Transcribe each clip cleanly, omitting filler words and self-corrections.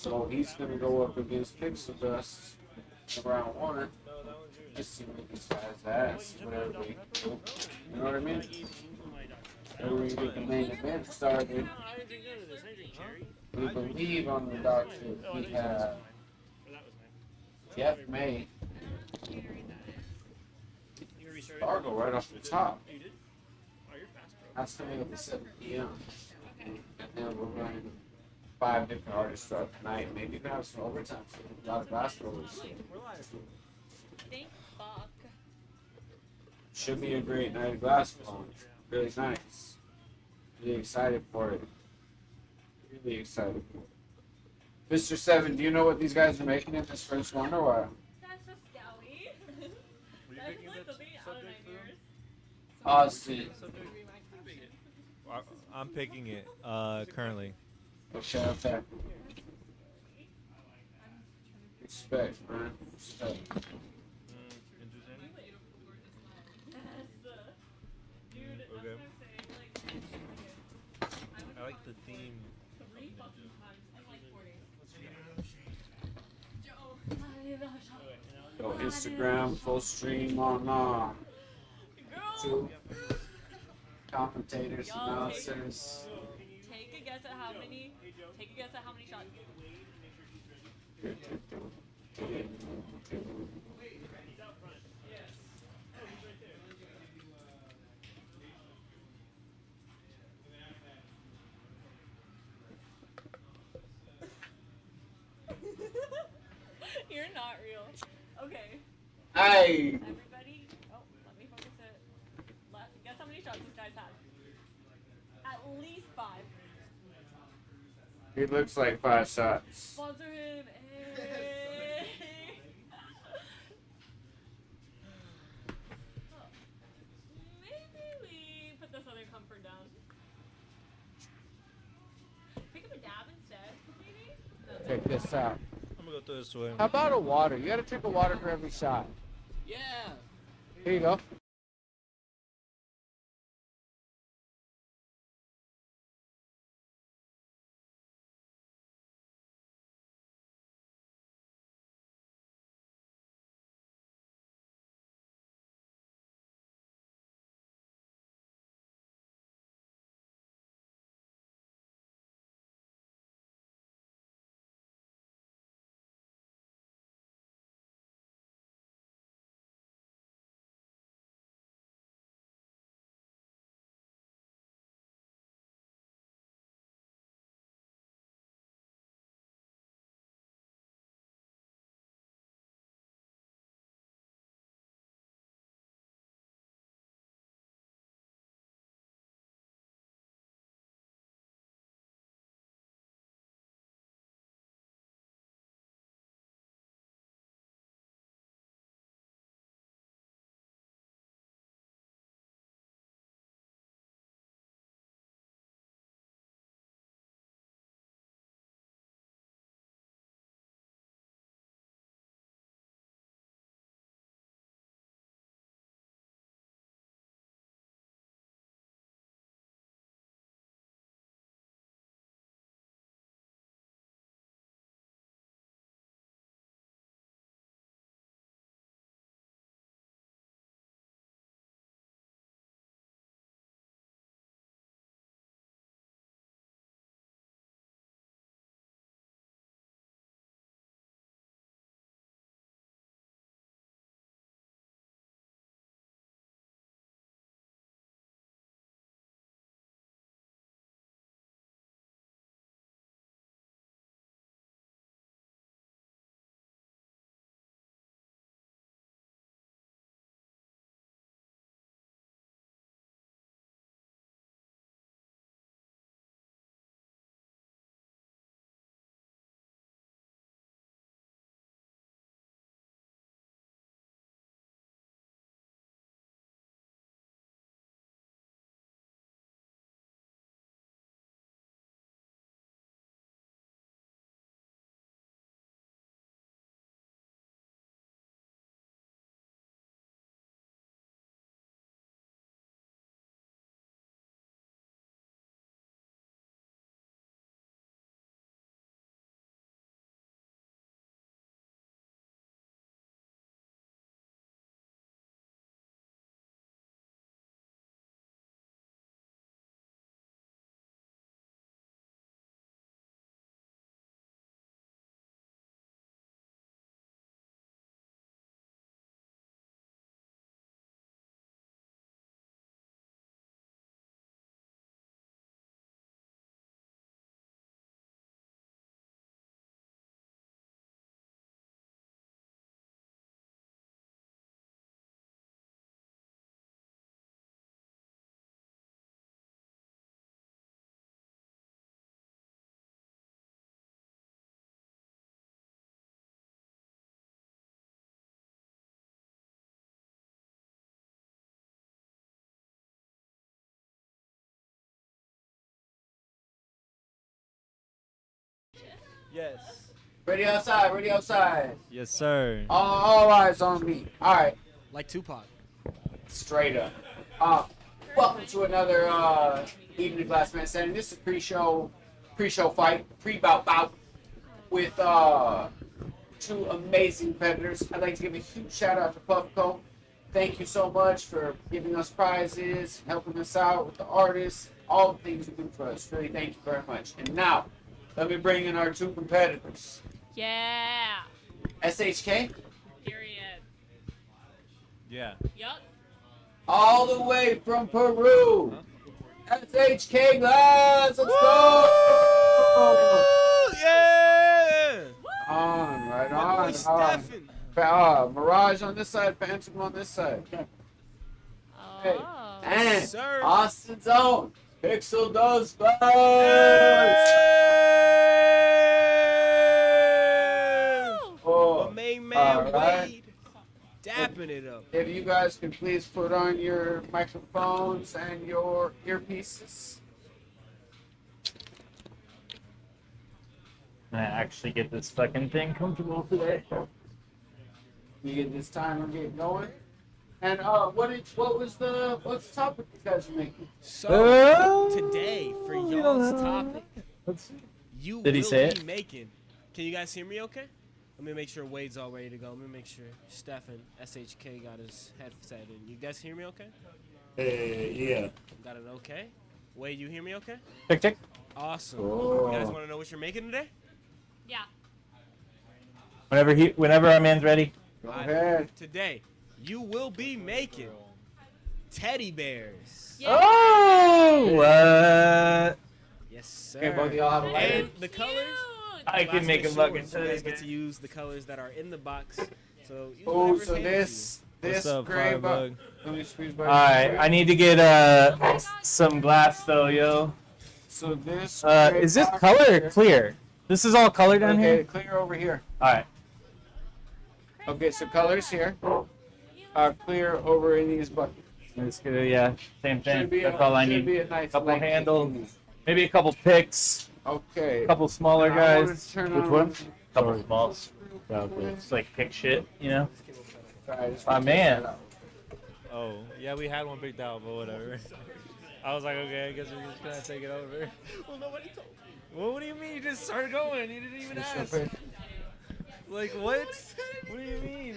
So he's gonna go up against Pixel Dust in round one. Just see what this guy's at. Whatever we do. You know what I mean? Then we get the main event started. We believe on the doctor we have Jeff May. Fargo right off the top. That's coming up at 7 p.m. And then we're running 5 different artists throughout the night. Maybe we have some overtime. So a lot of Glassblowers. Thank fuck. Should be a great night of Glassblowing. Really nice. Really excited for it. Really excited for it. Mr. Seven, do you know what these guys are making in this first one or what? That's so scally. That's like something out of nightmares. Austin. I'm picking it currently. Okay, okay. Respect, man. Respect. Interesting. Dude, that's what Okay. I'm saying. Like, I like the theme. 3 fucking times in like 4 days. Go Instagram, full stream on Girl, two commentators, Yo, announcers. take a guess at how many. Take a guess at how many shots. You're not real. Okay. Hey! Everybody. Oh, let me focus it. Guess how many shots this guy's had? At least 5. He looks like 5 shots. Sponsor him. Hey. Maybe we put this other comfort down. Pick up a dab instead, maybe? No. Check this out. I'm gonna go this way. How about a water? You gotta drink a water for every shot. Yeah. Here you go. Yes. Ready outside, ready outside. Yes, sir. All eyes on me. All right, Like Tupac. straight up. Welcome to another Evening of Glass Man Standing. This is pre-show fight, pre-bout with two amazing competitors. I'd like to give a huge shout out to Puffco. Thank you so much for giving us prizes, helping us out with the artists, all the things you do for us. Really, thank you very much. And now, let me bring in our two competitors. Yeah. SHK, Period. Yeah. Yup. all the way from Peru. SHK Glass, let's go! Yeah! On, right My boy on. Stefan. Mirage on this side, Phantom on this side. Hey. Oh. And Sir. Austin's own Pixel Dust Glass. Oh, My main man, all right. Wade. Dapping it up. If you guys could please put on your microphones and your earpieces. Can I actually get this fucking thing comfortable today? You get this timer get going. And what's the topic you guys are making? So, today, for y'all's topic, Let's see. you Did he will say be it? making. Can you guys hear me okay? Let me make sure Wade's all ready to go. Let me make sure Stefan, SHK, got his headset in. You guys hear me okay? Yeah. Got it okay? Wade, you hear me okay? Check, check. Awesome. Oh. You guys want to know what you're making today? Yeah. Whenever our man's ready. Go ahead. Today, you will be making teddy bears. Yeah. Oh, what? Yes, sir. Okay, both of y'all have a lighter. And the colors, Cute. I can make a Glassblowers, fucking you guys teddy get to use the colors that are in the box. So use Oh, whatever's so handy this What's up, gray Firebug? box. Let me squeeze by. Alright, I need to get some glass though, yo. So this. gray Is this box color or here- clear? This is all color down Okay, here? clear over here. Alright. Okay, so colors here. Clear over in these buckets. Let's get it, yeah. Same thing. Should be That's a- all I should need. be a nice Couple length. handles. Maybe a couple picks. Okay. A couple smaller I wanna guys. turn Which on- ones? Couple smalls. It's like pick shit, you know? Sorry, I just My wanna test man. that out. Oh, yeah, we had one picked out, but whatever. I was like, okay, I guess we're just gonna take it over. Well, nobody told me. Well, what do you mean? You just started going. You didn't even Just ask. real quick. Like what? What do you mean?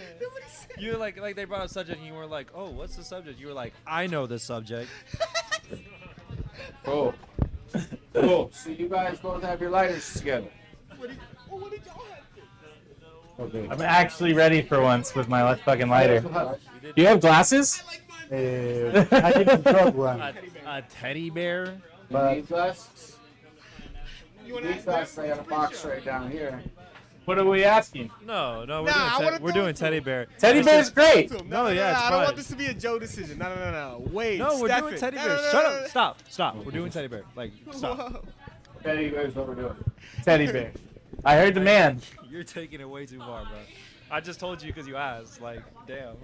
You were like they brought up subject, and you were like, oh, what's the subject? You were like, I know the subject. Cool. Cool. So you guys both have your lighters together. What did y'all have? Okay. I'm actually ready for once with my fucking lighter. Hush. Do you have glasses? I didn't drop one. A teddy bear? These glasses. These glasses, I got a box right down here. What are we asking? No, Nah, I we're wanna doing, we're throw doing it to teddy him. bear. Teddy It's bear's just- great. No, yeah, it's I don't want fine. this to be a Joe decision. No. Wait, No, we're Stefan. doing teddy No, bear. no, no, Shut no, up. no. Stop. We're doing teddy bear. Like, stop. Whoa. Teddy bears what we're doing. Teddy bear. I heard the man. You're taking it way too far, bro. I just told you because you asked. Like, damn.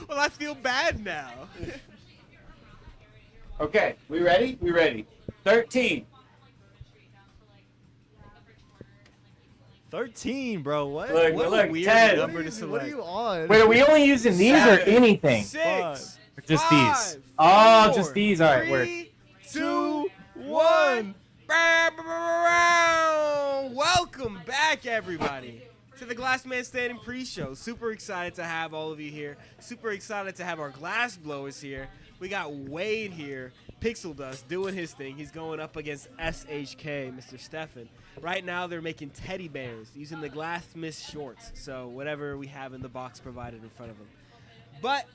Well, I feel bad now. Okay, we ready? We ready. 13. 13, bro. What? Look, What look, a weird 10. number to select. What are you on? Wait, are we only using these or Seven. anything? 6, Or just five, these? Oh, four, just these. All right, work. 3, 2, 1. Welcome back, everybody, to the Glass Man Standing pre-show. Super excited to have all of you here. Super excited to have our glass blowers here. We got Wade here, Pixel Dust, doing his thing. He's going up against SHK, Mr. Stefan. Right now, they're making teddy bears using the Glass Mist shorts. So whatever we have in the box provided in front of them. But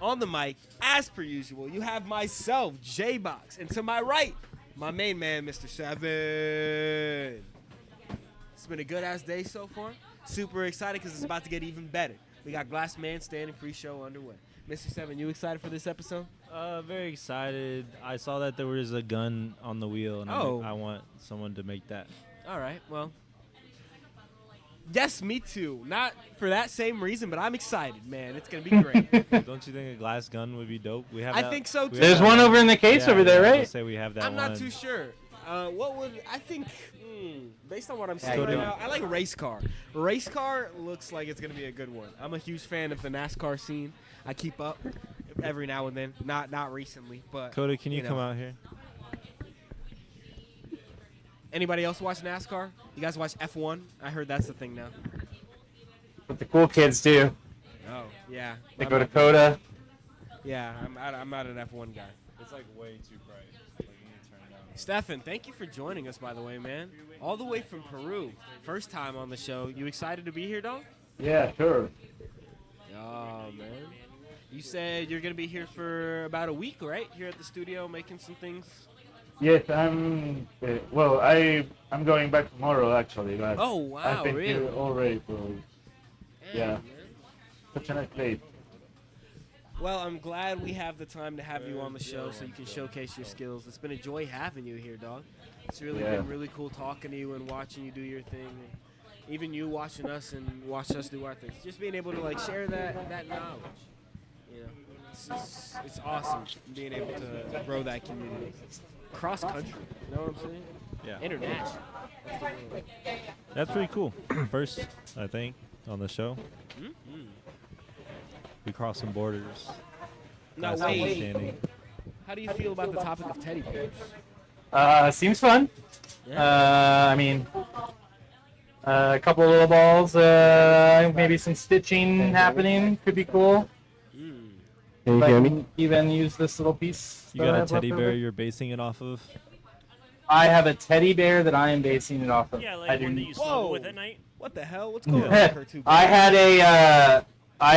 on the mic, as per usual, you have myself, J-Box, and to my right, my main man, Mr. Seven. It's been a good-ass day so far. Super excited because it's about to get even better. We got Glass Man Standing pre-show underway. Mr. Seven, you excited for this episode? Very excited. I saw that there was a gun on the wheel, and Oh. I want someone to make that. All right, well. Yes, me too. Not for that same reason, but I'm excited, man. It's going to be great. Don't you think a glass gun would be dope? We have. I that- think so, we too. have There's that one over in the case Yeah, over there, yeah, I was right? gonna say we have that I'm one. not too sure. What would I think? Based on what I'm Yeah, seeing right go now, I like race car. Race car looks like it's gonna be a good one. I'm a huge fan of the NASCAR scene. I keep up every now and then. Not recently, but Cody, can you know. come out here? Anybody else watch NASCAR? You guys watch F1? I heard that's the thing now. What the cool kids do. Oh yeah. They go to Coda. Yeah, I'm not an F1 guy. It's like way too bright. Like, you need to turn it down. Stefan, thank you for joining us, by the way, man. All the way from Peru. First time on the show. You excited to be here, dog? Yeah, sure. Oh, man. You said you're going to be here for about a week, right? Here at the studio making some things. Yes, I'm. I'm going back tomorrow actually. But Oh, wow, I've been really? here already, bro. Yeah. Man. Such a nice place. Well, I'm glad we have the time to have you on the show so you can showcase your skills. It's been a joy having you here, dog. It's really Yeah. been really cool talking to you and watching you do your thing. And even you watching us and watch us do our things. Just being able to like share that knowledge. You know, it's awesome being able to grow that community. Cross country, you know what I'm saying? Yeah. International. That's pretty cool. First, I think, on the show. Mm-hmm. We crossed some borders. Now, Last wait. understanding. How do you feel about the topic of teddy bears? Seems fun. I mean, a couple of little balls, maybe some stitching happening could be cool. Can If I can even use this little piece. You that I got a have teddy left bear over. you're basing it off of? I have a teddy bear that I am basing it off of. Yeah, I like do- one that you snuggle with at night. What the hell? What's going on Yeah. with her two I bears?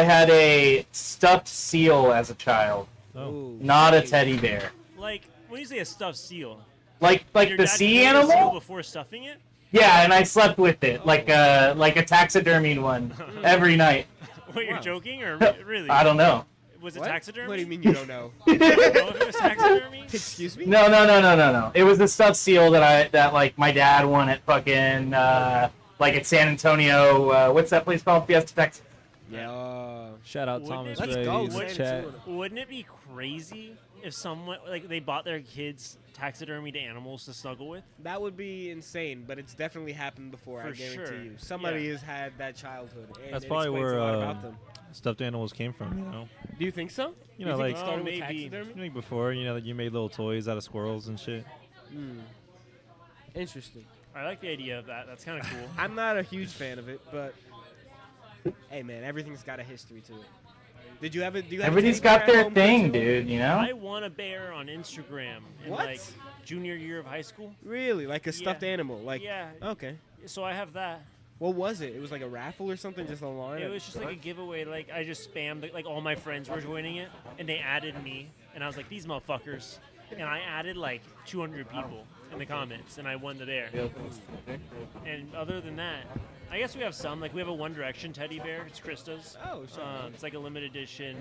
had a stuffed seal as a child, Oh. Ooh, not a dang. teddy bear. Like when you say a stuffed seal, Like your the dad sea killed a seal animal. before stuffing it. Yeah, and I slept with it like a taxidermied one every night. Wait, you're Wow. joking or really? I don't know. Was it What? taxidermy? What do you mean you don't know? You don't know if it was taxidermy? Excuse me? No. It was the stuffed seal that like my dad won at fucking like at San Antonio. What's that place called? Fiesta, Texas. Yeah. Shout out Wouldn't Thomas it Let's Ray go. in the Let's chat. do it. Wouldn't it be crazy if someone like they bought their kids taxidermied animals to snuggle with? That would be insane, but it's definitely happened before, I For guarantee sure. you. Somebody Yeah. has had that childhood. And That's it probably explains where a lot about them. stuffed animals came from, you know? Do you think so? You know, think like, it started with maybe. taxidermy? like before, you know, you made little toys out of squirrels and shit. Interesting. I like the idea of that. That's kind of cool. I'm not a huge fan of it, but hey, man, everything's got a history to it. Did you have it? Do you have a Everybody's teddy bear got at their home, thing, too? dude. You know. I won a bear on Instagram in What? like junior year of high school. Really? Like a stuffed Yeah. animal? Like Yeah. Okay. So I have that. What was it? It was like a raffle or something, just online. It was just like a giveaway. Like I just spammed. Like all my friends were joining it, and they added me, and I was like, these motherfuckers. And I added like 200 people in the comments, and I won the bear. And other than that, I guess we have some. Like we have a One Direction teddy bear. It's Krista's. Oh, sure. It's like a limited edition.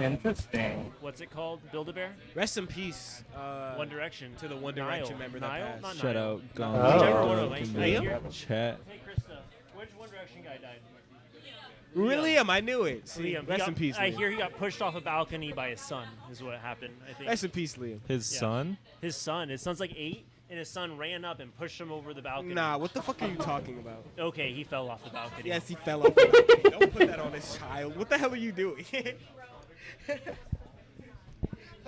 Interesting. What's it called? Build-A-Bear? Rest in peace. One Direction. to the One Direction member that Niall? passed. Not Shout Niall. out Gone. Oh. Whichever one Dog of them. in Right the here. chat. Hey, Krista. Which One Direction guy died? Really, Liam? I knew it. See, Liam. rest in peace, I Liam. hear he got pushed off a balcony by his son. Is what happened. I think. Rest in peace, Liam. His Yeah. son? His son. His son's like 8, and his son ran up and pushed him over the balcony. Nah, what the fuck are you talking about? Okay, he fell off the balcony. Yes, he fell off. Don't put that on his child. What the hell are you doing?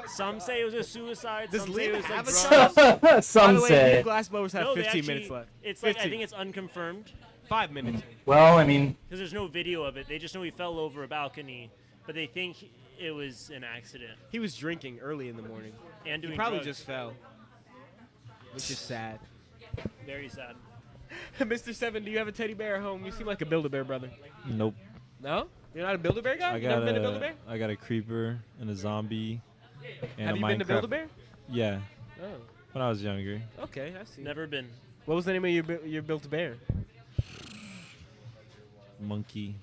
Some say it was a suicide. Does some say it Liam was like have a drugs. child? By Some the way, say. you Glassblowers have No, they 15 actually- minutes left. It's like I 15. think it's unconfirmed 5 minutes. Well, I mean, because there's no video of it. They just know he fell over a balcony, but they think it was an accident He was drinking early in the morning. and He doing probably drugs. just fell, which is sad. Very sad. Mr. Seven, do you have a teddy bear at home? You seem like a Build-A-Bear brother. Nope. No? You're not a Build-A-Bear guy? I You never got been to Build-A-Bear? I got a creeper and a zombie and Have a you been to Minecraft. Build-A-Bear? Yeah, Oh, when I was younger. okay, I see. Never been. What was the name of your Build-A-Bear? Monkey.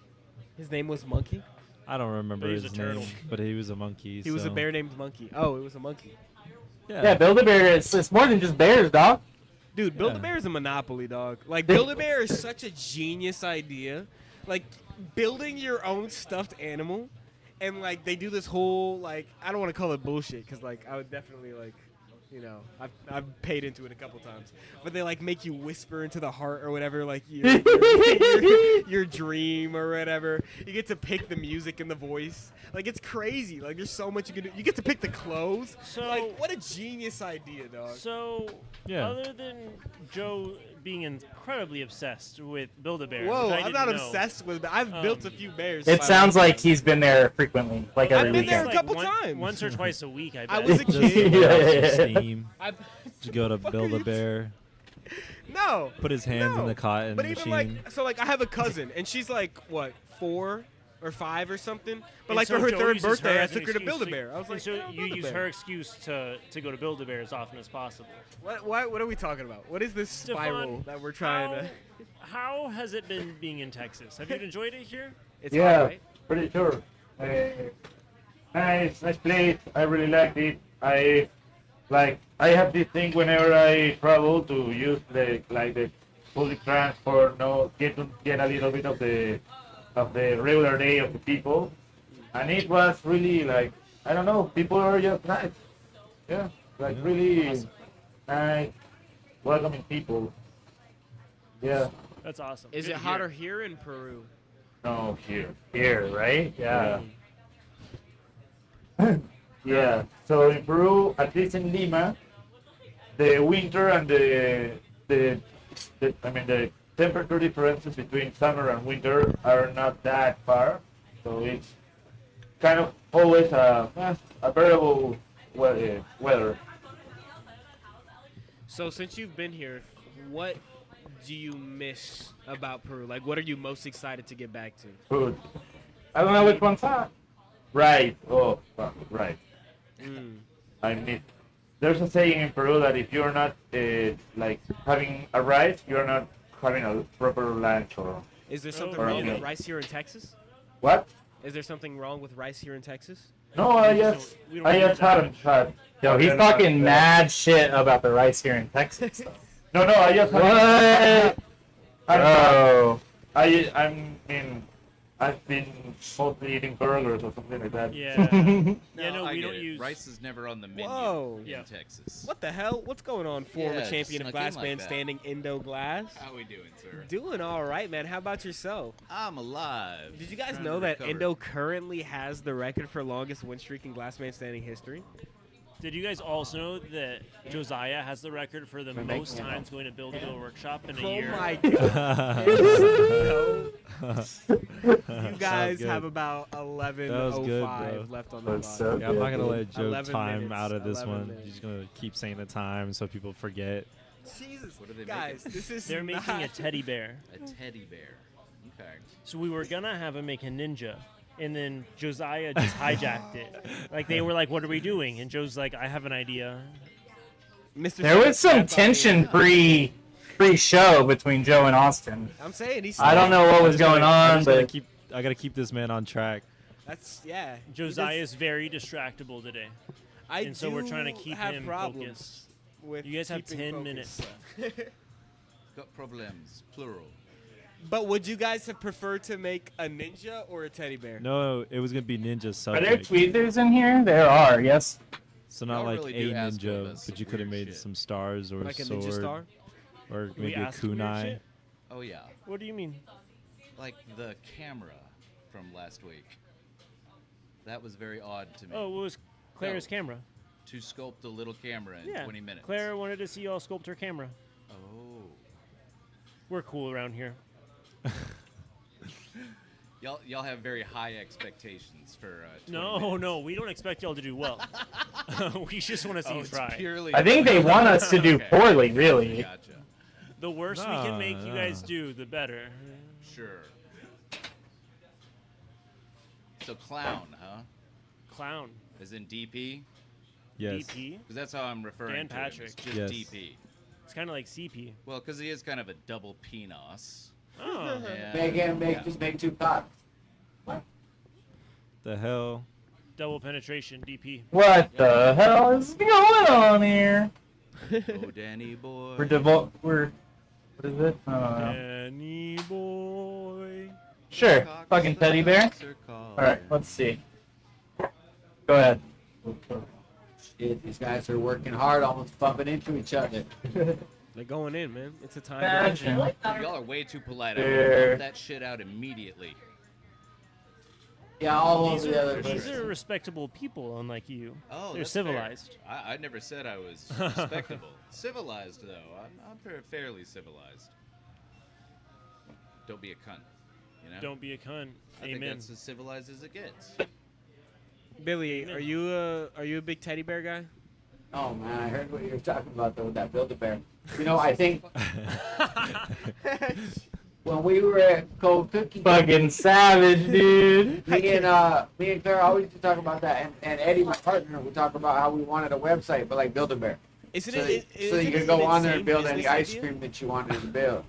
His name was Monkey? I don't remember But he's his a turtle. name, but he was a monkey. He was a so- bear named Monkey. Oh, it was a monkey. yeah, Build-A-Bear. It's more than just bears, dog. Dude, Build-A-Bear is a monopoly, dog. Like, Build-A-Bear is such a genius idea. Like, building your own stuffed animal, and, like, they do this whole, like, I don't want to call it bullshit, because, like, I would definitely, like, You know, I've paid into it a couple times, but they like make you whisper into the heart or whatever, like your dream or whatever. You get to pick the music and the voice. Like it's crazy. Like there's so much you can do. You get to pick the clothes. So Like what a genius idea, dog. So, Yeah. other than Joe being incredibly obsessed with Build-A-Bear, Whoa, which I I'm not didn't know, obsessed with it. I've built a few bears. It sounds like he's been there frequently, like every I've been there weekend. a couple one- times. once or twice a week. I bet. I was a Just kid. load up Yeah. some Steam. I, Just go to fuck are you Build-A-Bear. no. Put his hands in No. the cotton But even like, machine. so like I have a cousin and she's like what 4 or 5 or something. But And like so for her Joe 3rd uses her birthday, I as an took her to excuse Build-A-Bear. I was and like, so yeah, you use Build-A-Bear. her excuse to go to Build-A-Bear as often as possible. What are we talking about? What is this spiral Stefan, that we're trying to? How has it been being in Texas? Have you enjoyed it here? It's Yeah, hard, right? pretty sure. Nice place. I really liked it. I have this thing whenever I travel to use the public transport. No, get a little bit of the regular day of the people, and it was really like I don't know. People are just nice. Yeah, like really nice, welcoming people. Yeah. That's awesome. Is Good it to hear. hotter here in Peru? No, here. Here, right? Yeah. Yeah. So in Peru, at least in Lima, the winter and the temperature differences between summer and winter are not that far. So it's kind of always a variable weather. So since you've been here, what do you miss about Peru? Like, what are you most excited to get back to? Food. I don't know which one's hot. Right. Oh, fuck, right. I mean, there's a saying in Peru that if you're not like having a rice, you're not having a proper lunch or Is there something Oh, wrong really? with rice here in Texas? what? Is there something wrong with rice here in Texas? No, I just we don't I do just that. haven't had. Yo, he's talking mad shit about the rice here in Texas. No, I just What? Bro. I've been mostly eating burgers or something like that. Yeah. No, yeah, no, I we get don't it. use rice is never on the menu Whoa. in Yeah. Texas. What the hell? What's going on, former Yeah, champion of snuck in glass like band that. standing Indo Glass? How we doing, sir? Doing all right, man. How about yourself? I'm alive. Did you guys Trying know to that recover. Indo currently has the record for longest win streak in glass band standing history? Did you guys also know that Josiah has the record for the most times going to Build-A-Bear Workshop in a Oh year? my god. No. You guys good. have about That was good, bro. 11:05 left on the That's clock. so Yeah, I'm not gonna let Joe 11 time minutes, out of this 11 one. minutes. He's gonna keep saying the time so people forget. Jesus, What are they guys, making? this is They're making a not- teddy bear. A teddy bear. Okay. So we were gonna have him make a ninja, and then Josiah just hijacked it. Like they were like, "What are we doing?" And Joe's like, "I have an idea." Mr. There was some Step up tension here. pre-show between Joe and Austin. I'm saying he's. I don't know what was going on, but I gotta keep this man on track. That's yeah. Josiah is very distractible today, I and so we're trying to do keep have him problems focused. with You guys have keeping 10 focus. minutes left. Got problems. Plural. But would you guys have preferred to make a ninja or a teddy bear? No, it was gonna be ninja are there subject. tweezers in here? There are, yes. So not Y'all like really a do ask ninja, us but some you could have weird made shit. some stars or Like a a sword ninja star? or We maybe a asked weird kunai. shit? Oh yeah. What do you mean? Like the camera from last week. That was very odd to me. Oh, it was Claire's No. camera. To sculpt a little camera in Yeah, 20 minutes. Claire wanted to see y'all sculpt her camera. Oh. We're cool around here. Y'all have very high expectations for 20 No, minutes. no, we don't expect y'all to do well. We just want to see Oh, you it's try. purely I think they want us to do Okay. poorly, really. Gotcha. The worse we can make you guys do, the better. Sure. So clown, huh? Clown. As in DP? Yes. DP. Because that's how I'm referring Dan to him. Patrick. It's just Yes. DP. It's kind of like CP. Well, because he is kind of a double penis. Oh. And Just make 2 cocks. The hell? Double penetration, DP. What the hell is going on here? oh, Danny boy. We're what is it? Danny boy. Sure, Cocks fucking teddy bear. are called. All right, let's see. Go ahead. Shit, these guys are working hard, almost bumping into each other. They're going in, man. It's a time. Imagine. Y'all are way too polite. I There. would dump that shit out immediately. Yeah, all These over the other. these are respectable people, unlike you. Oh, They're that's fair. civilized. I never said I was respectable. Civilized, though. I'm fairly civilized. Don't be a cunt. You know? Don't be a cunt. I think Amen. that's as civilized as it gets. Billy, are you a big teddy bear guy? Oh man, I heard what you were talking about though with that Build-A-Bear. You know, I think when we were at Cold Cookie, Fucking savage, dude. me and Claire always used to talk about that, and Eddie, my partner, would talk about how we wanted a website, but like Build-A-Bear. Isn't So, it? so you could go on there and build any ice cream. cream that you wanted to build,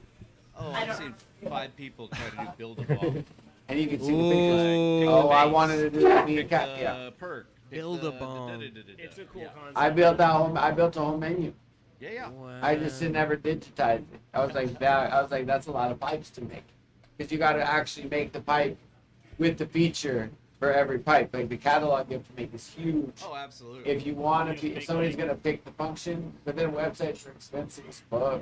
Oh, I've seen 5 people try to do build a ball. and you can see the Ooh. pictures. Pick Oh, the I base, wanted to do that. Me and pick Kat, the yeah. perk. pick Build the a bomb. da-da-da-da-da. It's a cool Yeah. concept. I built that whole. I built a whole menu. Yeah, yeah. I just never digitized it. I was like that. I was like, that's a lot of pipes to make, because you got to actually make the pipe with the feature for every pipe. Like the catalog you have to make is huge. Oh, absolutely. If you want to be, if somebody's gonna pick the function, but then websites are expensive as fuck.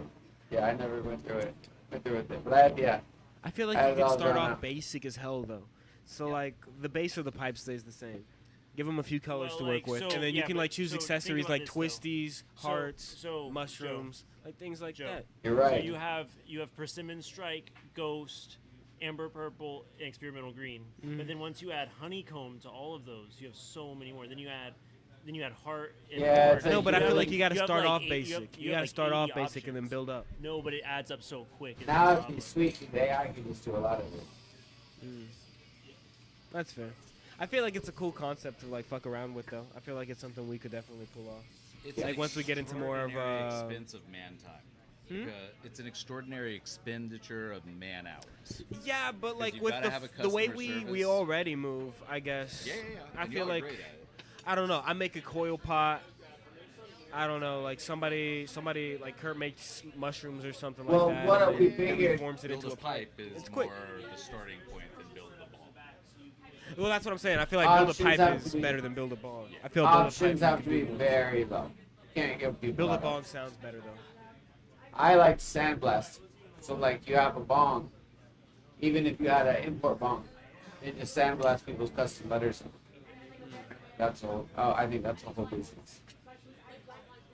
Yeah, I never went through it. But I had, yeah. I feel like I you had it can all start drawn off out. basic as hell though. So like the base of the pipe stays the same. Give them a few colors Well, to work like, with, so- and then you yeah, can but- like choose so think accessories about like this, though. twisties, So- hearts, so, mushrooms, like things like Joe. that. You're right. So you have persimmon strike, ghost, amber purple, and experimental green. Mm-hmm. But then once you add honeycomb to all of those, you have so many more. Then you add heart. And Yeah, heart. it's like No, but I you feel have like you got to have start like off eight- basic. You have got to like start off 80 basic and then options. build up. No, but it adds up so quick. is the Now if problem. you sweet, the AI can just do a lot of it. That's fair. I feel like it's a cool concept to like fuck around with though. I feel like it's something we could definitely pull off. It's Like, an once we get into more of, extraordinary uh, expense of man time. It's an extraordinary expenditure of man hours. Yeah, but like you with gotta have a the way customer we service. already move, I guess. Yeah. I And feel y'all are like great at it. I don't know. I make a coil pot. I don't know, like somebody like Kurt makes mushrooms or something Well, like that. what and have we then he figured? forms it Build into a a pipe. pipe is It's more quick. the starting point than build the ball. Well, that's what I'm saying. I feel like build a Options have pipe to is be- better than build a bong. I feel build a pipe Options you have can to be do. very low. You can't give people. Build a lot of- bong sounds better though. I like sandblast. So like you have a bong, even if you had an import bong, and just sandblast people's custom letters. That's all. Oh, I think that's the whole business.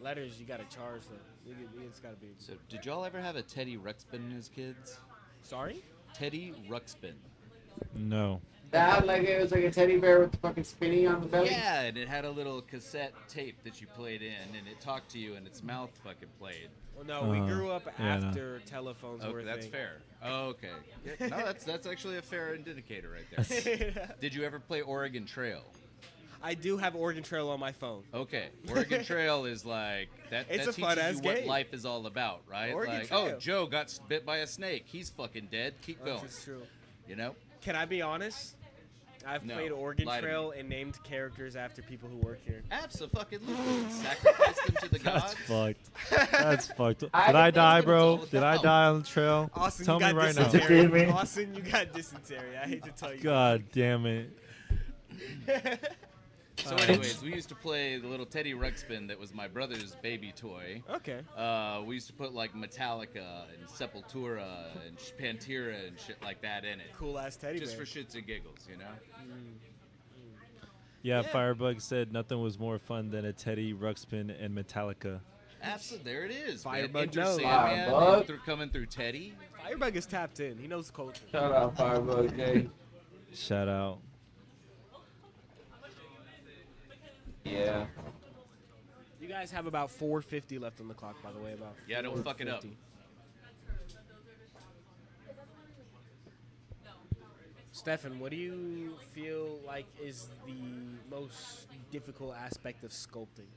Letters you gotta charge though. It's gotta be. So, did y'all ever have a Teddy Ruxpin as kids? Sorry? Teddy Ruxpin. No. That like it was like a teddy bear with the fucking spinny on the belly. Yeah, and it had a little cassette tape that you played in, and it talked to you, and its mouth fucking played. Well, no, we grew up yeah, no. after telephones were Okay, a that's thing. fair. Oh, okay. Yeah, no, that's actually a fair indicator right there. Did you ever play Oregon Trail? I do have Oregon Trail on my phone. Okay, Oregon Trail is like that. It's that a fun-ass teaches you what game. life is all about, right? Oregon like, Trail. oh, Joe got bit by a snake. He's fucking dead. Keep going. That's true. You know? Can I be honest? I've No, played Oregon lie to Trail me. and named characters after people who work here. Absolutely. Sacrifice them to the That's gods. fucked. That's fucked. Did I I think die, that's what it's all bro? Did I about. die on the trail? Austin, Tell you me got right now. dysentery. Me. Austin, you got dysentery. I hate to tell you. God damn it. So, anyways, we used to play the little Teddy Ruxpin that was my brother's baby toy. Okay. We used to put like Metallica and Sepultura and Pantera and shit like that in it. Cool ass teddy Just bear. for shits and giggles, you know? Yeah, Firebug said nothing was more fun than a Teddy Ruxpin and Metallica. Absolutely, there it is. Firebug man. Enter knows. Sandman Firebug. coming through Teddy. Firebug is tapped in. He knows culture. Shout out Firebug Jay. Shout out. Yeah. You guys have about 450 left on the clock, by the way. About Yeah, don't fuck it up. 450. Stefan, what do you feel like is the most difficult aspect of sculpting?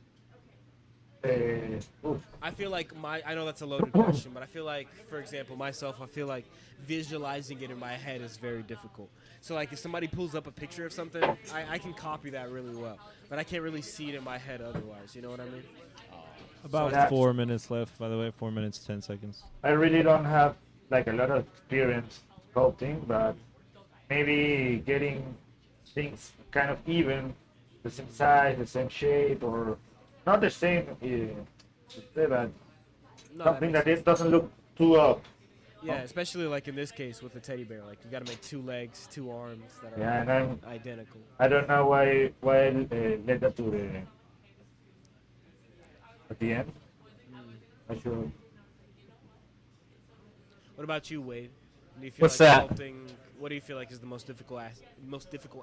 Oof. I feel like I know that's a loaded question, but I feel like, for example, myself, I feel like visualizing it in my head is very difficult. So like if somebody pulls up a picture of something, I can copy that really well, but I can't really see it in my head otherwise. You know what I mean? About that's- 4 minutes left, by the way. 4 minutes, 10 seconds. I really don't have like a lot of experience sculpting, but maybe getting things kind of even, the same size, the same shape, or not the same, but No, something makes that it doesn't look too up. Yeah, especially like in this case with the teddy bear, like you got to make 2 legs, 2 arms that are Yeah, and identical. I don't know why I led that to the at the end. I should. What about you, Wade? Do you feel What's like that? Sculpting, what do you feel like is the most difficult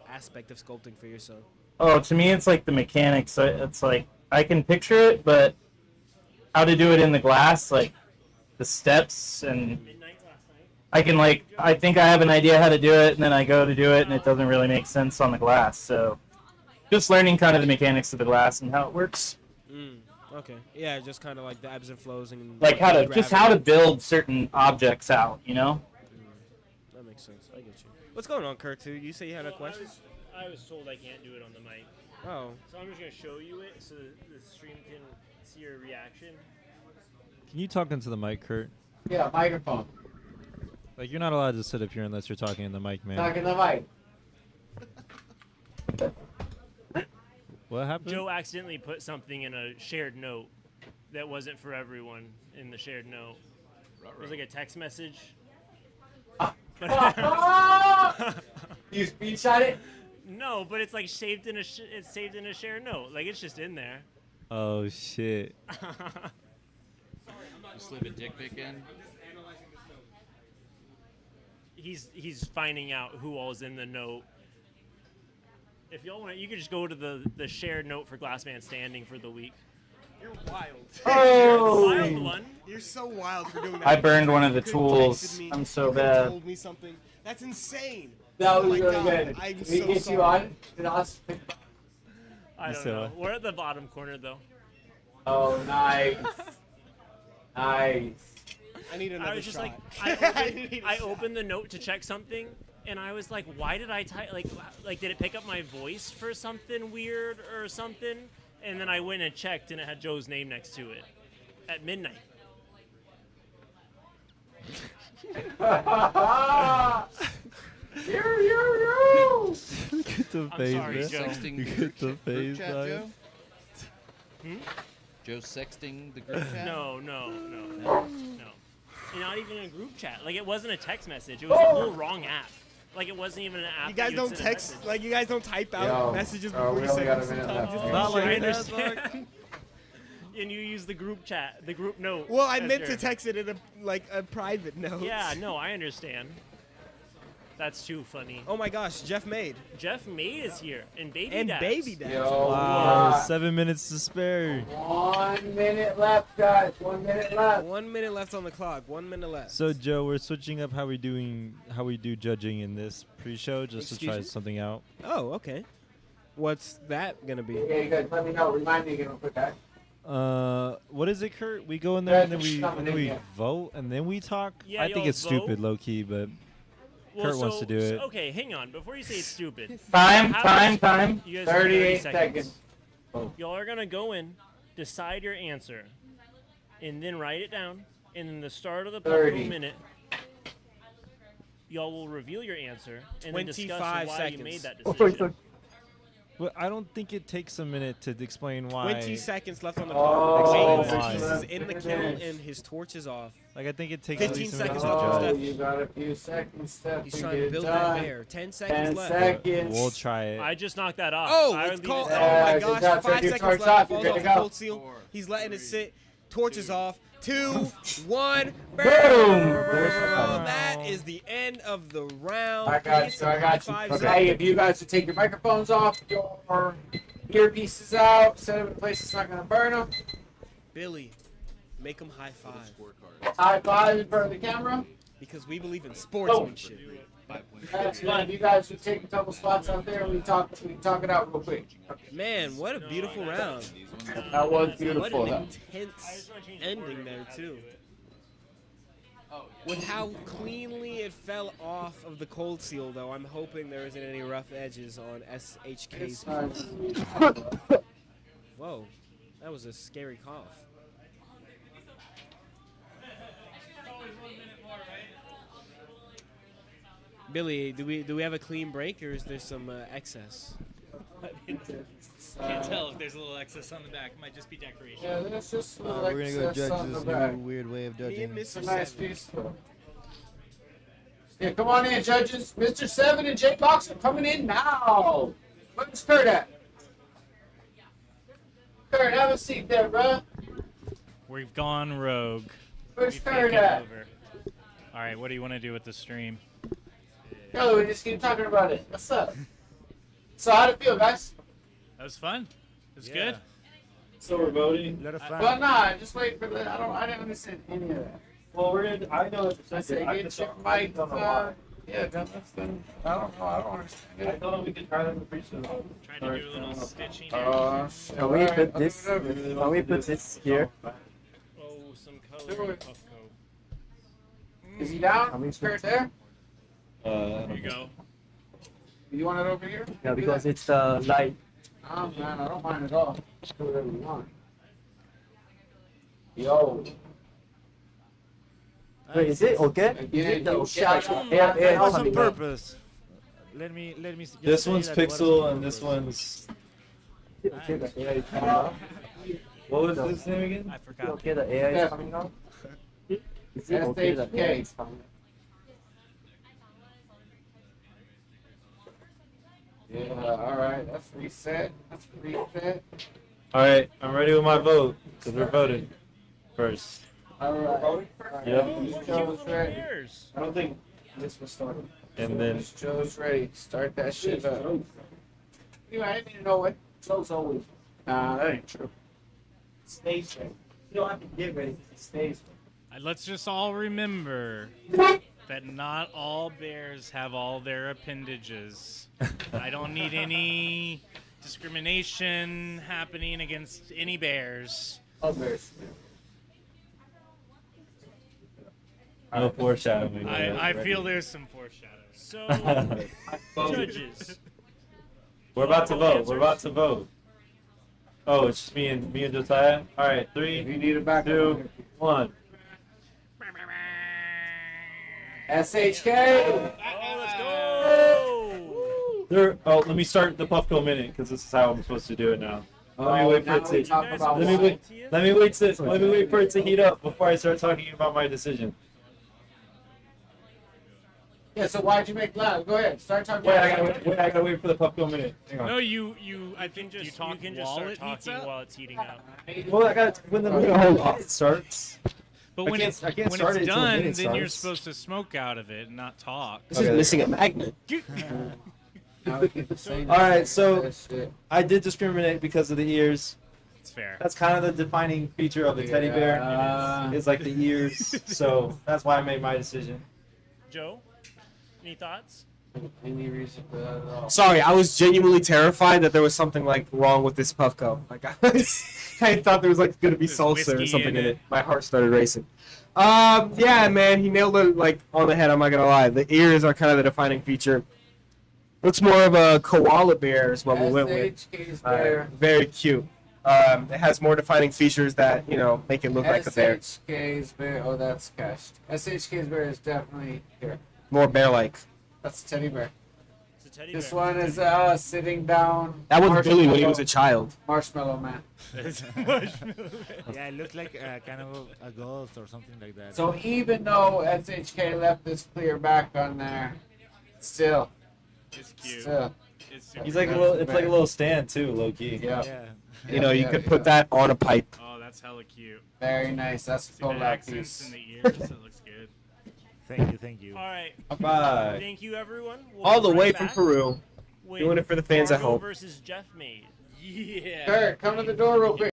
aspect of sculpting for your son? Oh, to me, it's like the mechanics. It's like I can picture it, but how to do it in the glass, like the steps, and I can I think I have an idea how to do it, and then I go to do it, and it doesn't really make sense on the glass. So, just learning kind of the mechanics of the glass and how it works, Okay. Yeah, just kind of like the ebbs and flows and like how to gravity. build certain objects out. You know? That makes sense. I get you. What's going on, Kurt? Too? You say you had a question? I was told I can't do it on the mic. Oh. So I'm just going to show you it so the stream can see your reaction. Can you talk into the mic, Kurt? Yeah, microphone. Like, you're not allowed to sit up here unless you're talking in the mic, man. Talking the mic. What happened? Joe accidentally put something in a shared note that wasn't for everyone in the shared note. It was like a text message. You screenshot it? No, but it's like saved in it's saved in a shared note. Like it's just in there. Oh, shit. You slip a dick pic in. He's finding out who all's in the note. If y'all want, you could just go to the shared note for Glassman Standing for the week. You're wild. Oh! Wild one. You're so wild for doing that. I burned one of the You could've tools. texted me. I'm so You could've bad. Told me something. That's insane. That was Oh my really God, good. I'm Did we so get sorry. you on? Did us? I don't So- know. We're at the bottom corner though. Oh, nice. Nice. I need another I was just shot. like, I opened the note to check something, and I was like, why did I type like did it pick up my voice for something weird or something? And then I went and checked, and it had Joe's name next to it at midnight. Look at the I'm face, sorry, man. Joe. Sexting Look the at group, the group face, chat, dog. Joe? Hmm? Joe sexting the group chat? No. And not even a group chat. Like it wasn't a text message. It was a whole wrong app. Like it wasn't even an app. You that guys you'd don't send a text, message. like you guys don't type out Yo, messages we before you only send got them a minute sometimes. left. Just to Not be like sure. I that, understand. And you use the group chat, the group note. Well, I as meant to your- text it in a private note. Yeah, no, I understand. That's too funny. Oh my gosh, Jeff Made Jeff May is here, and Baby and Dads. Baby Dad. Yo, Wow, 7 minutes to spare. 1 minute left, guys. 1 minute left. 1 minute left on the clock. 1 minute left. So Joe, we're switching up how we do judging in this pre-show just to Excuse try me? something out. Oh, okay. What's that gonna be? Okay, guys, let me know. Remind me again real quick, guys. What is it, Kurt? We go in there and then Something in we here. vote and then we talk. Yeah, I think y'all it's stupid, vote. low key, but Well, Kurt wants to do it. Okay, hang on. Before you say it's stupid, Time. you guys have 38 seconds. Y'all are gonna go in, decide your answer, and then write it down. And in the start of the 30. minute, y'all will reveal your answer and then discuss 25 why seconds. you made that Oh, decision. But I don't think it takes a minute to explain why. 20 seconds left on the Oh, clock. why. Wade is in the kiln and his torch is off. Like I think it takes 15 at least a minute seconds to left on judge. Steph. You got a few seconds, Steph. He's to trying get to it build that done. bear. 10 seconds 10 left. seconds. We'll try it. I just knocked that off. Oh, I it's would leave called. it Oh there. my good gosh! job, sir. 5 Your seconds torch left. off. Falls You're off good the to go. cold seal. He's letting it sit. Torch is off. 2, 1. Boom. That is the end of the round. I got you. I got you. High-fives Okay, up. if you guys would take your microphones off, your earpieces out, set them in a place that's not going to burn them. Billy, make them high five High five in front of the camera. because we believe in sportsmanship. That's fine. You guys would take a couple spots out there and we talk it out real quick. Man, what a beautiful round. That was What beautiful. an Though. intense ending there too. With how cleanly it fell off of the cold seal, though, I'm hoping there isn't any rough edges on SHK's. Whoa, that was a scary cough. Billy, do we have a clean break or is there some excess? Can't tell if there's a little excess on the back. It might just be decoration. Yeah, there's just a little We're gonna go excess judge on the this back. new weird way of Me and judging. It's a Mr. nice Seven. piece though. Yeah, come on in, judges. Mr. Seven and J Box are coming in now. Where's Kurt at? Kurt, have a seat there, bro. We've gone rogue. Where's We've Kurt taken at? over. All right, what do you want to do with the stream? Yo, we just keep talking about it. What's up? So how'd it feel, guys? That was fun. It was good. So we're voting. Let us Well, nah, just wait for the. I didn't understand any of that. Well, we're gonna. I know it's I said, get your mic. Yeah, then let's then. I don't know. I don't understand I it. thought we could try that in the pre-show. Tried to do a little stitching. Shit. Can we Alright, put I'll this? do whatever. Can we put this here? Oh, some Do color it. puff coat. Is he down? Is Kurt there? Here you go. You want it over here? Yeah, because it's the light. Oh man, I don't mind at all. Just do whatever you want. Yo. Wait, is it okay? Again, you shout out. Air What's on coming out. purpose? Let me. Just This say one's that what is Pixel on and this purpose. one's. Okay, the air is coming out. What was this name again? I forgot. Okay, the air is coming out. Is it okay? The air is coming out. Yeah, alright, that's reset. That's reset. All right, I'm ready with my vote because we're voting first. Alright. Yep. Joe's ready. Bears. I don't think this was started. And then Joe's ready. Start that shit up. You I didn't even know it. Joe's always. Nah, that ain't true. Stays ready. You don't have to get ready. It stays ready. Let's just all remember that not all bears have all their appendages. I don't need any discrimination happening against any bears. Oh, bears. no foreshadowing. I feel there's some foreshadowing. So, judges. We're about to vote. We're about to vote. Oh, it's just me and Josiah. All right, If you 3, need a backup. 2, 1. SHK. Oh, let's go! There. Oh, let me start the Puffco minute because this is how I'm supposed to do it now. Let me wait for it to. talk about Let me wait. Let me wait for it to heat up before I start talking about my decision. Yeah, so why'd you make loud? Go ahead. Start talking Wait, about I gotta wait for the Puffco minute. Hang on. No, you. I You think can you just, talk you can just while start it heats talking up. while it's heating up. Well, I gotta when the minute starts. But I when can't- it's I can't when start it's it until the done, minute then you're starts. supposed to smoke out of it, and not talk. This is missing a magnet. Now we keep the same All right, so- that shit. I did discriminate because of the ears. It's fair. That's kind of the defining feature of the teddy bear. Yeah. Is like the ears. So that's why I made my decision. Joe, any thoughts? Any reason for that at all? Sorry, I was genuinely terrified that there was something like wrong with this Puffco. Like I thought there was like gonna be There's salsa or whiskey something in in it. it. My heart started racing. Yeah, man, he nailed it like on the head. I'm not gonna lie. The ears are kind of the defining feature. Looks more of a koala bear is what we went with. SHK's bear. Very cute. It has more defining features that make it look like a bear. SHK's bear. Oh, that's cached. SHK's bear is definitely here. More bear-like. That's a teddy bear. It's a teddy This bear. one is sitting down. That was Billy when he Marshmallow- was a child. Marshmallow Man. Yeah, it looks like kind of a ghost or something like that. So even though SHK left this clear back on there, still. It's cute. Still. It's super He's like a That's little. the It's like a bear. little stand too, low key. Yeah. Yeah. You could put that on a pipe. Oh, that's hella cute. Very nice. That's a See the pull-out accents piece. in the ears. It looks good. Thank you. All right. Bye. Thank you, everyone. We'll All be the right way from back Peru. with Doing it for the fans at Fargo home. versus Jeff Made. Yeah. Kurt, come to the door real quick.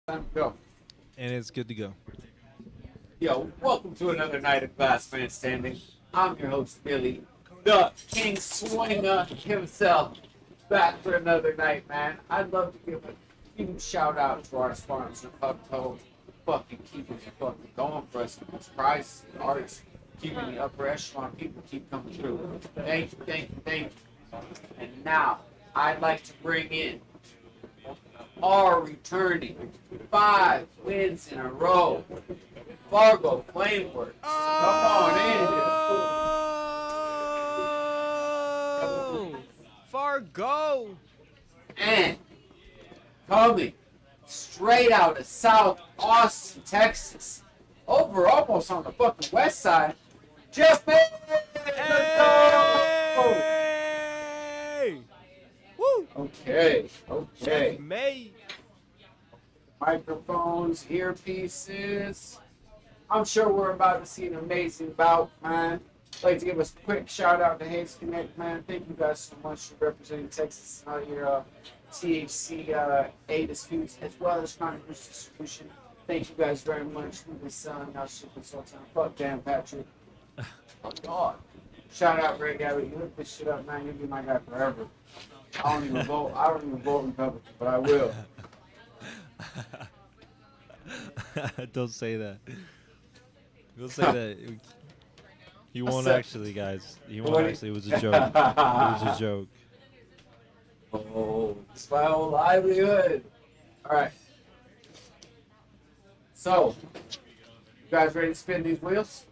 Time to go. And it's good to go. Yo, welcome to another night of Glass Man Standing. I'm your host, Billy, the King Swinger himself, back for another night, man. I'd love to give a huge shout out to our sponsor, Pubco, fucking keeping it fucking going for us. These prizes, the artists, keeping the upper echelon people keep coming through. Thank you, thank you, thank you. And now, I'd like to bring in our returning 5 wins in a row. Fargo Flameworks. Come on in. Oh, Fargo. And coming straight out of South Austin, Texas, over almost on the fucking west side, Jeff May. Hey! Woo! Okay. Jeff May. Microphones, earpieces. I'm sure we're about to see an amazing bout, man. I'd like to give a quick shout out to Hayes Connect, man. Thank you guys so much for representing Texas and all your THC A disputes as well as chronic use distribution. Thank you guys very much. We've selling our super sultan. Fuck Dan Patrick. Oh God. Shout out Greg Abbott. You look this shit up, man. You'll be my guy forever. I don't even vote Republican, but I will. Don't say that. Don't say that. He won't actually, guys. He won't actually. It was a joke. It was a joke. Oh, it's my whole livelihood. All right. So, you guys ready to spin these wheels?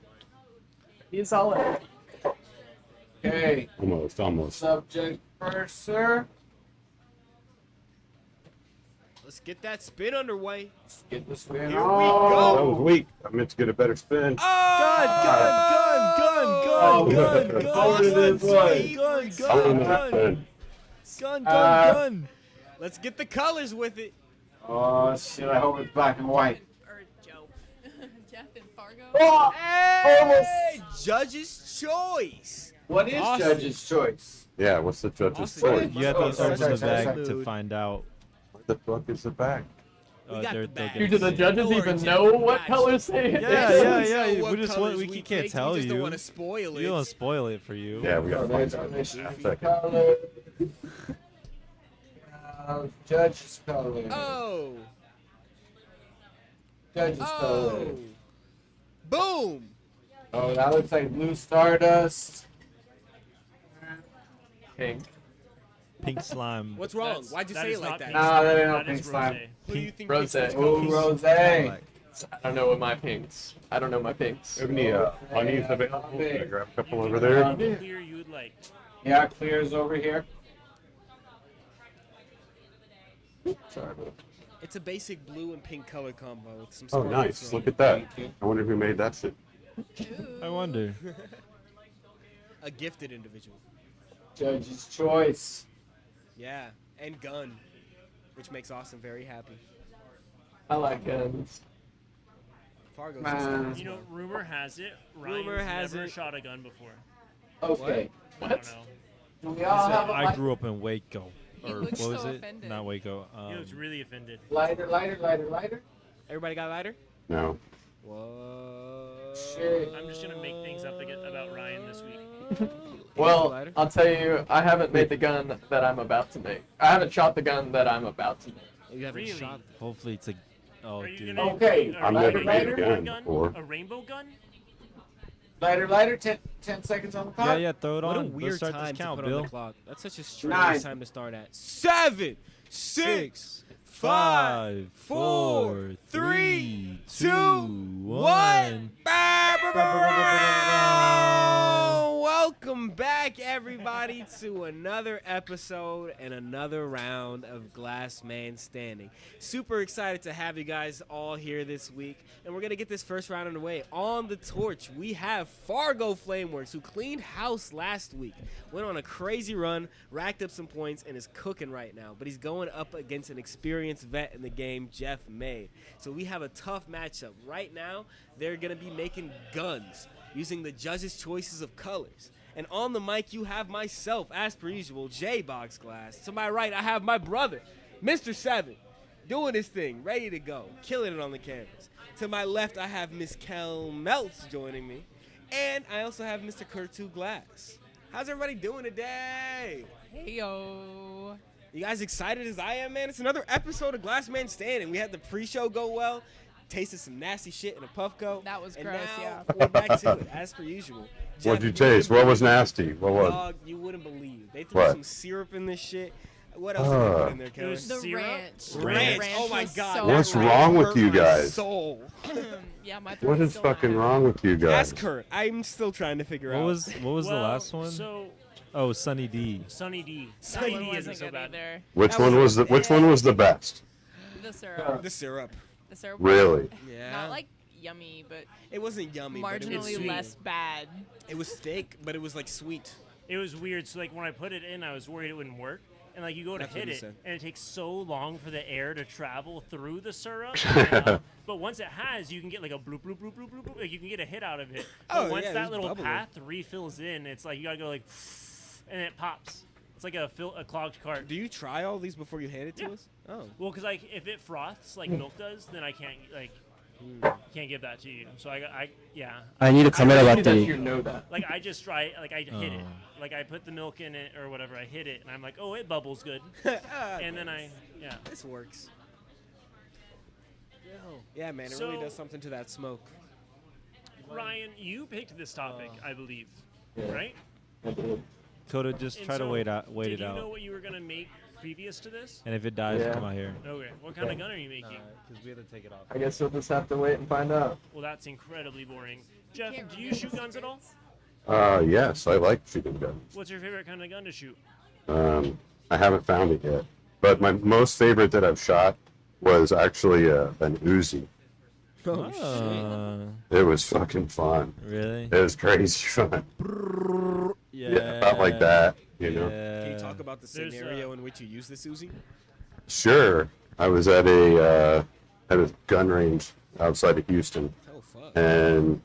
He's all in. Okay. Almost. Subject first, sir. Let's get that spin underway. Let's get the spin Here we on. go. That was weak. I meant to get a better spin. Gun! Let's get the colors with it. Oh, shit. I hope it's black and white. Or Joe. Jeff and Fargo. Oh, Hey, judge's choice. what is Awesome. judge's choice? Yeah, what's the judge's Awesome. choice? You have Oh, to sorry, open the sorry, bag sorry. to find out. What the fuck is the back? We got the bag. Do the judges Don't even worry, know Jeff, what we colors they Yeah, hit? yeah. Know what We just colors we can't picked. tell We just you. don't want to spoil it. You don't spoil it for you. Yeah, we gotta find Colors, out. Commissioner Second. color. Judge's color. Oh. Judge's color. Oh. Boom. Oh, that looks like blue stardust. Pink. Pink slime. What's wrong? Why'd you say it like that? Nah, that ain't no That pink is slime. rosé. Who do you think Rose. picks which Ooh, colors? rose. I don't know what my pinks. I don't know my pinks. Any honeys available? Can I grab a couple over You there? can do clear you would like. Yeah, clear's over here. Sorry, but It's a basic blue and pink color combo with some Oh, sparkles nice. on Look it. at that. I wonder who made that shit. I wonder. A gifted individual. Judge's choice. Yeah, and gun, which makes Austin very happy. I like guns. Fargo's Man. You know, rumor has it Ryan's Rumor has never it. shot a gun before. Okay. I don't know. Do we all have a I grew up in Waco. He Or looks what was so it? offended. Not Waco. He looks really offended. lighter? Everybody got a lighter? No. Whoa. Shit. I'm just gonna make things up about Ryan this week. Well, lighter? I'll tell you, I haven't made the gun that I'm about to make. I haven't shot the gun that I'm about to make. You haven't Really? shot. Hopefully it's a. Oh, Are you dude. gonna Okay, a I'm never rainbow made a gun before. A rainbow gun? Lighter. 10 seconds on the clock. Yeah, throw it What a on. weird Let's start time this count, to put Bill. on the clock. That's such a strange 9. time to start at. 7, 6, 5, 4, 3, 2, 1. Welcome back, everybody, to another episode and another round of Glass Man Standing. Super excited to have you guys all here this week, and we're going to get this first round underway. On the torch, we have Fargo Flameworks, who cleaned house last week, went on a crazy run, racked up some points, and is cooking right now. But he's going up against an experienced vet in the game, Jeff May. So we have a tough matchup. Right now, they're going to be making guns using the judges' choices of colors. And on the mic, you have myself, as per usual, J Box Glass. To my right, I have my brother, Mr. 7. doing his thing, ready to go, killing it on the canvas. To my left, I have Miss Kel Meltz joining me, and I also have Mr. Kurtu Glass. How's everybody doing today? Hey yo. You guys excited as I am, man? It's another episode of Glass Man Standing. We had the pre-show go well, tasted some nasty shit in a Puffco. That was and gross, now yeah. we're back to it, as per usual. What'd you Jeff, taste? What was nasty? What was? Dog, you wouldn't believe. They threw What? some syrup in this shit. What else did they put in there, Kelly? The ranch. Ranch. The Oh my was God. so What's gross. wrong with Hurt you my guys? Soul. Yeah, my throat What is still fucking not wrong with you guys? Ask her. I'm still trying to figure What out. was the Well, last one? So Oh, Sunny D. Sunny D. That Sunny one D wasn't isn't so good bad. either. Which That one was the Which one was the best? The syrup. The syrup. The syrup. Really? Yeah. Not like yummy, but It wasn't yummy. but it was marginally sweet. less bad. It was thick, but it was like sweet. It was weird. So like when I put it in, I was worried it wouldn't work. And like you go to That's what hit he it, said. and it takes so long for the air to travel through the syrup. You know? But once it has, you can get like a bloop bloop bloop bloop bloop. Bloop. Like you can get a hit out of it. Oh, But once yeah, that there's little bubbly. path refills in, it's like you gotta go like, and it pops. It's like a clogged cart. Do you try all these before you hand it to us? Oh. Well, because like if it froths like milk does, then I can't like can't give that to you. So yeah. I need a comment about That the. you know that. Like I just try like I hit it. Oh. Like I put the milk in it or whatever. I hit it and I'm like, oh, it bubbles good. And then yeah. This works. Yeah, man, it So- really does something to that smoke. Ryan, you picked this topic, I believe, Yeah. right? Coda, just And try to so, wait Did it you know out. what you were gonna make previous to this? And if it dies, Yeah. come out here. Okay. What kind of gun are you making? Because we had to take it off. I guess you'll just have to wait and find out. Well, that's incredibly boring. Jeff, Can't do you read shoot the guns at all? Yes, I like shooting guns. What's your favorite kind of gun to shoot? I haven't found it yet, but my most favorite that I've shot was actually an Uzi. Oh, It was fucking fun. really? It was crazy fun. Yeah, about like that, you know. Can you talk about the There's, scenario in which you use this Uzi? Sure. I was at a gun range outside of Houston, Oh, fuck. and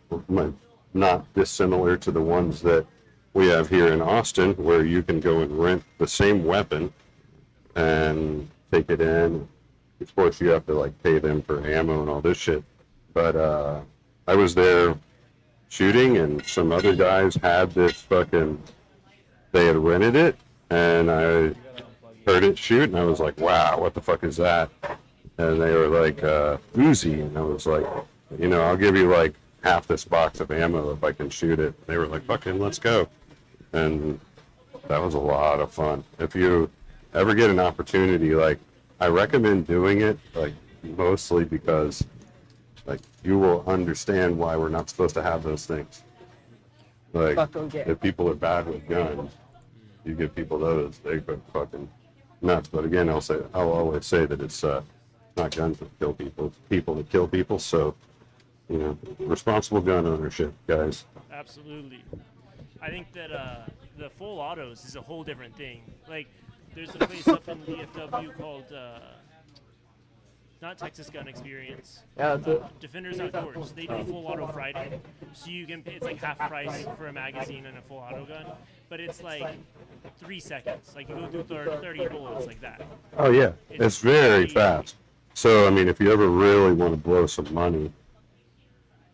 not dissimilar to the ones that we have here in Austin, where you can go and rent the same weapon and take it in. Of course, you have to like pay them for ammo and all this shit. But I was there shooting, and some other guys had this fucking. They had rented it, and I heard it shoot, and I was like, "Wow, what the fuck is that?" And they were like, "Uzi," and I was like, "I'll give you like half this box of ammo if I can shoot it." They were like, "Fucking, let's go," and that was a lot of fun. If you ever get an opportunity, like, I recommend doing it, like, mostly because, like, you will understand why we're not supposed to have those things. Like, Fucking get- if people are bad with guns, you give people those, they go fucking nuts. But again, I'll always say that it's not guns that kill people, it's people that kill people. So, responsible gun ownership, guys. Absolutely. I think that the full autos is a whole different thing. Like, there's a place up in DFW called not Texas Gun Experience. Yeah, that's it. Defenders Outdoors. They do full auto Friday, so you can. It's like half price for a magazine and a full auto gun, but it's like 3 seconds. Like you go through 30 bullets like that. Oh yeah, It's it's very pretty- fast. So I mean, if you ever really want to blow some money,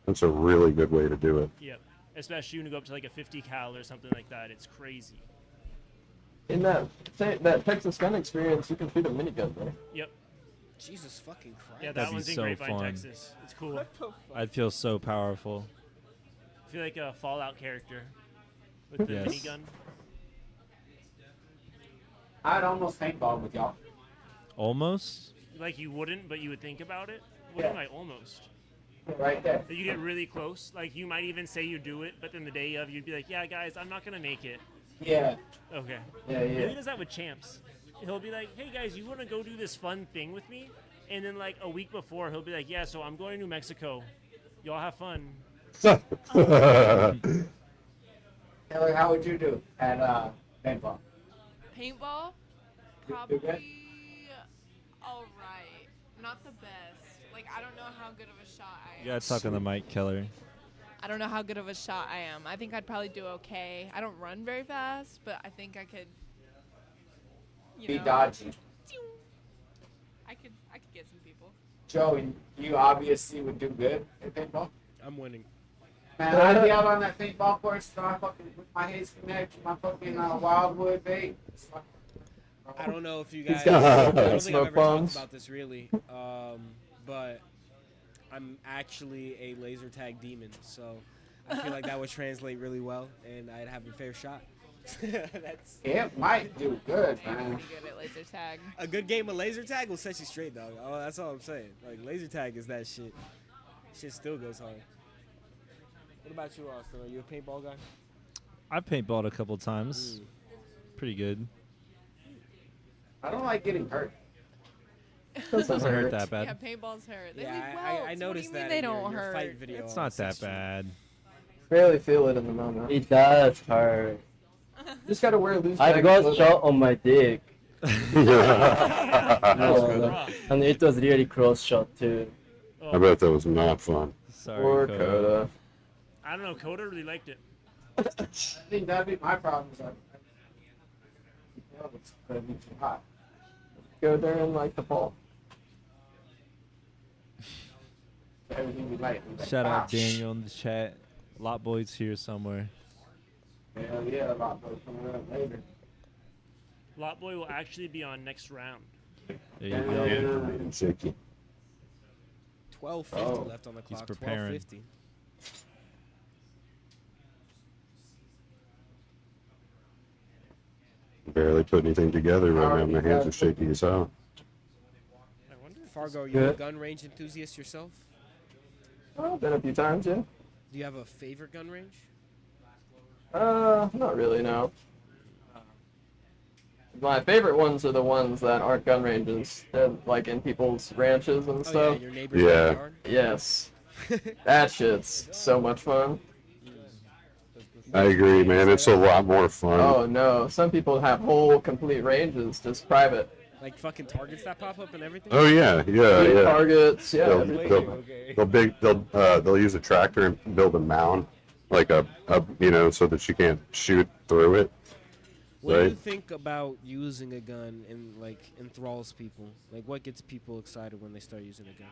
that's a really good way to do it. Yep. Especially when you go up to like a 50 cal or something like that. It's crazy. In that Texas gun experience, you can shoot a minigun, right? Yep. Jesus fucking Christ. Yeah, that That'd be one's in so Grapevine, fun. Texas. It's cool. I'd feel so powerful. I feel like a Fallout character with the Yes. minigun. I'd almost paintball with y'all. Almost? Like you wouldn't, but you would think about it. What do you mean by almost? Right there. Like you get really close. Like you might even say you do it, but then the day of you'd be like, "Yeah, guys, I'm not gonna make it." Yeah. Okay. Yeah, yeah. He does that with champs. He'll be like, "Hey guys, you want to go do this fun thing with me?" And then like a week before, he'll be like, "Yeah, so I'm going to New Mexico. Y'all have fun." Taylor, how would you do at paintball? Paintball? You good? Probably alright. Not the best. Like, I don't know how good of a shot I am. You gotta talk on the mic, Keller. I don't know how good of a shot I am. I think I'd probably do okay. I don't run very fast, but I think I could, Be dodgy. I could get some people. Joey, you obviously would do good at paintball. I'm winning. Man, I'd be out on that paintball course, so I fucking with my Haze Connect, my fucking Wildwood bait. I don't know if you He's guys. got I don't think I've smoke ever bombs. talked about this really, but I'm actually a laser tag demon, so I feel like that would translate really well, and I'd have a fair shot. That's It might do good, man. Pretty good at laser tag. a good game of laser tag will set you straight, dog. Oh, that's all I'm saying. Like laser tag is that shit. Shit still goes hard. What about you, Austin? Are you a paintball guy? I've paintballed a couple times. Pretty good. I don't like getting hurt. Doesn't hurt that Yeah, bad. paintballs hurt. They Yeah, leave I welts. noticed What do you that mean they in don't your hurt? fight video. It's on not that Sexual. bad. Barely feel it in the moment. It does hurt. Just gotta wear loose. I back got clothing. shot on my dick. I And it was really close shot too. bet that was not fun. Sorry, Poor Coda. Coda. I don't know. Coda really liked it. I think that'd be my problem. Is it's gonna be too hot. Go there and like the fall. Everything we like. Shout out Daniel in the chat. Lot Boy's here somewhere. Hell yeah, a lot more coming up later. Lot Boy will actually be on next round. There you go. And shaky. 12:50 left on the He's clock. preparing. 12:50. Barely put anything together right now. My hands are shaky as hell. I wonder, Fargo, are you Good. a gun range enthusiast yourself? Oh, been a few times, yeah. Do you have a favorite gun range? Not really, no. My favorite ones are the ones that aren't gun ranges. They're like in people's ranches and Oh, stuff. yeah, your neighbor's Yeah. backyard? Yes. That shit's so much fun. I agree, man. It's a lot more fun. Oh no, some people have whole complete ranges, just private. Like fucking targets that pop up and everything? Oh yeah, yeah, Big yeah. targets, yeah. They'll, everything. they'll use a tractor and build a mound, like a so that you can't shoot through it. What do you Right. think about using a gun and like enthralls people? Like what gets people excited when they start using a gun?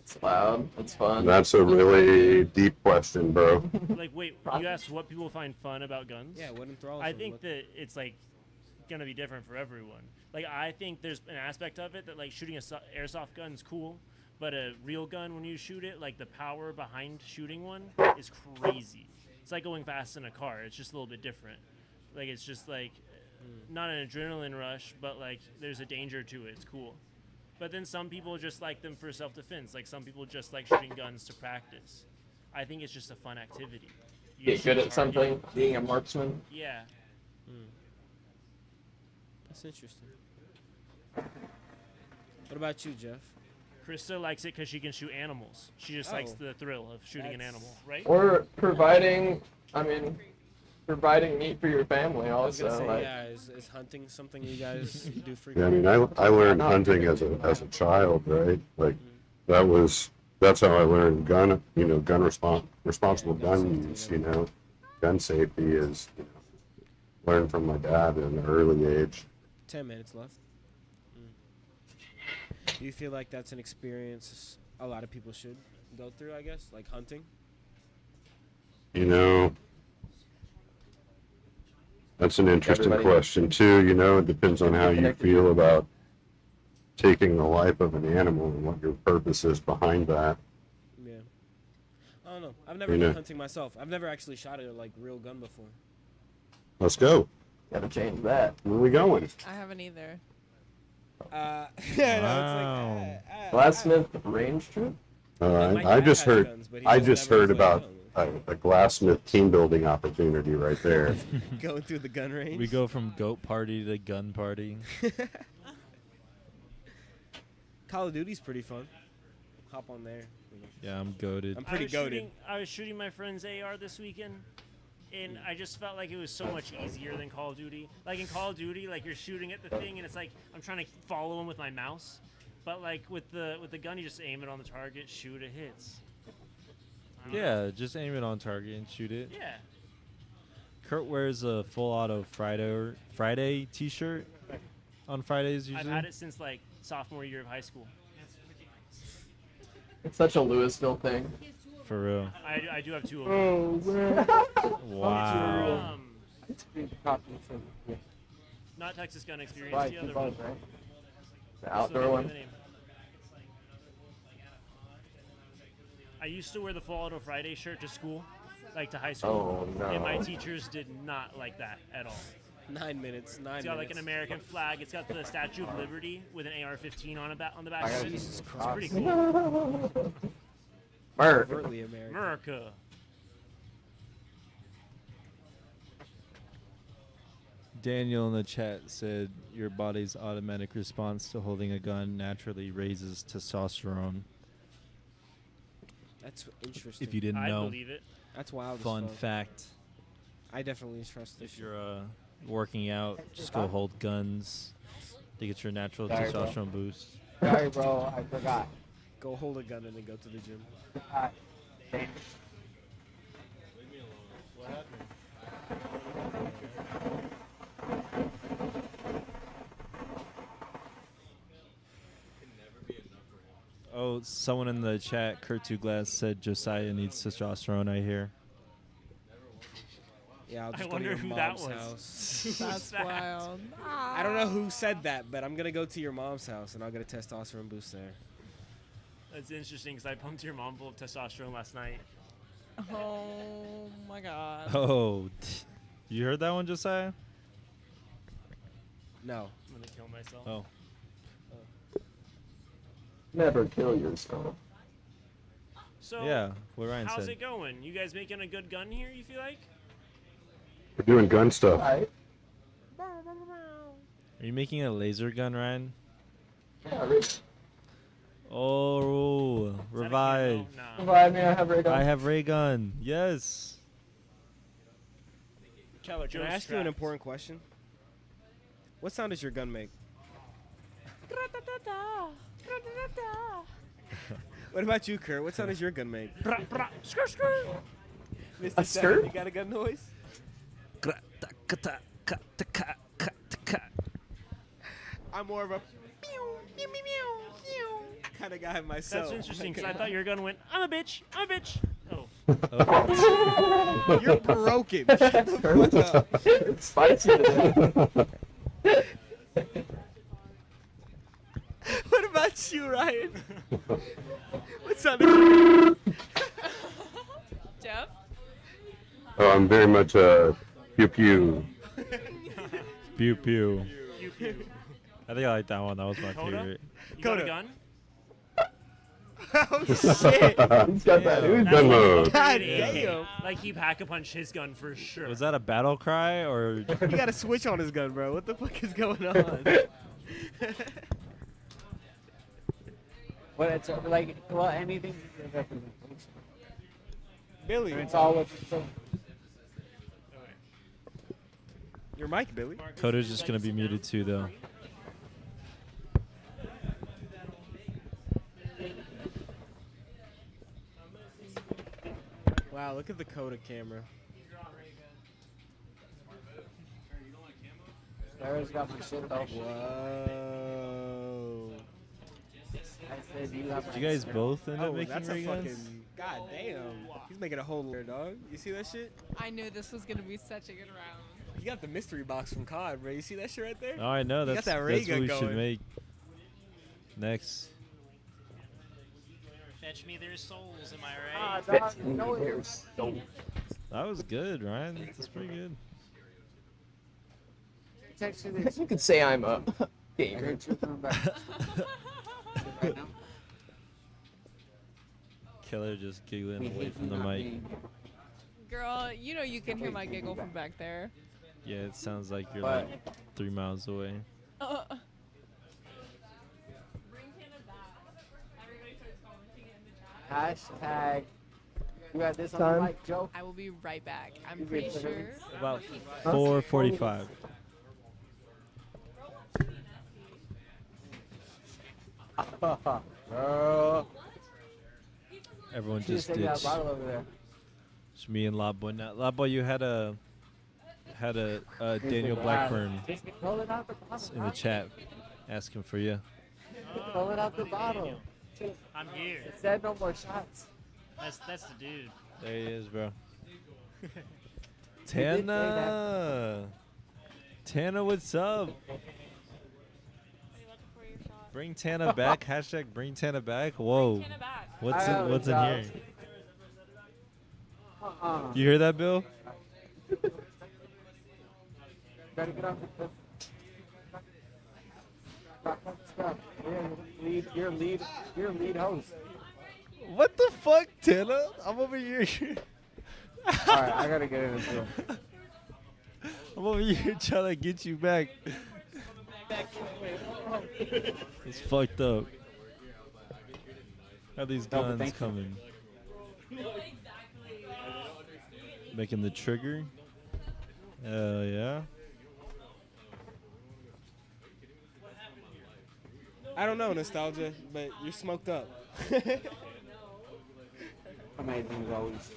It's loud. It's fun. That's a really deep question, bro. Like, wait, you asked what people find fun about guns? Yeah, what enthralls I them? think What- that it's like gonna be different for everyone. Like, I think there's an aspect of it that like shooting a airsoft gun is cool, but a real gun, when you shoot it, like the power behind shooting one is crazy. It's like going fast in a car. It's just a little bit different. Like, it's just like not an adrenaline rush, but like there's a danger to it. It's cool. But then some people just like them for self-defense. Like some people just like shooting guns to practice. I think it's just a fun activity. You Get shoot good a at target. something, being a marksman. Yeah. That's interesting. What about you, Jeff? Krista likes it because she can shoot animals. She just likes Oh. the thrill of shooting an That's- animal, right? Or providing meat for your family I was also. gonna say, like, yeah, is hunting something you guys do Yeah, I frequently? mean, I learned hunting as a child, right? Like that's how I learned gun responsible gun use. Gun safety is learned from my dad at an early age. 10 minutes left. Do you feel like that's an experience a lot of people should go through, I guess? Like hunting? That's an interesting Everybody- question too. It depends on how you feel about taking the life of an animal and what your purpose is behind that. Yeah. I don't know. I've never You been know. hunting myself. I've never actually shot a like real gun before. Let's go. Gotta change that. Where are we going? I haven't either. Yeah, Wow. no, it's like, Blacksmith range trip? My I dad just has heard. guns, but he I doesn't just ever heard use, about like, a glassmith team building opportunity right there. going through the gun range. We go from goat party to gun party. Call of Duty's pretty fun. Hop on there. Yeah, I'm goated. I'm pretty goated. I was shooting my friend's AR this weekend, and I just felt like it was so much easier than Call of Duty. Like in Call of Duty, like you're shooting at the thing, and it's like I'm trying to follow him with my mouse. But like with the gun, you just aim it on the target, shoot, it hits. I don't know. Yeah, just aim it on target and shoot it. Yeah. Kurt wears a full auto Friday T-shirt on Fridays usually. I've had it since like sophomore year of high school. It's such a Louisville thing. For real. I do have 2 of them. Oh, man. Wow. Not Texas Gun Experience, Right, the other both, one. right? The What's outdoor one. name? I used to wear the Fall Auto Friday shirt to school, like to high school. Oh, no. And my teachers did not like that at all. 9 minutes. 9 It's minutes. got like an American flag. It's got the Statue of Liberty with an AR-15 on the back I of gotta it. Jesus It's Christ. pretty cool. Overtly American. America. Daniel in the chat said your body's automatic response to holding a gun naturally raises testosterone. That's interesting. If you didn't I know. believe it. That's wild. as Fun fuck. fact. I definitely trust this. If you're working out, just go hold guns to get your natural Sorry, bro. testosterone boost. Sorry, bro. I forgot. Go hold a gun and then go to the gym. Oh, someone in the chat, Kurt2Glass, said Josiah needs testosterone, I hear. Yeah, I'll I just go to wonder your who that mom's was. house. Who's That's that? wild. I don't know who said that, but I'm gonna go to your mom's house and I'll get a testosterone boost there. That's interesting because I pumped your mom full of testosterone last night. Oh my god. Oh, you heard that one, Josiah? No. I'm gonna kill myself. Oh. Never kill yourself. So Yeah, what Ryan how's said. it going? You guys making a good gun here? You feel like? We're doing gun stuff. Are you making a laser gun, Ryan? Oh, revive. Revive me, I have ray gun. I have ray gun. Yes. Keller, can I ask you an important question? What sound does your gun make? What about you, Kurt? What sound does your gun make? Skirt, skirt. Mr. A skirt? You got a gun noise? I'm more of a kind of guy myself. That's interesting because I thought your gun went, I'm a bitch, I'm a bitch. Oh. You're broken. Shut the fuck up. It's spicy today. What about you, Ryan? What sound does your Jeff? Oh, I'm very much pew pew. Pew pew. I think I like that one. That was my Coda? favorite. You got a Coda. gun? Oh shit! He's got that. Gun That's mode. God AK. damn. Like he pack a punch his gun for sure. Was that a battle cry or? He got a switch on his gun, bro. What the fuck is going on? Well, it's like, well, anything is a representation. Billy, It's all what you say. your mic, Billy. Coda's just gonna be muted too, though. Wow, look at the Coda camera. Sarah's got my shit though. Whoa. I said you got my Did you guys shit. both end up Oh, making that's a ray fucking. guns? God damn. He's making a whole dog. You see that shit? I knew this was gonna be such a good round. You got the mystery box from COD, bro. You see that shit right there? Oh, I know. You got That's that ray that's what gun we should going. make next. Fetch me their souls, am I Ah, right? dog, you know it. That was good, Ryan. That's pretty good. Text you this. You could say I'm a I gamer. heard you coming back. Right now. Killer just giggling We away hate from you the not mic. being- Girl, you know you can hear my giggle from back there. Yeah, it sounds like you're But- like 3 miles away. Bring Hannah back. Everybody starts commenting in the chat. Hashtag. You got this on Time. the mic, Joe? I will be right back. I'm You pretty get sure. About 4:45. Girl. Everyone She just just take that ditched. bottle over there. It's me and Lobboy. Now, Lobboy, you had a Daniel Blackburn Just pull it out the bottle. in the chat asking for you. Pull it out the bottle. I'm here. It said no more shots. That's the dude. There he is, bro. did say Tana. Tana, what's up? Bring Tana back. Hashtag bring Tana back. Whoa. Tana back. What's I in, what's in have a here? Uh-uh. You hear that, Bill? Gotta get off the You're lead host. What the fuck, Tana? I'm over here. Alright, I gotta get in this room. I'm over here trying to get you back. It's fucked up. How these No, but guns thank you. coming? Making the trigger. Hell yeah. I don't know, Nostalgia, but you're smoked up. Amazing as always.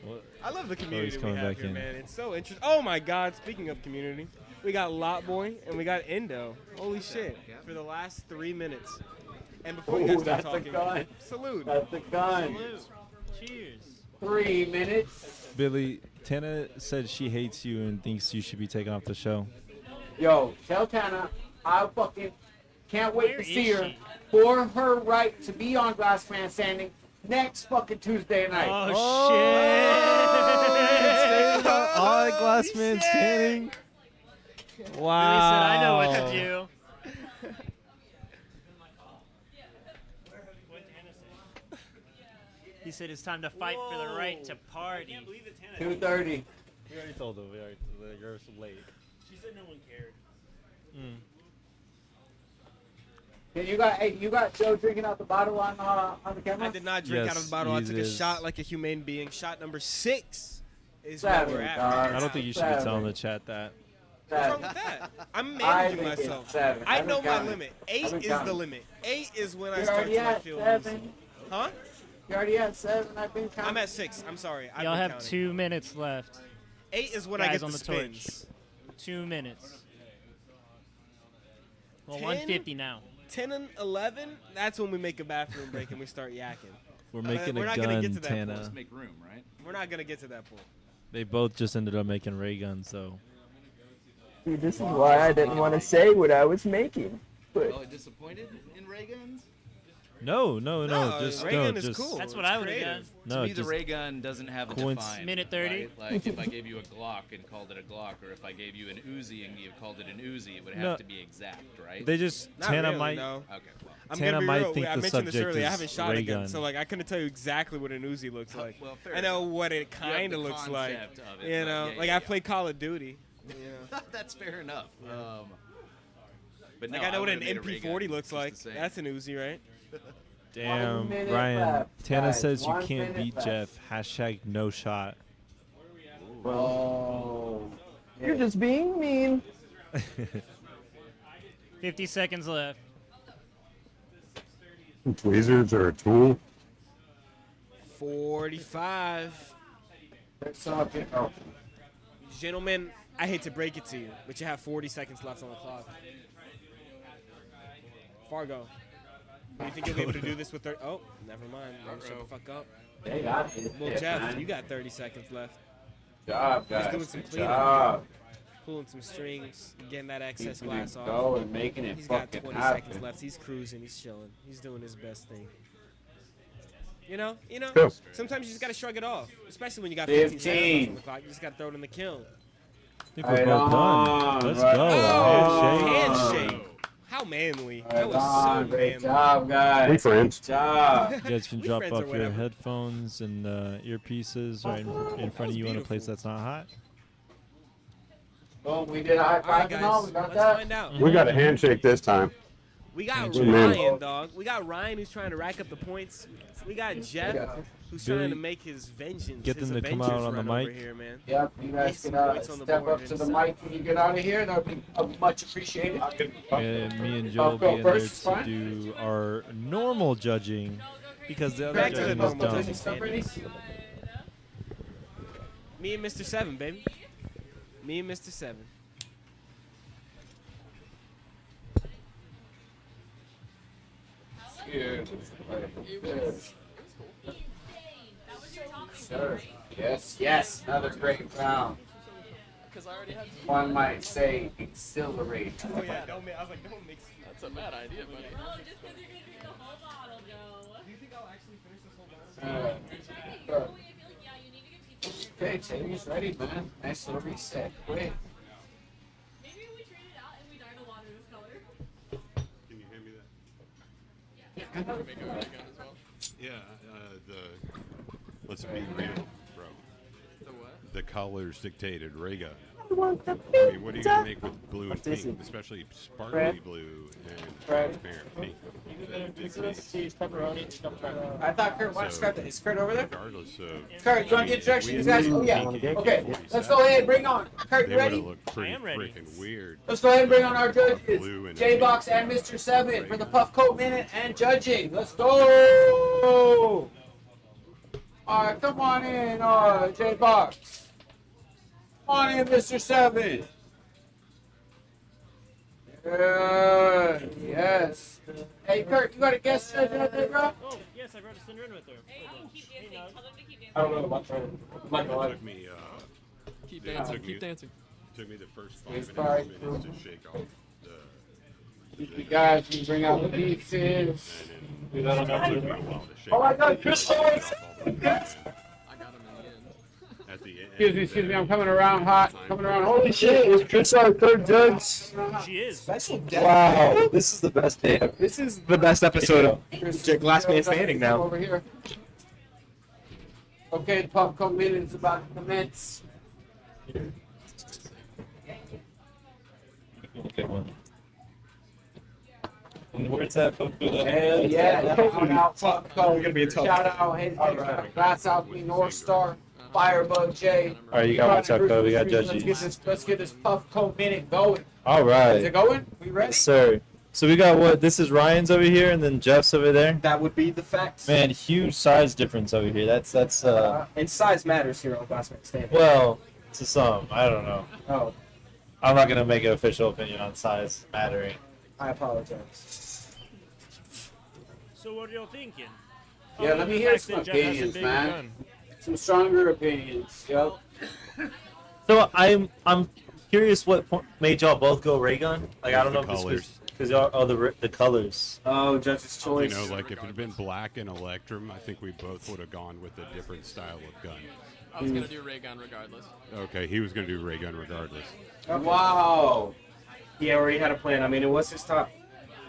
What? I love the Oh, community he's we coming have back here, in. man. It's so interesting. Oh my God! Speaking of community, we got Lot Boy and we got Indo. Holy shit! For the last 3 minutes. And before you guys Ooh, start that's a talking, gun. salute. That's a gun. Cheers. 3 minutes. Billy, Tana said she hates you and thinks you should be taken off the show. Yo, tell Tana I fucking can't wait Where to is see her she? for her right to be on Glass Man Standing next fucking Tuesday night. Oh, shit. All glass man standing. Wow. Billy said, I know what to do. He said it's time to fight for the right to party. 2:30. We already told them. You're so late. She said no one cared. Yeah, you got Joe drinking out the bottle on the camera. I did not drink Yes, out of the bottle. I took a Jesus. shot like a human being. Shot number 6 is Seven, where we're at. dog. right I now. don't think you should be telling the chat that. What's wrong with that? I'm I managing think it's myself. 7. I I've know been my counting. limit. I've 8 been is the counting. limit. 8 is when I You're start already to at feel 7. woozy. Huh? You're already at 7. I've been counting. I'm at 6. I'm sorry. I've Y'all been have counting. 2 minutes left. 8 is when I Guys get on the the torch. spins. 2 minutes. Well, 10? 150 now. 10 and 11, that's when we make a bathroom break and we start yakking. We're making we're a not gonna gun, get to that Tana. Just make room, right? We're not going to get to that point. They both just ended up making ray guns, though. See, this is why I didn't want to say what I was making. But Oh, disappointed in ray guns? No, No, ray gun is just cool. That's what It's I would have done. creative. no, to me, the just ray gun doesn't have a Coinc- define. Minute 30. Right? Like, if I gave you a Glock and called it a Glock, or if I gave you an Uzi and you called it an Uzi, it would have No. to be exact, right? they just Not Tana really, might. no. Okay, well. I'm Tana gonna be might real. think I the mentioned this subject earlier. I is haven't shot ray a gun, gun. so like I couldn't tell you exactly what an Uzi looks like. Well, fair I know enough. what it You have kind the of looks like. concept of it, You but know, yeah, like yeah, I yeah. play Call of Duty. You know? That's fair enough. But Like no, I know what an would've made a ray gun, MP40 looks just like. the same. That's an Uzi, right? Damn, 1 minute Ryan. left, Tana guys. says you 1 can't minute beat left. Jeff. Hashtag no shot. Oh. you're just being mean. 50 seconds left. Tweezers are a tool. 45. Oh. Gentlemen, I hate to break it to you, but you have 40 seconds left on the clock. Fargo, do you think you'll be able to do this with 30? Oh, never mind. Shut the fuck up. They got it. Well, Yeah, Jeff, man. you got 30 seconds left. Good job, He's guys. doing some Good cleanup. job. Pulling some strings, getting that excess Keeping glass it off. going, making it He's got fucking 20 happen. seconds left. He's cruising. He's chilling. He's doing his best thing. You know. Cool. Sometimes you just gotta shrug it off, especially when you got 15 seconds left 15. on the clock. You just gotta throw it in the kiln. I think we're Right both on, done. Let's right go. on. Handshake. Handshake. How manly. Right That was on. so Great manly. job, guys. We friends. Good job. You guys can We drop friends or off your whatever. headphones and earpieces right in front was of you in a place beautiful. that's not hot. Boom, we did a high All right, five and all. guys. We got Let's that. find out. We got a handshake this time. We got Handshake. Ryan, dog. We got Ryan who's trying to rack up the points. We got Jeff who's Billy, trying to make his vengeance. get his them to come Avengers out on the run over mic. here, man. Yep, you guys Some can points on the step board up to the himself. mic when you get out of here. That would be much appreciated. And me and Joe will be go in there first, to fine. do our normal judging because the other Back to the judging is normal dumb. judging standards. Me and Mr. 7, baby. Me and Mr. 7. here. That was your topic. Sir. Yes. Another great round. One might say exhilarate. Oh yeah, don't make. I was like, don't mix. That's a bad idea, buddy. No, just because you're gonna drink the whole bottle, Joe. Do you think I'll actually finish this whole bottle? I feel like, yeah, you need to get pizza. Okay, Tammy's ready, man. Nice little reset. Quick. Maybe we trade it out and we dye the water this color. Can you hand me that? Make a ray gun as well. Yeah, let's be real, bro. The what? The colors dictated ray gun. I mean, what are you gonna make with blue and pink, especially sparkly blue and transparent pink? I thought Kurt wanted to start that. Is Kurt over there? Regardless of. Kurt, you want the introductions, guys? Oh, yeah. Okay, let's go ahead and bring on. Kurt, They you would ready? have looked pretty freaking weird. Let's go ahead and bring on our judges, Blue and J-Box and Mr. 7 for the Puff Coat Minute and judging. Let's go! All right, come on in, J-Box. Come on in, Mr. 7. Good, yes. Hey, Kurt, you got a guest judge out there, bro? Oh, yes, I brought a Cinder in with her. Hey, keep dancing. Tell them to keep dancing. I don't know about trying. It took me, Keep it dancing. took Keep me- dancing. Took me the first It's 5 fine. minutes to shake off the. You guys can bring out the pieces. Took me a while to shake Oh my off God, the- Chris shake Owens! off all the- I got him in the end. At the end. Excuse me, I'm coming around hot. Coming around. Holy shit, is Chris our third judge? She is. Wow, this is the best day ever. This is the best episode of Last Man Standing now. Over here. Okay, the Puff Coat Minute is about to commence. Good one. And where's that book? Hell yeah. Shout out Puff Coat. We're gonna be a tough. Shout out Glass Alchemy North Star. Firebug J. All right, you got what's up, though. We got judges. Let's get this Puff Coat Minute going. All Is right. it going? We ready? Yes, sir. So we got what? This is Ryan's over here, and then Jeff's over there. That would be the facts. Man, huge size difference over here. That's And size matters here on Last Man Standing. well, to some. I don't know. Oh, I'm not gonna make an official opinion on size mattering. I apologize. So what are y'all thinking? Yeah, let me hear some opinions, man. Some stronger opinions. Yep. So I'm curious what made y'all both go ray gun. Like I don't know The if this was colors. because y'all the colors. Oh, judge's You choice. know, like if it had been black and Electrum, I think we both would have gone with a different style of gun. I was gonna do ray gun regardless. Okay, he was going to do ray gun regardless. Wow. He already had a plan. I mean, it was his top.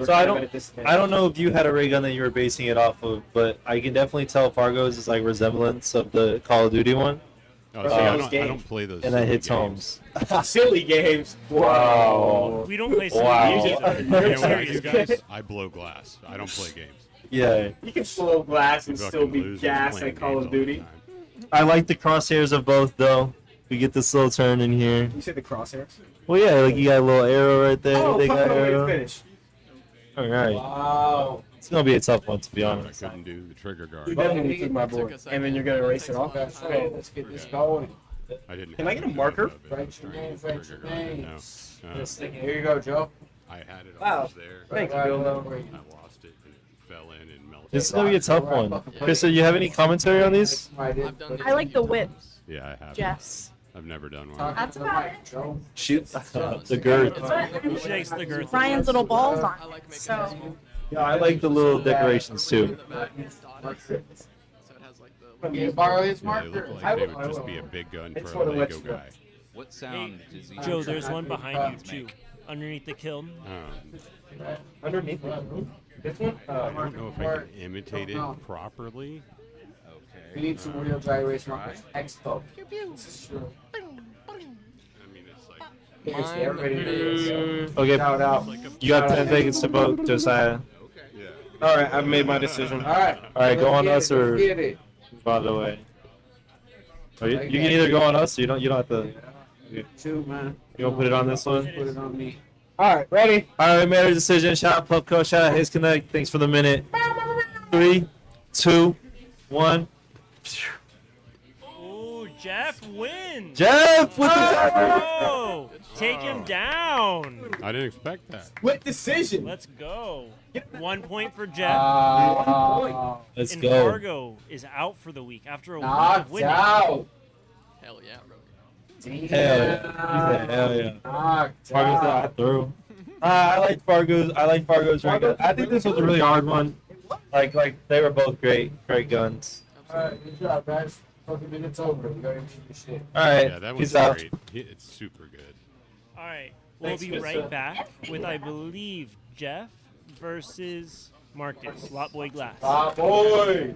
So I don't know if you had a ray gun that you were basing it off of, but I can definitely tell Fargo's is like resemblance of the Call of Duty one. Oh, see, I don't play those. And that silly hits games. homes. Silly games. Wow. We don't play silly Wow. games either. You know what I Serious, do, guys. guys? I blow glass. I don't play games. Yeah. You can slow glass and still Fucking be losers gas playing at Call games of all the Duty. time. I like the crosshairs of both though. We get this little turn in here. You said the crosshairs? Well, yeah, like you got a little arrow right there. Oh, they got Puff Coat arrow. finish. All right. Wow. It's gonna be a tough one to be I honest. couldn't do the trigger guard. You definitely took my board. And then you're gonna erase it off. That's right. Let's get this going. I didn't. Can I get a marker? Write your names, write your names. No. Here you go, Joe. I had it Wow. always there. Thanks, Right Bill. over. I lost it and it fell in and melted. This is gonna be a tough one. Chris, do you have any commentary on these? I did. I've done I like the whips, Yeah, I have. Jess. I've never done one. Talk That's to the about mic, Joe. Shoot the girth. She likes the girth. Ryan's little balls on I like it. making So this Yeah, I like the little decorations too. in the back. It's dotted. So it has like the. Can you borrow his Yeah, they marker? look like they would just be a big gun It's for what a it Lego lets you guy. What sound does he Joe, there's one behind you too, underneath the kiln. Underneath this one? I don't know if I can imitate it properly. We Okay. need some real dry erase markers. Expo. This is true. I mean, it's like Here's everybody knows. Okay, Shout out. you got 10 seconds to vote, Josiah. Yeah. All right, I've made my decision. All right. All right, go on us or Let's get it. by the way. Or you can either go on us or you don't have to. Two, man. You want to put it on this one? Put it on me. All right, ready? All right, we made our decision. Shout out Pubco. Shout out His Connect. Thanks for the minute. 3, 2, 1. Oh, Jeff wins. Jeff with Oh, take him down. I didn't expect that. Split decision. Let's go. 1 point for Jeff. Let's and go. Fargo is out for the week after a week of Knocked winning. out. Hell yeah, bro. Hell yeah. Hell yeah. Knocked Fargo's out. out through. I like Fargo's. I like Fargo's record. I think this was a really hard one. Like they were both great guns. Alright, good job, guys. 20 minutes over. We gotta do this shit. All right. Yeah, that was Peace out. great. It's super good. All right, we'll Thanks, be good right stuff. back with, I believe, Jeff versus Marcus, Lot Boy Glass. Ah, boy.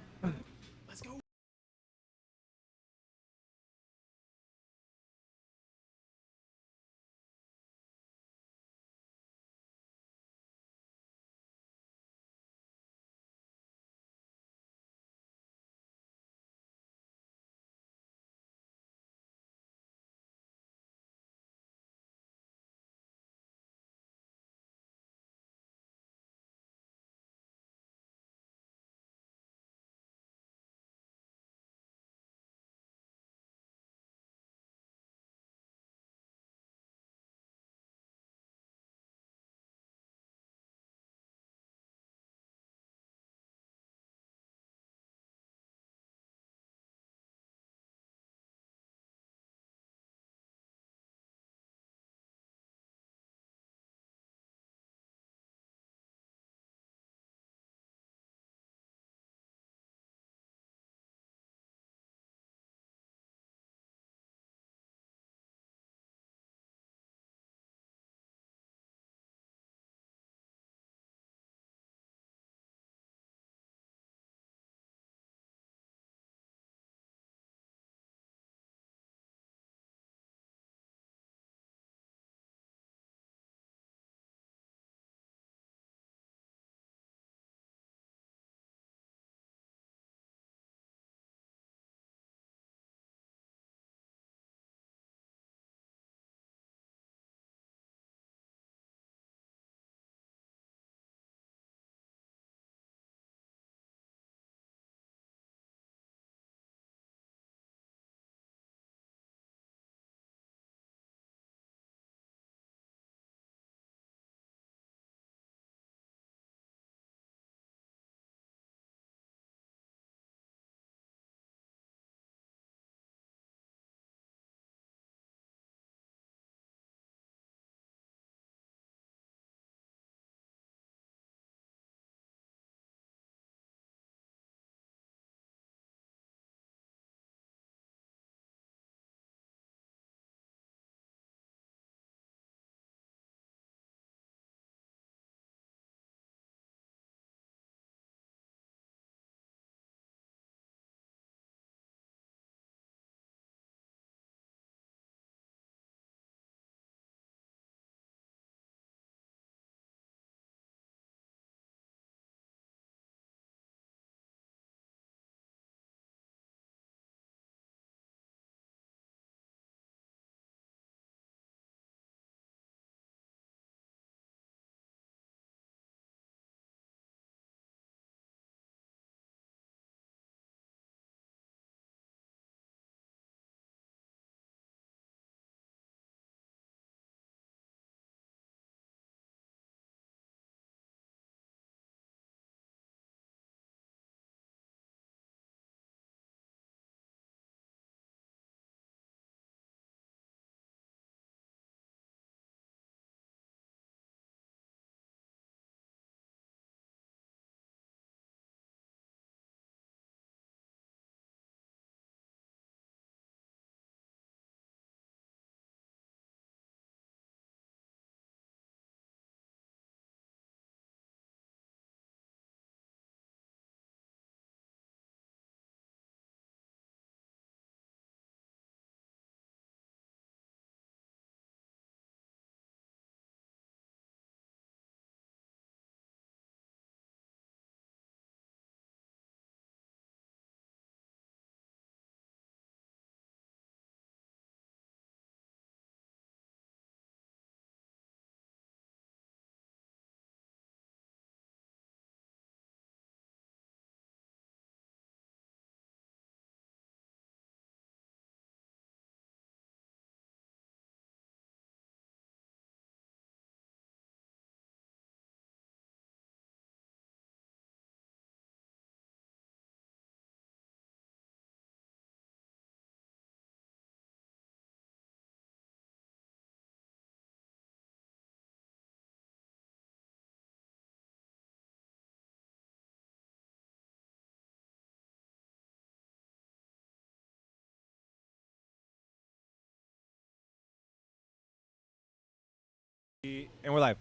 And we're live.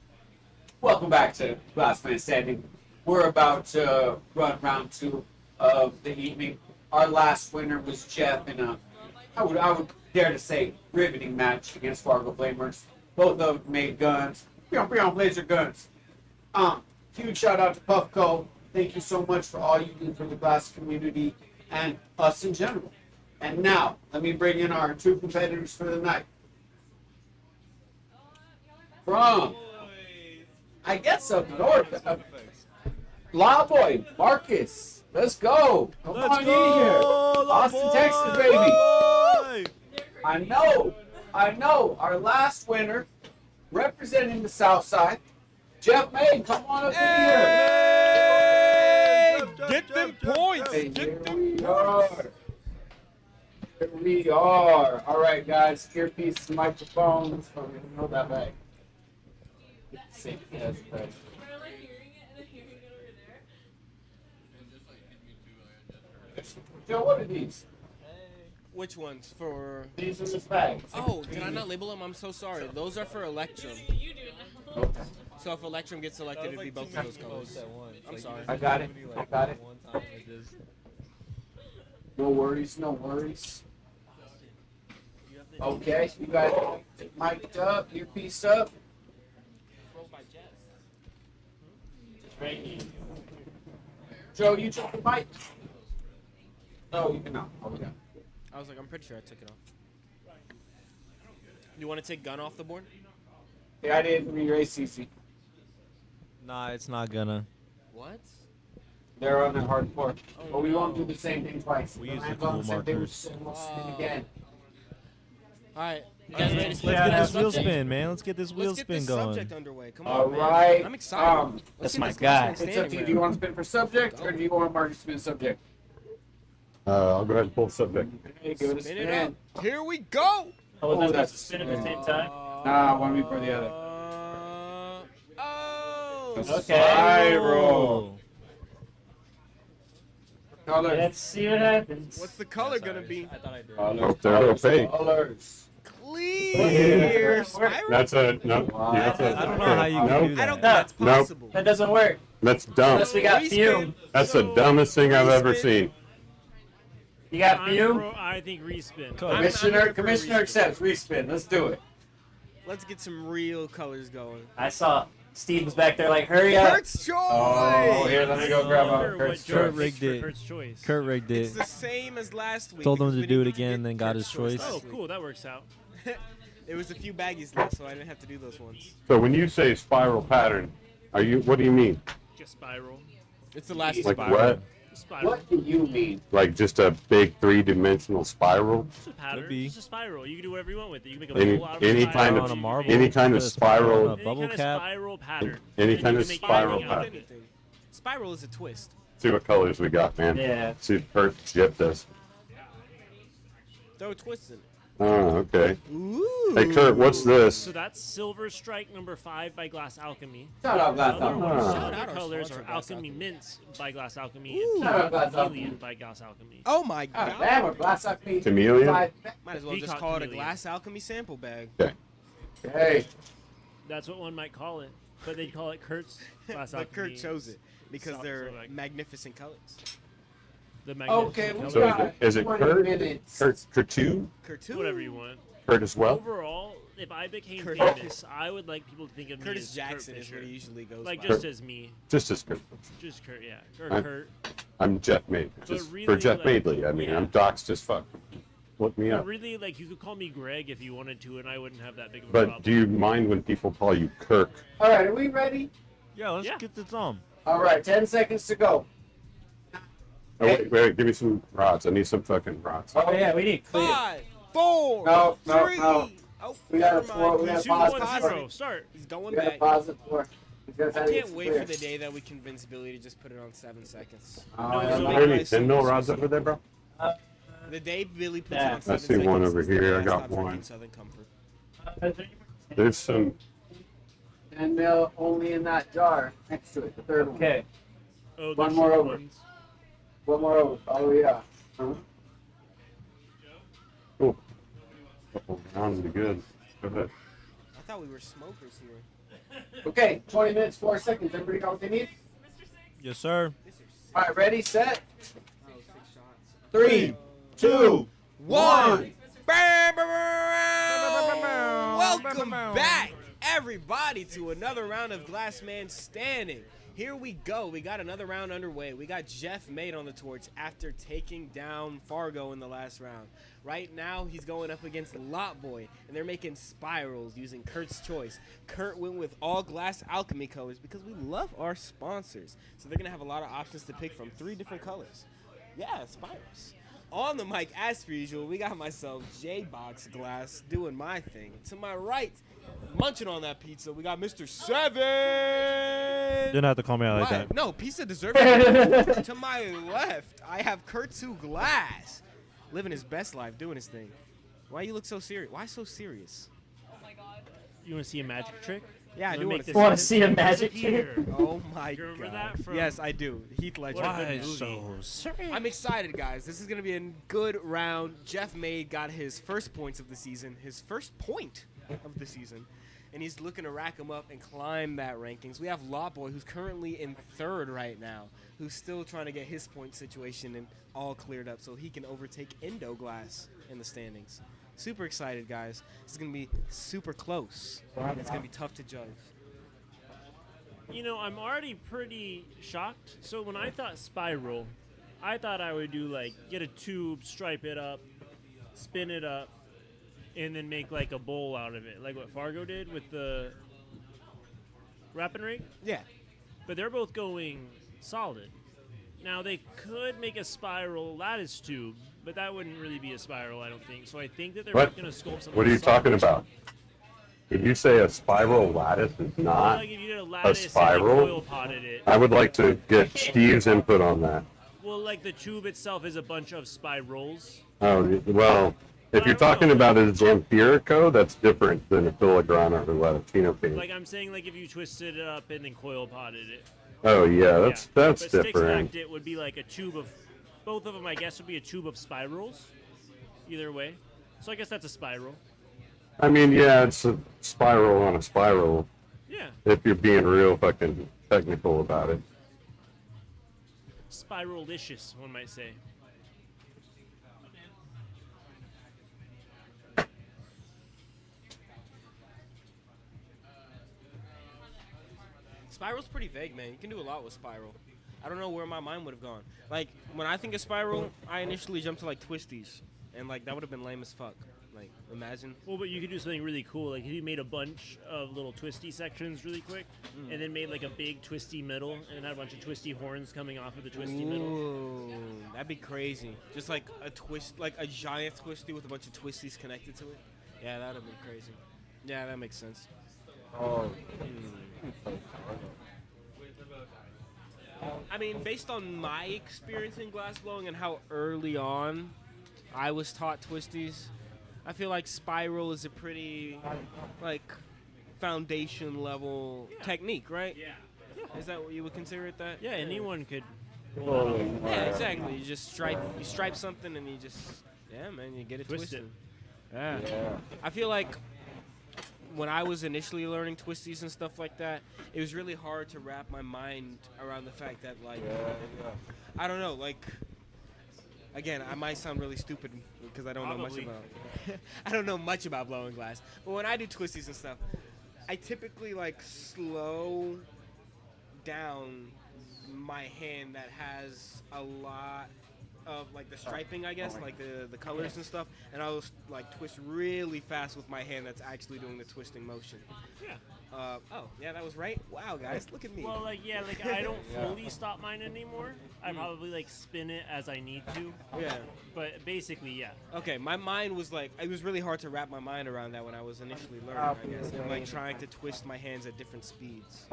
Welcome back to Last Man Standing. We're about to run round 2 of the evening. Our last winner was Jeff in a, I would dare to say, riveting match against Fargo Flamers. Both of them made guns. Laser guns. Huge shout out to Puffco. Thank you so much for all you do for the glass community and us in general. And now, let me bring in our 2 competitors for the night. From, I guess up north, La Boy, Marcus. Let's go. Come on in here. Austin, Texas, baby. I know. Our last winner, representing the South Side, Jeff May. Come on up in here. Get them points. Here we are. All right, guys. Earpiece, microphones. Oh, we don't know that bag. Safety has that. Joe, what are these? Which ones? For These are the bags. Oh, did I not label them? I'm so sorry. Those are for Electrum. Okay. So if Electrum gets selected, it'd be both of those colors. I'm sorry. I got it. No worries, no worries. Okay, you guys mic'd up, earpiece up. Joe, you took the mic. No, you cannot. Okay. I was like, I'm pretty sure I took it off. You want to take gun off the board? Yeah, I didn't re-race CC. Nah, it's not gonna. What? They're on their hardcore. Oh, But we no. won't do the same thing twice. We use the Rams cool said they would markers. spin, we'll spin again. All right. You guys ready to spin? Let's get this wheel Subject? spin, man. Let's get this wheel Let's get spin this going. subject underway. Come All on, man. right. I'm excited. Let's That's get my this guy. last man It's up to standing you. Do you round. want to spin for subject, or do you want Marcus to spin subject? I'll go ahead and pull subject. Hey, give it a Spin spin. it up. Here we go. Oh, that's that's supposed to spin at the same time? Nah, one before the other. Oh. That's Okay. Spiral. Colors. Let's see what happens. What's the color gonna be? Hope they're opaque. Colors. Clear. Spiral. That's a no. You have to, I don't know how you can nope. do that. I don't think that's Nope. possible. That doesn't work. That's dumb. Unless we got Respin. fume. That's the dumbest thing I've ever seen. You got fume? I think respin. Commissioner here for a accepts. Respin. Let's do it. Let's get some real colors going. I saw Steven's back there like, hurry up. Kurt's choice. Oh, here, let me go grab Wonder a what Kurt's Joe Kurt choice. rigged picked it. for Kurt's choice. Kurt rigged It's it. the same as last week. Told him because to we do it didn't again, get then got Kurt's his choice. Oh, last week. cool. That works out. It was a few baggies left, so I didn't have to do those ones. So when you say spiral pattern, what do you mean? Just spiral. It's the last Like spiral. what? Spiral. What do you mean? Like just a big 3-dimensional spiral? It's a pattern. be. It's a spiral. You can do whatever you want with it. You can make a Any- bowl out of any a spiral. kind of- on a marble. any kind of Put a spiral spiral- on a Any bubble kind of cap. spiral pattern. Any And kind you of can make spiral anything out of pattern. it. Anything. Spiral is a twist. See what colors we got, man. Yeah. See if Kurt gypped us. Throw a twist in it. Oh, okay. Ooh. Hey, Kurt, what's this? So that's Silver Strike number 5 by Glass Alchemy. Shout out, Glass Other Alchemy. ones, Ah. other Shout out our colors sponsor, are Glass Alchemy Alchemy. Mints by Glass Alchemy Ooh. and Shout out, Peacock Glass Alchemy. Chameleon by Glass Alchemy. Oh my God god. damn, a glass alchemy. Chameleon? Five- Might as well just Peacock call it a chameleon. glass alchemy sample bag. Hey, That's what one might call it, but they'd call it Kurt's Glass But Alchemy. Kurt chose it because So- they're so like- magnificent colors. The magnificent okay, we colors. So got is it 20 Kurt? minutes. Kurt Kurtu? Kurtu. Whatever you want. Kurt as well? Overall, if I became Kurt- famous, I would like people to think of me Curtis as Jackson Kurt is Fisher. what he usually goes Like by. just as me. Just as Kurt. Just Kurt, yeah. Or I'm- Kurt. I'm Jeff Maidley. But Just for really, Jeff like, Maidley. I mean, yeah. I'm doxed as fuck. Look me But up. really, like, you could call me Greg if you wanted to, and I wouldn't have that big of a But problem. do you mind when people call you Kirk? All right, are we ready? Yeah, let's Yeah. get this on. All right, 10 seconds to go. Oh, wait, give me some rods. I need some fucking rods. Oh, yeah, we need clear. 5, 4, No, no, 3. no. Oh, We got a never four. mind. We got a 2, pause. 1, 0. Start. He's going We got to back. pause it for. Because I can't wait for the day that we convince Billy to just put it on 7 seconds. Oh, No, yeah, so Are no. there any 10-mil rods over there, bro? The day Billy puts Yeah. it on 7 I see seconds. one over is the day here. I got stop drinking one. Southern Comfort. There's some. 10 mil only in that jar next to it. The third one. Okay. Oh, One the more short over. ones. One more over. Oh, yeah. Oh, rounds be good. Go ahead. I thought we were smokers here. Okay, 20 minutes, 4 seconds. Everybody got what they need? Yes, sir. All right, ready, set. 3, 2, 1. Welcome back, everybody, to another round of Glass Man Standing. Here we go. We got another round underway. We got Jeff Made on the torch after taking down Fargo in the last round. Right now, he's going up against Lot Boy, and they're making spirals using Kurt's choice. Kurt went with all Glass Alchemy colors because we love our sponsors. So they're going to have a lot of options to pick from, 3 different colors. Yeah, spirals. On the mic, as per usual, we got myself, J-Box Glass, doing my thing. To my right, munching on that pizza, we got Mr. Seven. Didn't have to call me out like Why? that. No, pizza deserves it. To my left, I have Kurtzu Glass, living his best life, doing his thing. Why you look so serious? Why so serious? You want to see a magic trick? Yeah, I do want want to see a magic trick. Oh my You remember god. that from Yes, I do. Heath Ledger. Why Good movie. so serious? I'm excited, guys. This is going to be a good round. Jeff Made got his first points of the season, his first point of the season, and he's looking to rack them up and climb that rankings. We have Lawboy, who's currently in 3rd right now, who's still trying to get his point situation and all cleared up so he can overtake Indo Glass in the standings. Super excited, guys. This is going to be super close. It's going to be tough to judge. You know, I'm already pretty shocked. So when I thought spiral, I thought I would do like get a tube, stripe it up, spin it up, and then make like a bowl out of it, like what Fargo did with the wrap and rig. Yeah. But they're both going solid. Now they could make a spiral lattice tube, but that wouldn't really be a spiral, I don't think. So I think that they're What? going to sculpt something. What are you solid. talking about? Did you say a spiral lattice is not Like if you did a a lattice and spiral? coil potted it. I would like to get Steve's input on that. Well, like the tube itself is a bunch of spirals. Oh, well, if you're talking about it as Empirico, that's different than a filigrana or Latino paint. Like I'm saying, like if you twisted it up and then coil potted it. Oh, yeah, that's But stick different. stacked it would be like a tube of, both of them I guess would be a tube of spirals, either way. So I guess that's a spiral. I mean, yeah, it's a spiral on a spiral. Yeah. If you're being real fucking technical about it. Spiralicious, one might say. Spiral's pretty vague, man. You can do a lot with spiral. I don't know where my mind would have gone. Like, when I think of spiral, I initially jump to, like, twisties. And, like, that would have been lame as fuck. Like, imagine. Well, but you could do something really cool. Like if you made a bunch of little twisty sections really quick, and then made like a big twisty middle, and had a bunch of twisty horns coming off of the twisty middle. Ooh, that'd be crazy. Just like a twist, like a giant twisty with a bunch of twisties connected to it. Yeah, that'd have been crazy. Yeah, that makes sense. Oh. I mean, based on my experience in glassblowing and how early on I was taught twisties, I feel like spiral is a pretty, like, foundation level technique, right? Yeah. Is that what you would consider it? That? Yeah, anyone could. Yeah, exactly. You just stripe something, and you just, yeah, man, you get it Twist twisted. it. Yeah. I feel like when I was initially learning twisties and stuff like that, it was really hard to wrap my mind around the fact that, like, I don't know, like, again, I might sound really stupid because I don't know much Probably. about. I don't know much about blowing glass, but when I do twisties and stuff, I typically like slow down my hand that has a lot of like the striping, I guess, like the colors and stuff, and I'll like twist really fast with my hand that's actually doing the twisting motion. Yeah. Oh, yeah, that was right. Wow, guys, look at me. Well, like yeah, like I don't fully stop mine anymore. I probably like spin it as I need to. Yeah. But basically, yeah. Okay, my mind was like, it was really hard to wrap my mind around that when I was initially learning, I guess. And like trying to twist my hands at different speeds.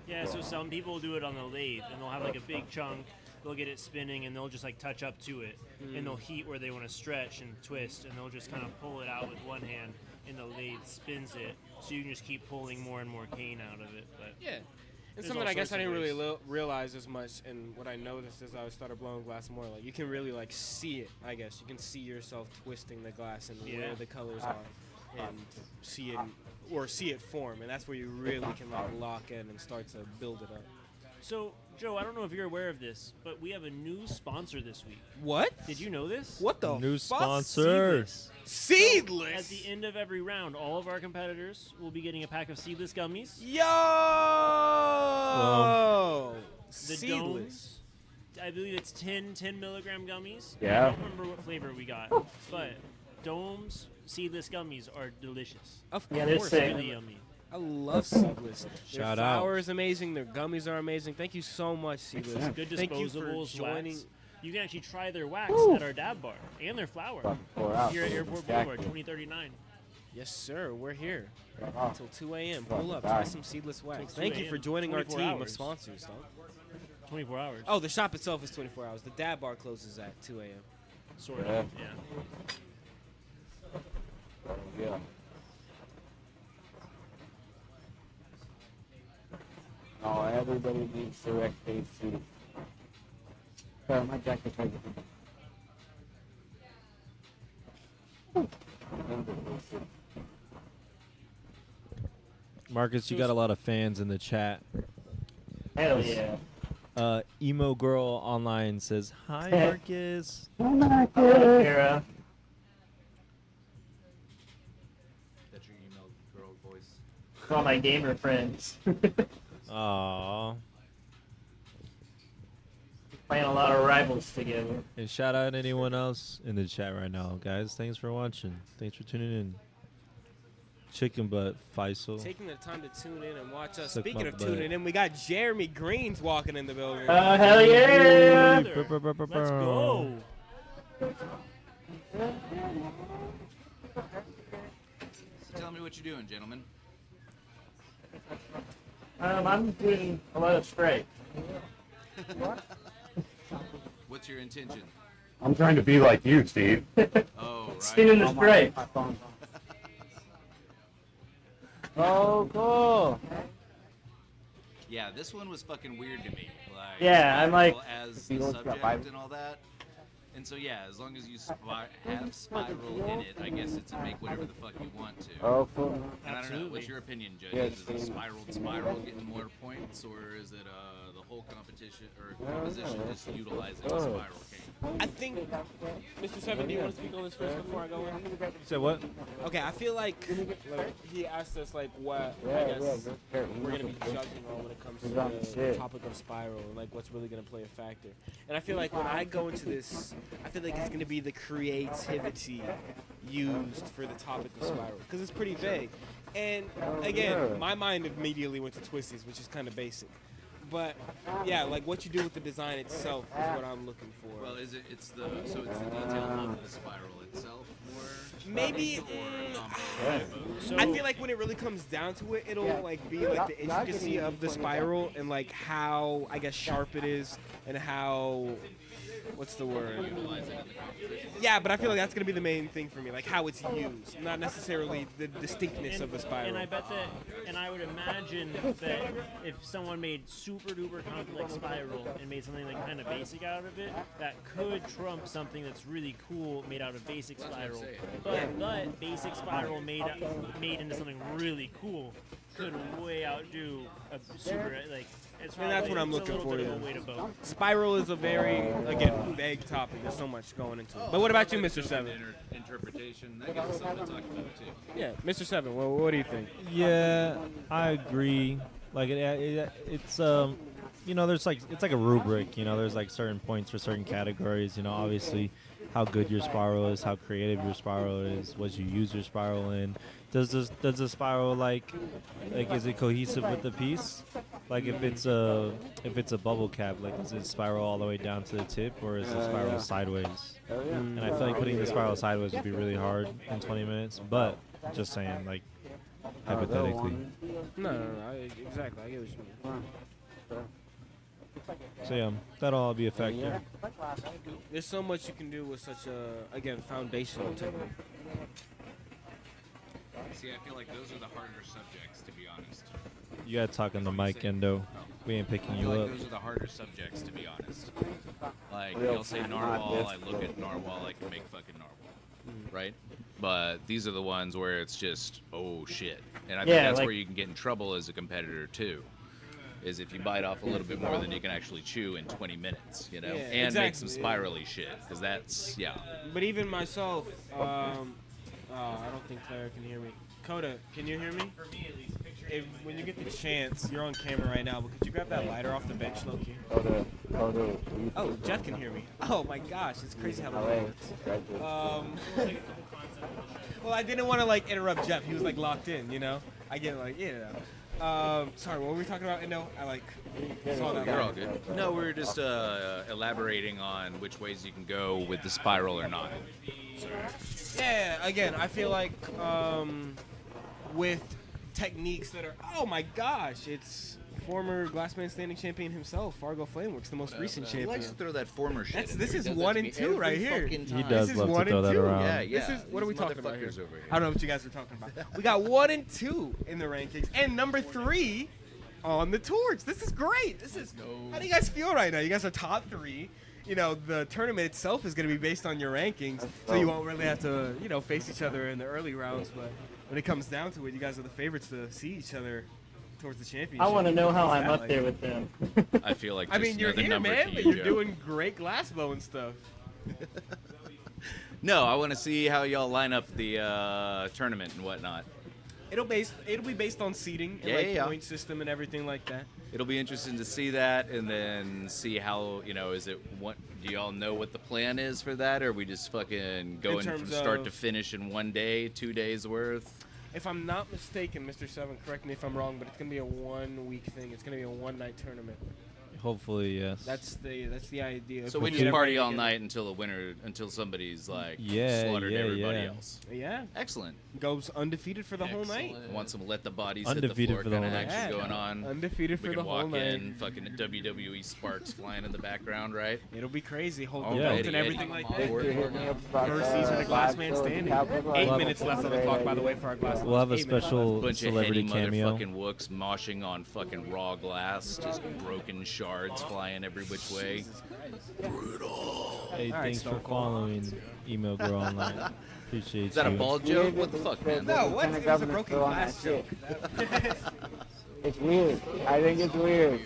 Yeah, so some people do it on the lathe, and they'll have like a big chunk. They'll get it spinning, and they'll just like touch up to it, and they'll heat where they want to stretch and twist, and they'll just kind of pull it out with one hand, and the lathe spins it, so you can just keep pulling more and more cane out of it. But Yeah. And there's something all I guess I sorts of didn't really ways. realize as much, and what I noticed as I started blowing glass more, like you can really like see it, I guess. You can see yourself twisting the glass and Yeah. where the colors are. and see it form, and that's where you really can like lock in and start to build it up. So, Joe, I don't know if you're aware of this, but we have a new sponsor this week. What? Did you know this? What the New fuck? sponsor. Seedless. At the end of every round, all of our competitors will be getting a pack of seedless gummies. Yo! The Seedless. domes, I believe it's 10 milligram gummies. Yeah. I don't remember what flavor we got, but domes seedless gummies are delicious. Of Yeah, they're course, sick. Really yummy. I love Seedless. Their Shout out. flour is amazing. Their gummies are amazing. Thank you so much, Seedless. Good Thank you for disposables, joining. wax. You can actually try their wax at our dab bar and their flour here at Airport Blvd, 2039. Yes, sir. We're here Yeah. until 2 a.m. Pull up, try some Seedless wax. Till 2 Thank you for a.m., joining our 24 team of hours. sponsors, dog. 24 hours. Oh, the shop itself is 24 hours. The dab bar closes at 2 a.m. Sort of, Yeah. yeah. Yeah. No, everybody needs direct AC. Sorry, my jacket's right here. Marcus, you got a lot of fans in the chat. Hell yeah. Emo Girl Online says, "Hi, Hey. Marcus." Hello, Kara. That's your email girl voice. It's all my gamer friends. Aww. Playing a lot of rivals together. And shout out anyone else in the chat right now, guys. Thanks for watching. Thanks for tuning in. Chicken Butt Faisal. Taking the time to tune in and watch us. Suck Speaking my of butt. tuning in, we got Jeremy Greens walking in the building. Hell yeah! Let's go. So tell me what you're doing, gentlemen. I'm doing a lot of strike. What's your intention? I'm trying to be like you, Steve. Oh, right. Spinning the strike. Oh, cool. Yeah, this one was fucking weird to me. Like, Yeah, I'm like- as the subject and all that. And so yeah, as long as you have spiral in it, I guess it's a make whatever the fuck you want to. Oh, cool. And I don't know, what's your opinion, Judge? Yeah, Is it a spiraled spiral getting more points, or is it the whole competition or composition just utilizing the spiral cane? I think, Mr. Seven, do you want to speak on this first before I go in? Say what? Okay, I feel like he asked us like what I guess we're gonna be judging on when it comes to the topic of spiral and like what's really gonna play a factor. And I feel like when I go into this, I feel like it's gonna be the creativity used for the topic of spiral because it's pretty vague. And again, my mind immediately went to twisties, which is kind of basic. But yeah, like what you do with the design itself is what I'm looking for. Well, it's the detail of the spiral itself more? Maybe. I feel like when it really comes down to it, it'll like be like the intricacy of the spiral and like how I guess sharp it is and how. What's the word? Yeah, but I feel like that's gonna be the main thing for me, like how it's used, not necessarily the distinctness of the spiral. And I bet that, and I would imagine that if someone made super duper complex spiral and made something like kind of basic out of it, that could trump something that's really cool made out of basic spiral. But basic spiral made into something really cool could way outdo a super like. It's And that's what I'm it's a looking little for. bit Yeah. of a way to vote. Spiral is a very again vague topic. There's so much going into it. But what about you, Mr. Seven? Interpretation, that gives us something to talk about too. Yeah, Mr. Seven. Well, what do you think? Yeah, I agree. Like it's you know, there's like it's like a rubric. You know, there's like certain points for certain categories. You know, obviously, how good your spiral is, how creative your spiral is, what you use your spiral in. Does the spiral like is it cohesive with the piece? Like if it's a bubble cap, like does it spiral all the way down to the tip, or is it spiral sideways? And I feel like putting the spiral sideways would be really hard in 20 minutes. But just saying, like hypothetically. No, exactly. I get what you mean. So yeah, that'll all be a factor. There's so much you can do with such a again foundational technique. See, I feel like those are the harder subjects, to be honest. You gotta talk on the mic, Endo. We ain't picking I you feel up. like those are the harder subjects, to be honest. Like, you'll say narwhal, I look at narwhal, I can make fucking narwhal, right? but these are the ones where it's just, oh shit. And I think Yeah, that's like- where you can get in trouble as a competitor too. Is if you bite off a little bit more than you can actually chew in 20 minutes, you know, Yeah, and make exactly. some spirally shit, because that's But even myself, I don't think Clara can hear me. Coda, can you hear me? When you get the chance, you're on camera right now, but could you grab that lighter off the bench, Loki? Oh, Jeff can hear me. Oh my gosh, it's crazy how that works. Well, I didn't want to like interrupt Jeff. He was like locked in, you know. I get like, sorry, what were we talking about? No, I like saw that. You're all good. No, we're just elaborating on which ways you can go with the spiral or not. Yeah, again, I feel like with techniques that are, oh my gosh, it's former Glassman Standing champion himself, Fargo Flameworks, the most recent He champion. likes to throw that former shit. in This there. is He does that 1 to and me 2 every right here. fucking He time. does This is love to 1 throw and that 2. around. Yeah. This is, what are we These talking about here? motherfuckers over here. I don't know what you guys are talking about. We got 1 and 2 in the rankings, and number 3 on the torch. This is great. How do you guys feel right now? You guys are top 3. You know, the tournament itself is going to be based on your rankings, so you won't really have to, you know, face each other in the early rounds. But when it comes down to it, you guys are the favorites to see each other towards the championship. I want to know how What's I'm that up like? there with them. I feel like I just mean, you're another here, number man, to but you, you're Joe. doing great glass blowing stuff. No, I want to see how y'all line up the tournament and whatnot. It'll be based on seeding and Yeah, point system and everything like that. It'll be interesting to see that, and then see how, you know, do y'all know what the plan is for that, or are we just fucking going from terms start of- to finish in 1 day, 2 days worth? If I'm not mistaken, Mr. Seven, correct me if I'm wrong, but it's gonna be a 1 week thing. It's gonna be a 1-night tournament. Hopefully, yes. That's the idea. So If we get just party everybody all together. night until somebody's like Yeah, slaughtered yeah, everybody yeah. else. Yeah. Excellent. Goes undefeated for the whole night. I want some let the bodies Undefeated hit the for floor the kind of whole night. action Yeah. going on. Undefeated for we the can whole walk night. in, fucking WWE sparks flying in the background, right? It'll be crazy. Hold the Alrighty, belt and Eddie. everything like that. about, First season of Glass Man Standing. 8 minutes left on the clock, by the way, for our Glass. We'll have a 8 minutes special Bunch celebrity of heady cameo. motherfucking wooks moshing on fucking raw glass, just broken shards flying every which way. Hey, thanks for following Email Girl Online. Appreciate Is that a you. bald joke? What the fuck, man? No, what? It was a broken glass joke. It's weird. I think it's weird.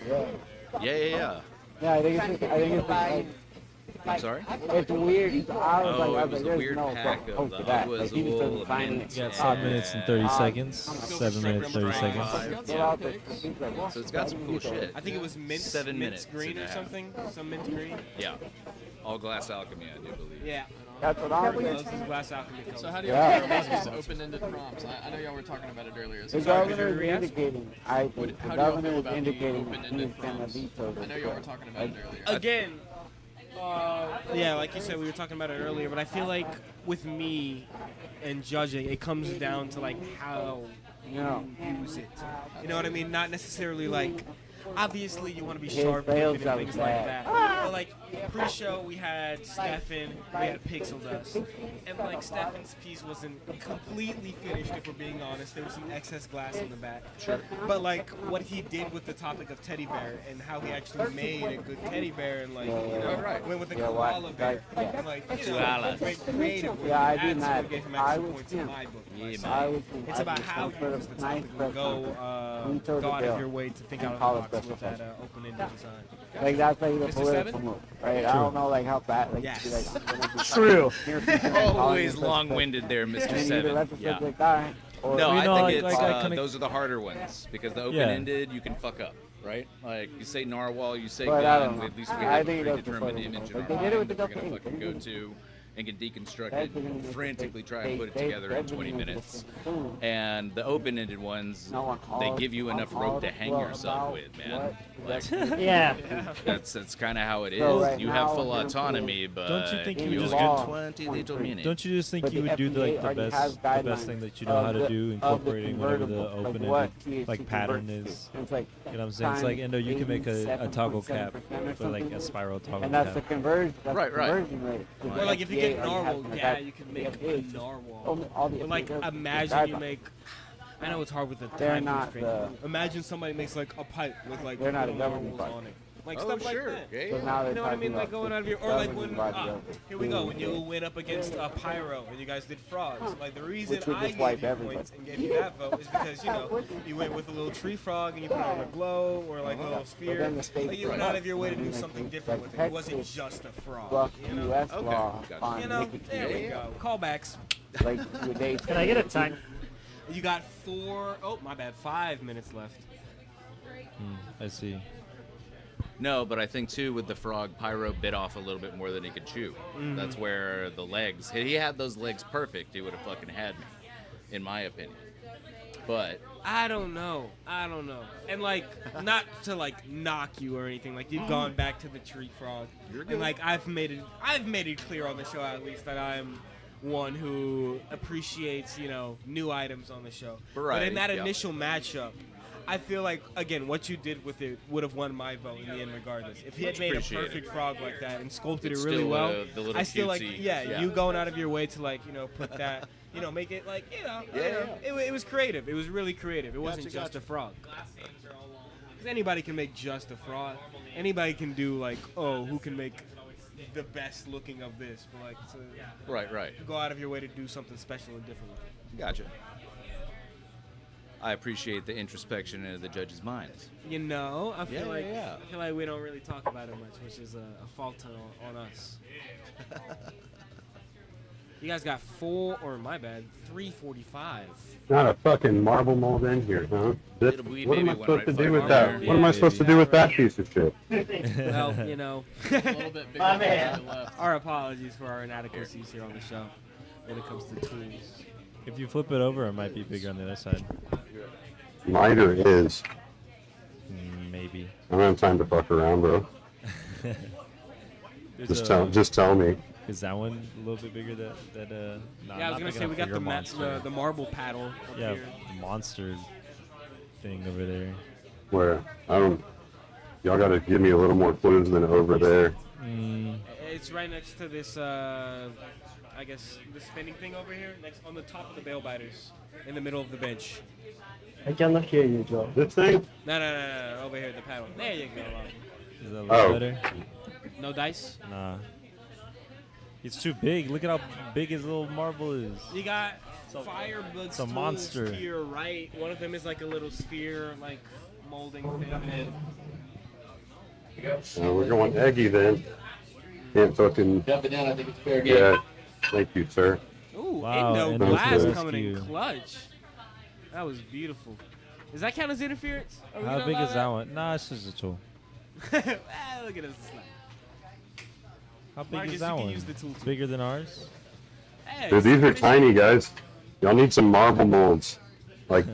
Yeah. Yeah. Yeah, I think it's like, I'm sorry? it's weird. I was Oh, like, it was a there's weird no pack hope of for the that. Aqua Like, he just Azul, doesn't find mint, it. You got 7 minutes and 30 seconds. 7 minutes, 30 seconds. So it's got some cool shit. I think it was mint, 7 mint minutes green and a or half. something. Some mint green. Yeah. All glass alchemy, I do believe. Yeah. That's what I'm Those is glass alchemy colors. So how do you Yeah. feel about these open-ended prompts? I know y'all were talking about it earlier. The So governor is indicating, I think, the how do y'all governor feel is about the indicating open-ended he's going to prompts? veto this. I know y'all were talking about it earlier. Again, yeah, like you said, we were talking about it earlier, but I feel like with me and judging, it comes down to like how you use it. You know what I mean? Not necessarily like. Obviously, you want to be His sharp sales looking and are things like bad. that. But like pre-show, we had Stefan, we had Pixel Dust, and like Stefan's piece wasn't completely finished. If we're being honest, there was some excess glass in the back. Sure. But like what he did with the topic of teddy bear and how he actually made a good teddy bear and like you know went with a koala bear and like you know went creative. Yeah, I That's did not. what gave him I extra was points in him. my book. Yeah, myself. I was It's about how you use the topic and go out of your way to think out of the box with that open-ended design. Like that's like the Mr. political Seven? move, right? I don't know like how bad. Like, Yes. like, True. Always long-winded there, Mr. Seven. Yeah. Or, No, You I know, think like, it's I kinda- those are the harder ones because the Yeah. open-ended you can fuck up, right? Like you say narwhal, you say But I gun. don't know. At least we I have think a it goes predetermined before image in them. our They did it mind with that the we're gonna Delphine. fucking go to and can deconstruct That's it, the thing. frantically try They- and put it they- together in 20 minutes. And the open-ended ones, No one they calls- give you enough calls rope to hang well yourself about with, man. what Like, Yeah. that's kind of how it is. So right You have now, full Liverpool- autonomy, but Don't you think you would only just get get- 20 little minutes. Don't you just think But you the would do like FDA already the has best guidelines thing that you know how to do, of the incorporating whatever the convertible, like open-ended what THC like pattern converts is? to. It's like You know what I'm saying? It's like, times Endo, you can make a toggle cap 87% or for like a something. spiral toggle And that's the cap. conversion. That's Right, the right. conversion rate. Well, like if you get FDA already narwhal, has yeah, that. you can make a FDA narwhal. all the But like FDA imagine you guidelines. make. I know it's hard with the They're time not constraint. Imagine somebody makes like a pipe with like They're not a little governing narwhals body. on it. like Oh, stuff sure. like that. Yeah, So yeah. now You they're know what I talking mean? Like about going the out of your, or like governing when, body of here we go, when you doing went up against Pyro and you guys did frogs. Like the reason Which would I just gave wipe you everybody. points and gave you that vote is because, you know, you went with a little tree frog and you put it on a glow or like a little sphere. then the state- Like you went out of your way to do Right. something different with it. It wasn't just a frog. Buck You know? U.S. Okay, law gotcha. on You know, nicotine. there we go. Callbacks. Like they Can I get a time? You got 5 minutes left. I see. No, but I think too with the frog, Pyro bit off a little bit more than he could chew. That's where the legs. He had those legs perfect. He would have fucking had me, in my opinion. But I don't know. And like, not to like knock you or anything. Like you've gone back to the tree frog. You're good. And like I've made it clear on the show at least that I'm one who appreciates, you know, new items on the show. But Variety, in that yeah. initial matchup, I feel like again what you did with it would have won my vote in the end regardless. If he had Much made a appreciated. perfect frog like that and sculpted It's it really still, well, the little I still like cutesy- yeah, yeah. you going out of your way to like, you know, put that, you know, make it like, you know, it was creative. It was really creative. It wasn't just a frog. Because anybody can make just a frog. Anybody can do like, oh, who can make the best looking of this? But like to right. go out of your way to do something special and different with it. Gotcha. I appreciate the introspection into the judge's minds. You know, I feel Yeah. like we don't really talk about it much, which is a fault on us. You guys got 3:45. Not a fucking marble mold in here, huh? Little wee What am baby I one supposed right to do fucking with that? there. What am I supposed to do with that piece of shit? Well, you know, A little bit bigger My than man. the left. our apologies for our inadequacies here on the show when it comes to tools. If you flip it over, it might be bigger on the other side. Miter is. Maybe. I don't have time to fuck around, bro. Just tell me. Is that one a little bit bigger? Nah, Yeah, I was not gonna big say enough we for got your the monster. the marble paddle up Yeah, here. the monster thing over there. Where y'all gotta give me a little more clues than over there. It's right next to this, I guess, the spinning thing over here, next on the top of the bail biters, in the middle of the bench. I cannot hear you, Joe. This thing? No, over here, the paddle. There you go. Is that a little better? No dice? Nah. It's too big. Look at how big his little marble is. You got firebugs it's a monster. to your right. One of them is like a little sphere, like molding thing. We're going eggy then. Can't fucking. Dump it down, I think it's fair game. Yeah. Thank you, sir. Ooh, Wow, Endo Endo Glass rescue. coming in clutch. That was beautiful. Does that count as interference? Are we How gonna big allow is that one? Nah, it's just a tool. Ah, look at us. How big Marcus, is that you can one? use the tool It's too. bigger than ours? Hey, Dude, these are pretty- tiny, guys. Y'all need some marble molds. Like,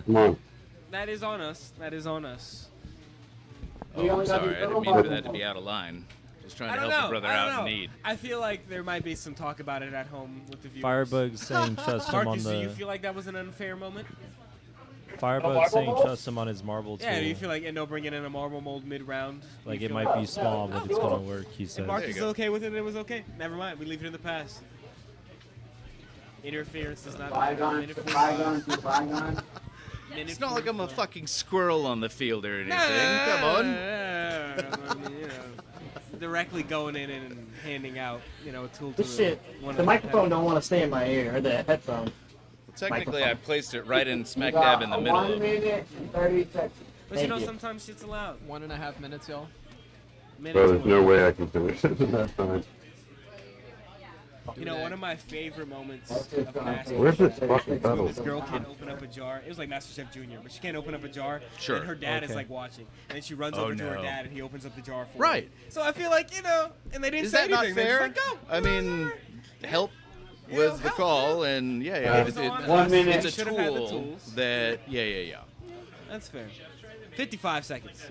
come on. That is on us. That is on us. Oh, I'm sorry. I didn't mean for that to be out of line. Just trying I to don't help know. a brother I don't out know. in need. I feel like there might be some talk about it at home with the viewers. Firebug saying trust him on Marcus, do you the. feel like that was an unfair moment? Firebug saying trust him on his marble tool. Yeah, do you feel like Endo bringing in a marble mold mid-round? Like You it feel might be small, but it's gonna work. He If says. Marcus is okay with it, it was okay. Never mind. We leave it in the past. Interference does not. Bygones, bygones, be bygones. It's not like I'm a fucking squirrel on the field or anything. Nah, Come on. I mean, you know, directly going in and handing out, you know, a tool to This shit, one the of microphone don't want to stay in my ear, or the headphone. Technically, I Microphone. placed it right in smack You got dab in the a middle 1 of it. minute and 30 seconds. But Thank you know, you. sometimes shit's allowed. 1.5 minutes, y'all. Bro, there's no way I can finish it in that time. You know, one of my favorite moments of Master Where's this Chef fucking is when pedal? this girl can't open up a jar. It was like MasterChef Junior, but she can't open up a jar. Sure. And her dad is Okay. like watching, and then she runs Oh, over to her no. dad, and he opens up the jar for Right. her. So I feel like, you know, and they didn't Is say that not anything. They're fair? just like, go. I mean, help You know, was the help, call, and yeah, It was on us. 1 minute. It's a Should've had the tool tools. that, yeah. That's fair. 55 seconds.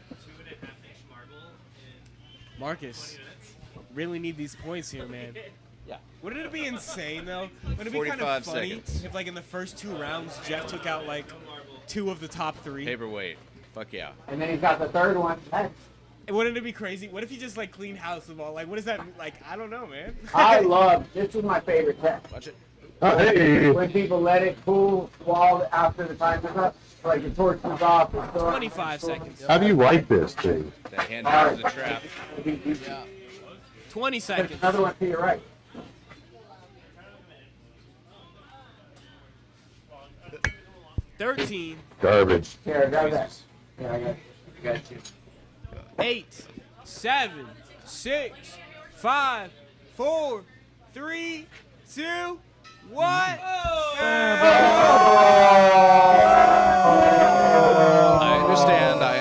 Marcus, really need these points here, man. Yeah. Wouldn't it be insane though? Wouldn't it be kind 45 of funny seconds. if, like, in the first 2 rounds, Jeff took out like 2 of the top 3? Paperweight. Fuck yeah. And then he's got the third one next. Wouldn't it be crazy? What if he just like clean house of all? Like, what does that mean? Like? I don't know, man. I love, this is my favorite test. Watch it. Oh, hey. When people let it cool while after the time is up. Like the torch is off. 25 seconds. How do you like this thing? That hand is a trap. 20 seconds. Another one to your right. $13. Garbage. Here, I got that. Yeah, I got you. 8, 7, 6, 5, 4, 3, 2, 1. I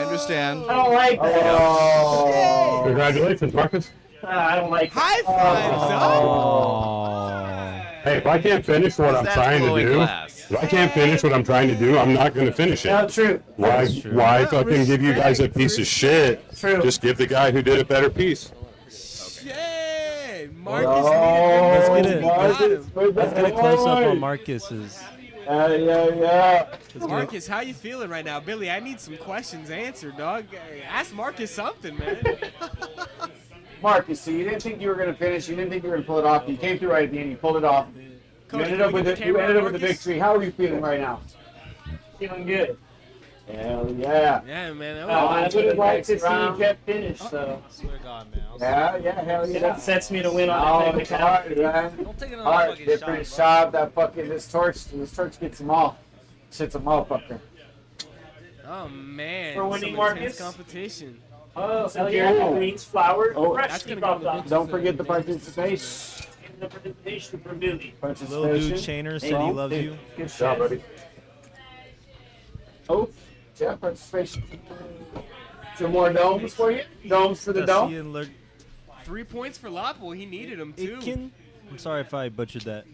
understand. I don't like that. Congratulations, Marcus. I don't like that. High five, son. Hey, if I can't finish what I'm That's trying to blowing do, glass. if I can't finish what I'm trying to do, I'm not going to finish it. No, true. Why? Why No, fucking give you guys a piece of shit? True. Just give the guy who did a better piece. Shit. Marcus Let's needed get them. it. Let's get a close up on Marcus's. Yeah. Marcus, how you feeling right now? Billy, I need some questions answered, dog. Ask Marcus something, man. Marcus, so you didn't think you were going to finish. You didn't think you were going to pull it off. You came through right at the end. You pulled it off. Coach, You ended up can we with get it. the You camera ended on up with the Marcus? victory. How are you feeling right now? Feeling good. Hell yeah. Yeah, man. That I was would have liked to see round. Jeff finish, so Swear to God, man. Yeah, hell yeah. that sets me to win on Oh, that it's hard, man. Don't take another Hard, fucking different shot, shot. That fucking this torch gets them all. Shit's a motherfucker. Oh, man. For winning, some intense Marcus? competition. Oh, hell yeah. Greens, flowers, Oh, fresh that's gonna dropped go to off. Don't forget the participation. The presentation for Billy. Little dude Chainer said he loves you. Good shot, buddy. Oh, Jeff, participation. Some more domes for you? Domes for the dome? 3 points for Lapo. He needed them, too. Itkin? I'm sorry if I butchered that.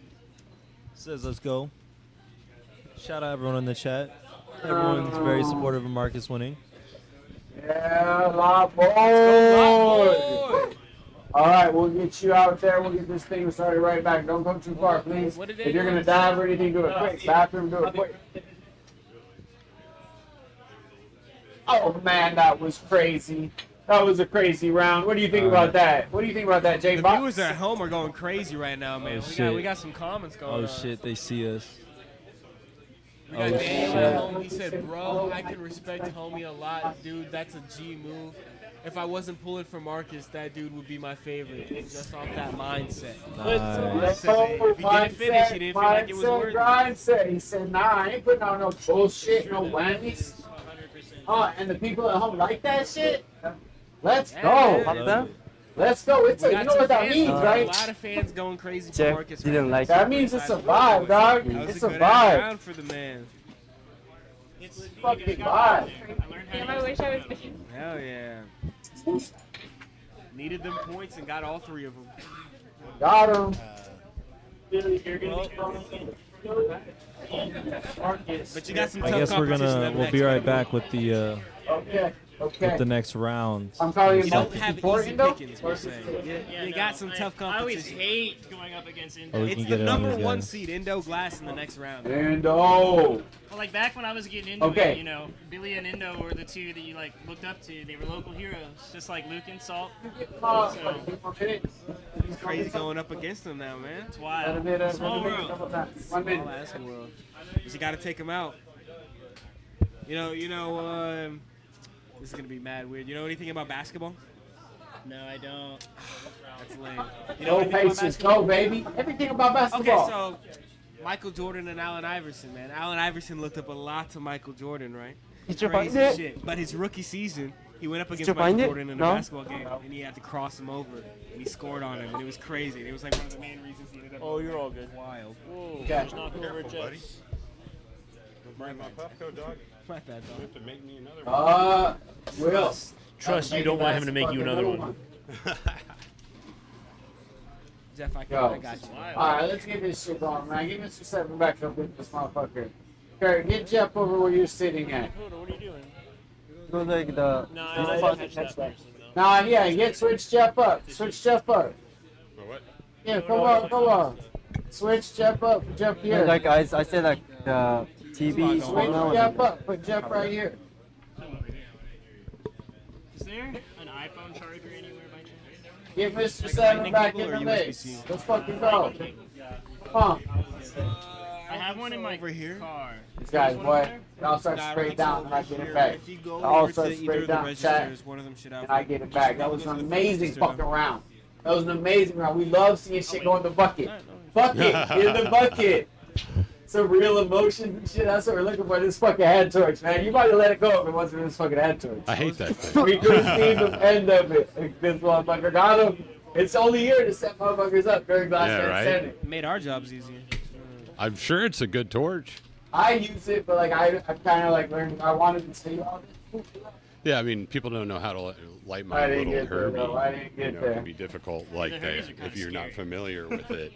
Says let's go. Shout out everyone in the chat. Everyone's very supportive of Marcus winning. Yeah, lot boy. All right, we'll get you out there. We'll get this thing started right back. Don't come too far, please. What did they If you're do? going to dive or anything, do it quick. Bathroom, do it quick. Oh, man, that was crazy. That was a crazy round. What do you think about that? What do you think about that, Jay The Box? viewers at home are going crazy right now, man. Oh, We got some comments going Oh on. shit, they see us. We got Oh, Daniel shit. at home. He said, bro, I can respect homie a lot. Dude, that's a G move. If I wasn't pulling for Marcus, that dude would be my favorite. Just off that mindset. Nice. If he didn't finish, he didn't feel like it was worth it. Mindset. He said, nah, I ain't putting on no bullshit, no whammies. Oh, and the people at home like that shit? Let's go. Yeah. Let's go. It's We a, you got know some what that fans, means, a right? lot of fans going crazy for Jeff Marcus. didn't like That means it's a vibe, dog. That was It's a a good ass vibe. round for the man. It's Fucking vibe. Damn, I wish I was fishing. Hell yeah. Needed them points and got all 3 of them. Got him. Billy, you're going to be Marcus. But you got some I tough guess we'll competition be right next back with the Okay. with the next round. I'm calling You you don't Marcus have before easy Indo? pickings, we're saying. You got some tough I always competition. hate going up against Indo. Oh, we It's can the get it on number these 1 guys. seed, Indo Glass, in the next round. Indo. Well, like back when I was getting into Okay. it, you know, Billy and Indo were the 2 that you like looked up to. They were local heroes, just like Luke and Salt. It's crazy going up against them now, man. It's wild. Small world. 1 minute. Small ass world. But you got to take them out. This is going to be mad weird. You know anything about basketball? No, I don't. That's lame. You know No anything about patience. basketball? Go, baby. Everything about Okay, basketball. so Michael Jordan and Allen Iverson, man. Allen Iverson looked up a lot to Michael Jordan, right? Did you Crazy find it? shit. But his rookie season, he went up Did against you find Michael it? Jordan in No? a basketball game, and he had to cross him over, and he scored on him, and it was crazy. And it was like one of the main reasons he ended up. Oh, you're all good. Wild. Whoa, Okay. just knock over Jets. Bring my Puffco dog. My bad, You dog. have to make me another one. Will. Trust you don't want him to make you another one. Jeff, I Go. got you. Alright, let's get this shit going, man. Get Mr. 7 back up with this motherfucker. Kurt, get Jeff over where you're sitting at. What are you doing? Go like the. No, I didn't catch that person, though. Nah, yeah, get switch Jeff up. Switch Jeff up. For what? Yeah, come on. Switch Jeff up. Jeff here. Like I said, like the TV. Switch Jeff up. Put Jeff right here. Is there an iPhone charger anywhere by chance? Get Mr. 7 back in the mix. Let's fucking go. Come on. I have one in my over here. car. These guys, one boy, there? it all starts Nah, straight right down, over and I get here. it back. If you go It all over to starts either straight of the down, chat, registers, one of them should and have. I get it back. That was Just an look for the amazing register, fucking though. round. That was an amazing round. We love seeing shit go in the bucket. Bucket, in the bucket. Some real emotions and shit. That's what we're looking for. This fucking head torch, man. You might have let it go if it wasn't this fucking head torch. I hate that thing. We couldn't see the end of it. Like, this motherfucker got him. It's only here to set motherfuckers up during Last Yeah, Man right? Standing. Made our jobs easier. I'm sure it's a good torch. I use it, but like I kind of like learned. I wanted to see all this. Yeah, I mean, people don't know how to light I my didn't little get there, Herbie. though. I didn't get It there. can be difficult like The that Herbies are kinda if you're not scary. familiar with it,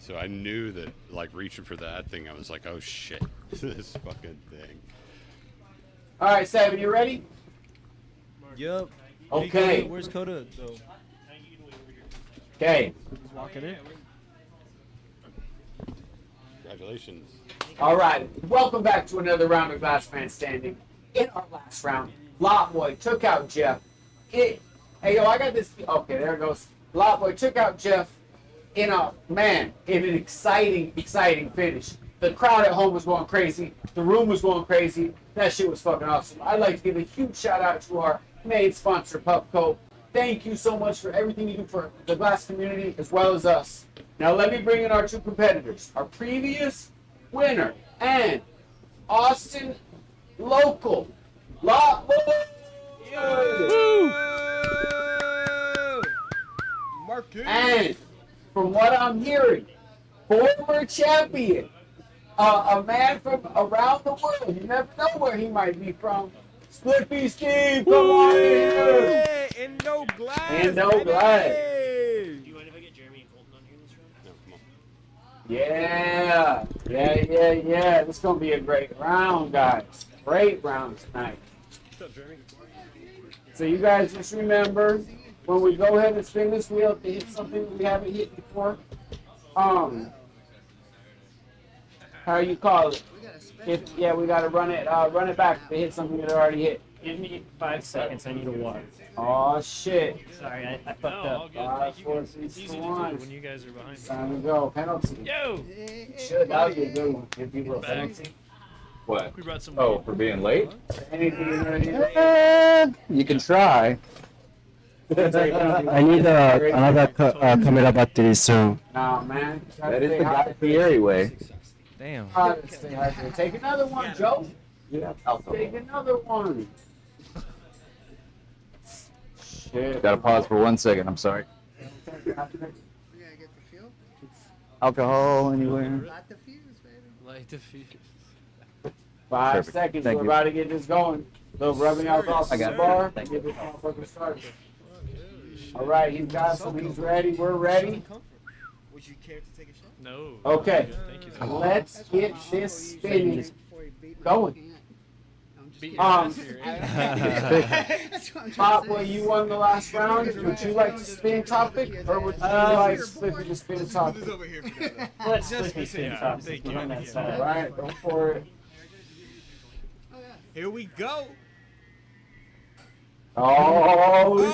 So I knew that, like, reaching for that thing, I was like, oh shit, this fucking thing. All right, Seven, you ready? Yep. Okay. Where's Coda though? Okay. Just walking in. Congratulations. All right. Welcome back to another round of Last Man Standing. In our last round, Lotboy took out Jeff. Hey, yo, I got this. Okay, there it goes. Lotboy took out Jeff in an exciting finish. The crowd at home was going crazy. The room was going crazy. That shit was fucking awesome. I'd like to give a huge shout out to our main sponsor, Pupco. Thank you so much for everything you do for the glass community as well as us. Now let me bring in our two competitors. Our previous winner and Austin local Lotboy. And from what I'm hearing, former champion, a man from around the world. You never know where he might be from. Slippy Steve, come on in here. Hey, and no glass. And no baby. glass. Do you mind if I get Jeremy and Colton on here this round? No, come on. Yeah. This is going to be a great round, guys. Great round tonight. What's up, Jeremy? So you guys just remember, when we go ahead and spin this wheel to hit something we haven't hit before, how you call it? We gotta run it back to hit something that already hit. Give me 5 seconds. I need a water. Oh shit! Sorry, I fucked No, up. all good. 5, Thank you. 4, It's 3, easy 2, to do 1. when you guys are behind me. Time to go. Penalty. Yo! Should that would be a good one if you were Back. penalty. What? We brought some Oh, weed. for being late? Anything You can try. I I need another camera battery soon. Nah, man. That is the guy theory way. Damn. Take another one, Joe. Yeah. Take another one. Shit. Gotta pause for 1 second. I'm sorry. Alcohol anywhere? Light the fuse. 5 Perfect. seconds. Thank We're you. about to get this going. Little rubbing alcohol I got the it. bar. Thank Get this motherfucker started. All right, he's got some. He's ready. We're ready. Would you care to take a shot? No. Okay. Thank you. so much. Let's get this spinning going. Beat your ass here. Papa, you won the last round. Would you like to spin topic, or would you like Slippy to spin topic? Let's Slippy spin top. Thank you. All right, go for it. Here we go. Oh shit!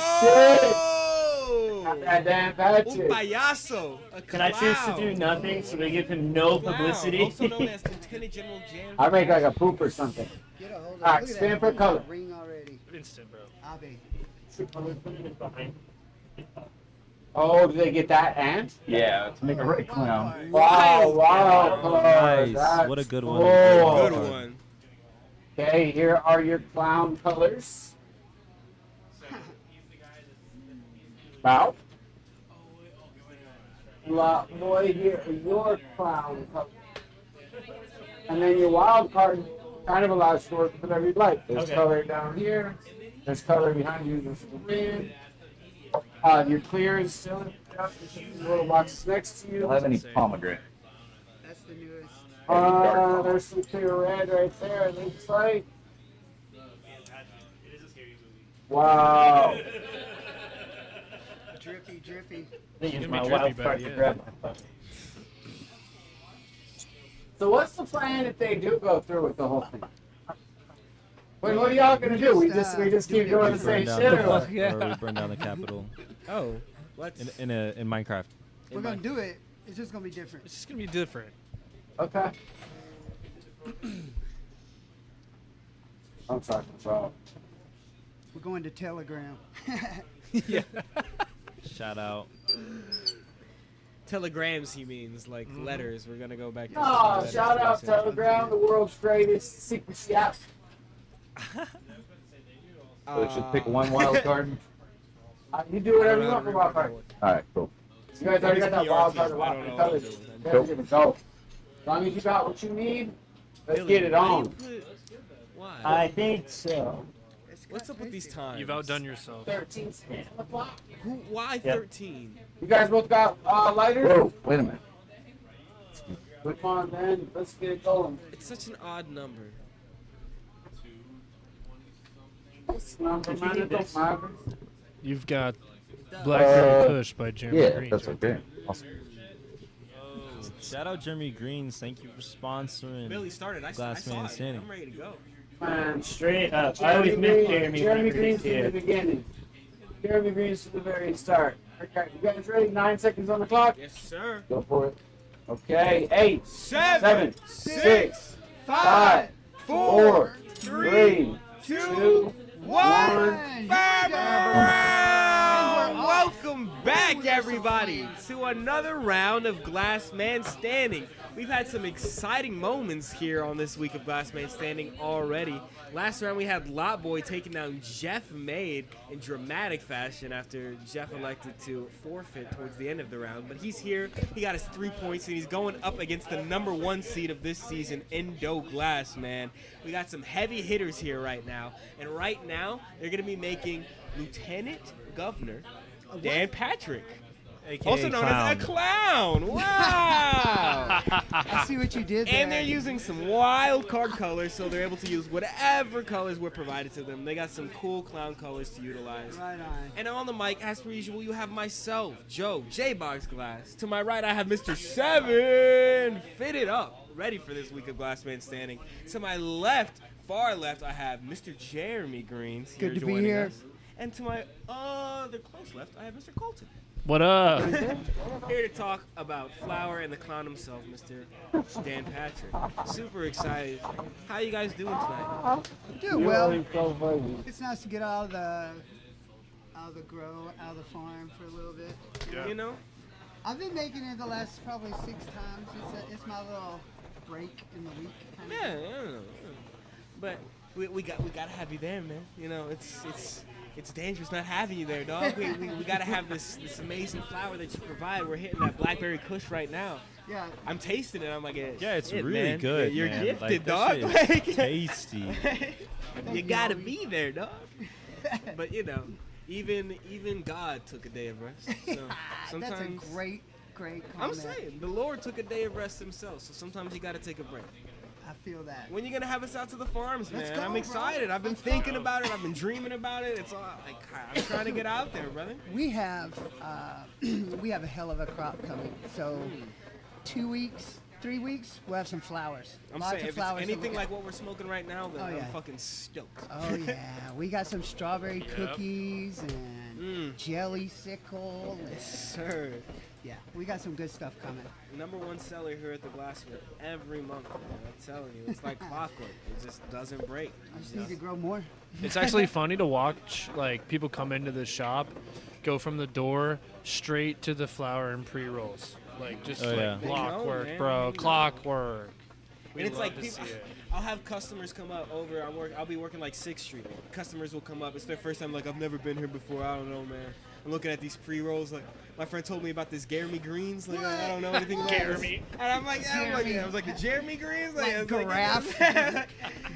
Oh! That damn Un Patrick. payaso. A Can I choose to do clown. nothing so they give him no Clown, publicity? also known as Lieutenant General Jan. I make like a poop or something. All right, spin for color. Instant, bro. Oh, did they get that and? Yeah, to make a right clown. Wow, wow, Nice. that's What a good one. cool. Good one. Okay, here are your clown colors. Bow. Boy, here are your clown colors. And then your wild card kind of allows you to work with whatever you'd like. There's Okay. color down here. There's color behind you. There's the wind. Your clear is still in the little boxes next to Do you you. have any pomegranate? There's some clear red right there. It looks like. Wow. Drippy. I think it's It's my gonna be wild drippy, card but to yeah. grab my phone. So what's the plan if they do go through with the whole thing? What are y'all gonna do? We just keep doing the same Burn shit, down or what? or we burn down the Capitol Oh, let's. in Minecraft. We're gonna do it. It's just gonna be different. It's just gonna be different. Okay. I'm talking about. We're going to Telegram. Yeah. Shout out. Telegrams, he means, like letters. We're gonna go back to Oh, letters. shout out Telegram, the world's greatest secrecy app. So they should pick one wild card. You do whatever you want for wild card. All right, cool. You guys already got that wild card. I don't know Tell what us. to do with Go. As long as you got what you need, let's get it on. Why? I think so. What's up with these times? You've outdone yourself. 13 stand on the clock. Why Yep. 13? You guys both got lighters? Whoa, wait a minute. Come on, then. Let's get it going. It's such an odd number. This number, man, it don't matter. You've got Blackberry Kush by Jeremy Yeah, Green. that's okay. Awesome. Shout out Jeremy Greens. Thank you for sponsoring. Billy started. I Glass saw Man it. Standing. I'm ready to go. Man, Straight up. I always miss Jeremy. Jeremy Green's Green's from the here. beginning. Jeremy Green's from the very start. Okay, you guys ready? 9 seconds on the clock? Yes, sir. Go for it. Okay, 8, 7, 6, 5, 4, 3, 2, 1. Welcome back, everybody, to another round of Glass Man Standing. We've had some exciting moments here on this week of Glass Man Standing already. Last round we had Lot Boy taking down Jeff Made in dramatic fashion after Jeff elected to forfeit towards the end of the round. But he's here, he got his 3 points, and he's going up against the #1 seed of this season, Indo Glass, man. We got some heavy hitters here right now. And right now, they're going to be making Lieutenant Governor Dan Patrick, AKA also known as a clown. Wow! I see what you did there. And they're using some wild card colors, so they're able to use whatever colors were provided to them. They got some cool clown colors to utilize. Right on. And on the mic, as per usual, you have myself, Joe, J-Box Glass. To my right, I have Mr. Seven, fitted up, ready for this week of Glass Man Standing. To my left, far left, I have Mr. Jeremy Greens. Good to be joining here. us. And to my other close left, I have Mr. Colton. What up? Here to talk about Flower and the clown himself, Mr. Dan Patrick. Super excited. How you guys doing tonight? Doing well. It's nice to get out of the grow, out of the farm for a little bit. You know? I've been making it the last probably 6 times. It's my little break in the week. Kind Yeah, of. yeah. But we gotta have you there, man. You know, it's dangerous not having you there, dog. We gotta have this amazing flower that you provide. We're hitting that Blackberry Kush right now. Yeah. I'm tasting it. I'm like, Yeah, it's shit, really man. good. You're man. gifted, Like, dog. that shit is Like, tasty. you gotta be there, dog. But you know, even God took a day of rest. So sometimes That's a great I'm comment. saying the Lord took a day of rest himself. So sometimes you gotta take a break. I feel that. When you gonna have us out to the farms, Let's man? go, I'm bro. excited. I've been thinking about it. I've been dreaming about it. It's all like I'm trying to get out there, brother. We have we have a hell of a crop coming. So 2 weeks, 3 weeks, we'll have some flowers. I'm Lots saying of if flowers it's that anything we- like what we're smoking right now, then Oh, I'm yeah. fucking stoked. Oh yeah, we got some strawberry cookies and jelly sickle. And, Sir. Yeah, we got some good stuff coming. #1 seller here at the Glasswood every month, man. I'm telling you, it's like clockwork. It just doesn't break. I just need to grow more. It's actually funny to watch, like, people come into the shop, go from the door straight to the flower and pre-rolls. Like, just Oh, like yeah. clockwork, man. bro. Clockwork. We And it's love like to people, see it. I'll have customers come up over. I'll be working like 6th Street. Customers will come up. It's their first time. Like, I've never been here before. I don't know, man. I'm looking at these pre-rolls. Like, my friend told me about this Jeremy Greens. Like, I don't know anything about Jeremy. this. And I'm like, I was like, the Jeremy Greens? Like I was giraffe, like,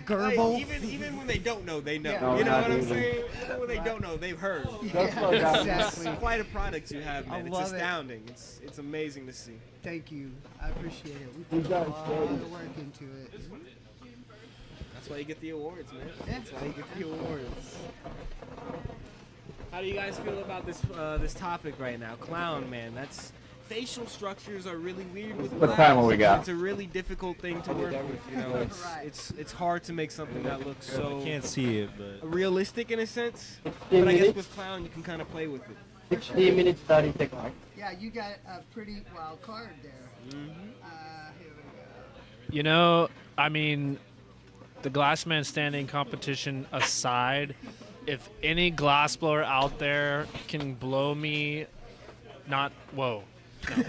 gerbil. even when they don't know, they know. Yeah. You know No, what I'm not saying? Even when they don't know, they've heard. Yeah, It's exactly. quite a product you have, man. I It's love it. astounding. It's amazing to see. Thank you. I appreciate it. We put a guys lot ready? of work into it. That's why you get the awards, man. Yeah. That's why you get the awards. How do you guys feel about this this topic right now? Clown, man. That's facial structures are really weird with What glass. time have we got? It's a really difficult thing to work with. You know, it's hard to make something that looks so I can't see it, but realistic in a sense. But I guess with clown, you can kind of play with it. 16 minutes 30 seconds. Yeah, you got a pretty wild card there. Mm-hmm. Here we go. You know, I mean, the glass man standing competition aside, if any glassblower out there can blow me, not whoa. No.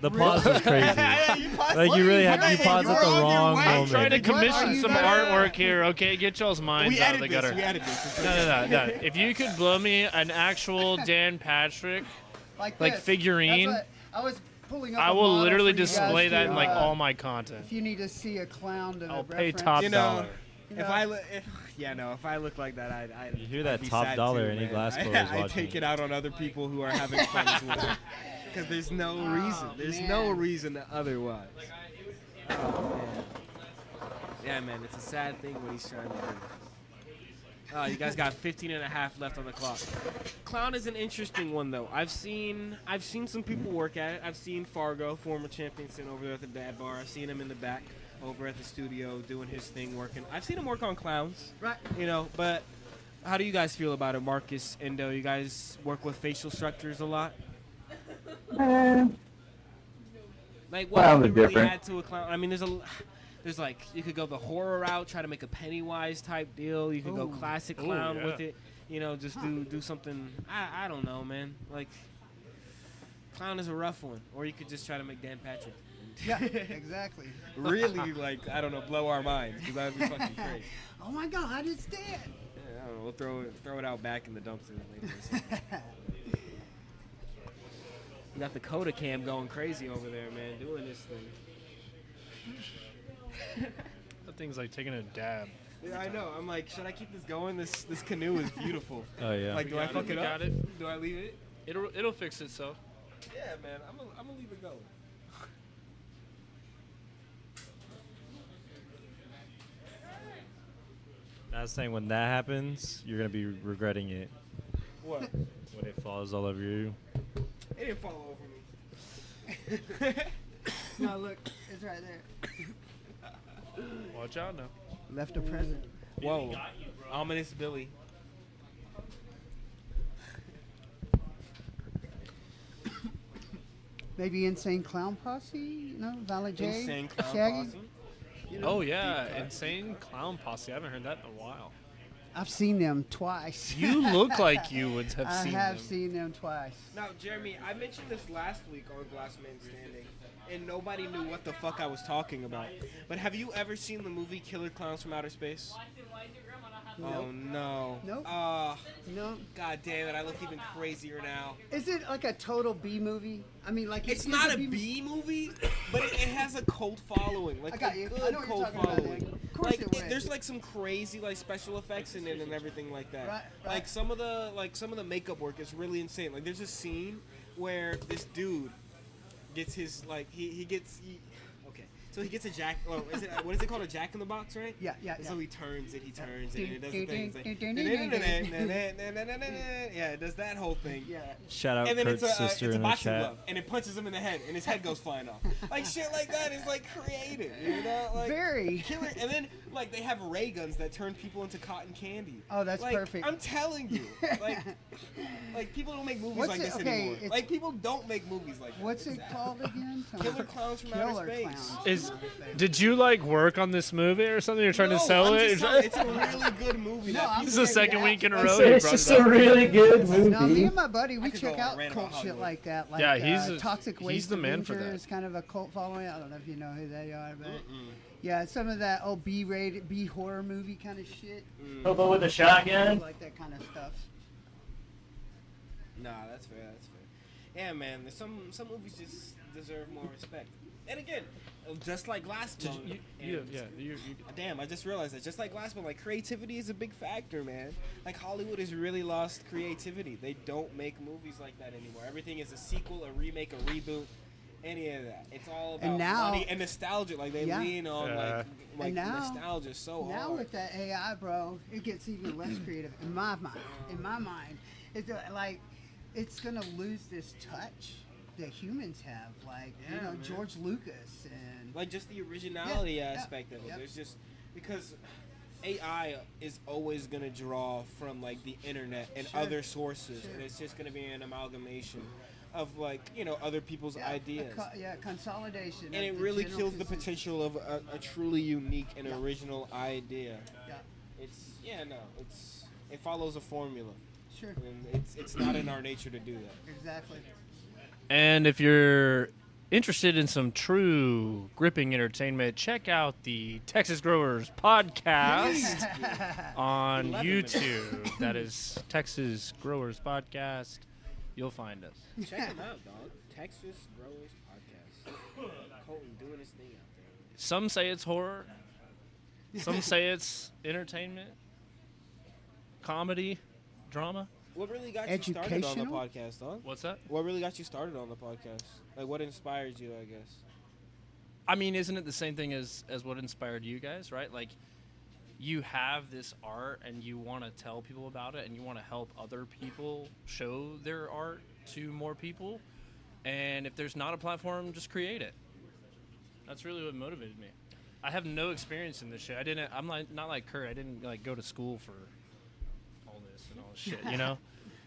The pause was crazy. Like you really had you paused at the wrong moment. I'm trying to commission some artwork here. Okay, get y'all's minds out of the gutter. No. If you could blow me an actual Dan Patrick, like this. figurine, That's what I was pulling up I a will model literally for you guys display that to, in like all my content. If you need to see a clown to I'll reference. pay top dollar. If I look like that, I'd You hear that I'd be top sad dollar, too, any man. glassblowers I watching take it out on other people who are having fun as well. Because there's no reason. There's no reason otherwise. Oh man. Yeah, man, it's a sad thing what he's trying to do. You guys got 15 and a half left on the clock. Clown is an interesting one though. I've seen some people work at it. I've seen Fargo, former champion, sitting over there at the dad bar. I've seen him in the back over at the studio doing his thing, working. I've seen him work on clowns, right? You know, but how do you guys feel about it, Marcus, Endo? You guys work with facial structures a lot? Like what Clowns do are you really different. add to a clown? I mean, there's like you could go the horror route, try to make a Pennywise type deal. You could go classic clown with it. You know, just do something. I don't know, man. Like clown is a rough one, or you could just try to make Dan Patrick. Yeah, exactly. Really, like I don't know, blow our minds because that'd be fucking crazy. Oh my God, it's dead. Yeah, I don't know. We'll throw it out back in the dumpster later. We got the Coda cam going crazy over there, man, doing this thing. That thing's like taking a dab. Yeah, I know. I'm like, should I keep this going? This canoe is beautiful. Oh yeah. Like, do I fuck it up? Do I leave it? It'll fix itself. Yeah, man. I'm gonna leave it going. I was saying when that happens, you're gonna be regretting it. What? When it falls all over you. It didn't fall over me. No, look, it's right there. Watch out now. Left a present. Whoa. Ominous Billy. Maybe Insane Clown Posse, you know, Valley J, Insane Clown Shaggy. Posse? You know, Oh yeah, Insane Clown Posse. I haven't heard that in a while. I've seen them twice. You look like you would have seen I have them. seen them twice. Now, Jeremy, I mentioned this last week on Glass Man Standing, and nobody knew what the fuck I was talking about. But have you ever seen the movie Killer Clowns from Outer Space? Oh no. Nope. No. God damn it! I look even crazier now. Is it like a total B movie? I mean, like It's is not it a B movie, but it has a cult following, like I got a you. I good know what you're cult talking about, following. man. Of course Like it would. there's like some crazy like special effects in it and everything like that. Right. Like some of the makeup work is really insane. Like there's a scene where this dude gets his like okay. So he gets a jack. Or what is it called? A jack in the box, right? Yeah. So he turns it, and it does the thing. It's like, yeah, it does that whole thing. Yeah. Shout out And then Kurt's it's sister a in the boxing chat. glove, and it punches him in the head, and his head goes flying off. Like shit like that is like creative, you know? Like, Very. Killer. And then like they have ray guns that turn people into cotton candy. Oh, that's Like, perfect. I'm telling you, like people don't make movies What's like it- this okay, anymore. it's- Like people don't make movies like that. What's it called again? Killer Clowns from Outer Space. Did you like work on this movie or something? You're trying to sell I'm it? just telling you, it's a really good movie. that This is the second week in a row. It's just a really good movie. No, me and my buddy, we could go check on a out rant cult about shit Hollywood. like that. Like, Yeah, he's Toxic Waste he's the man for Avenger that. is kind of a cult following. I don't know if you know who they are, but yeah, some of that old B-rated, B horror movie kind of shit. Hobo with a shotgun. I like that kind of stuff. Nah, that's fair. That's fair. Yeah, man. There's some movies just deserve more respect. And again, just like Glassblowers. Damn, I just realized that. Just like Glassblowers, like creativity is a big factor, man. Like Hollywood has really lost creativity. They don't make movies like that anymore. Everything is a sequel, a remake, a reboot. Any of that. It's all about And now- money and nostalgia. Like they Yeah. lean on like And now- nostalgia so Now hard. with that AI, bro, it gets even less creative in my mind. In my mind, it's like it's gonna lose this touch that humans have, like Yeah, you know man. George Lucas and Like just the originality Yeah, aspect of it. yeah. There's just because AI is always gonna draw from like the internet and Sure. other sources, Sure. and it's just gonna be an amalgamation of like other people's ideas. Consolidation. And it of the really general kills the consensus. potential of a truly unique and Yeah. original idea. Yeah. It follows a formula. Sure. And it's not in our nature to do that. Exactly. And if you're interested in some true gripping entertainment, check out the Texas Growers podcast on 11 YouTube. That is Texas Growers Podcast. You'll find us. Check them out, dog. Texas Growers Podcast. Colton doing his thing out there. Some say it's horror. Some say it's entertainment, comedy, drama. What really got you started on the Educational? podcast, dog? What's that? What really got you started on the podcast? Like, what inspired you, I guess? I mean, isn't it the same thing as what inspired you guys, right? Like, you have this art and you want to tell people about it and you want to help other people show their art to more people. And if there's not a platform, just create it. That's really what motivated me. I have no experience in this shit. I'm not like Kurt. I didn't like go to school for all this and all this shit, you know?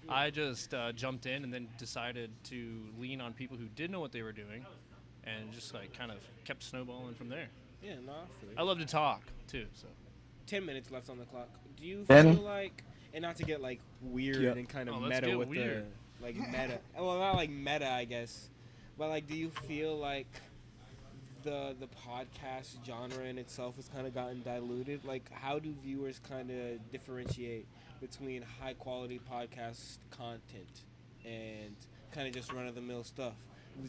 I just jumped in and then decided to lean on people who did know what they were doing and just like kind of kept snowballing from there. Yeah, no, I feel you. I love to talk too, so. 10 minutes left on the clock. Do you 10? feel like, and not to get like weird Yep. and kind of Oh, let's meta get with weird. the like meta, well, not like meta, I guess, but like, do you feel like the podcast genre in itself has kind of gotten diluted? Like, how do viewers kind of differentiate between high quality podcast content and kind of just run of the mill stuff?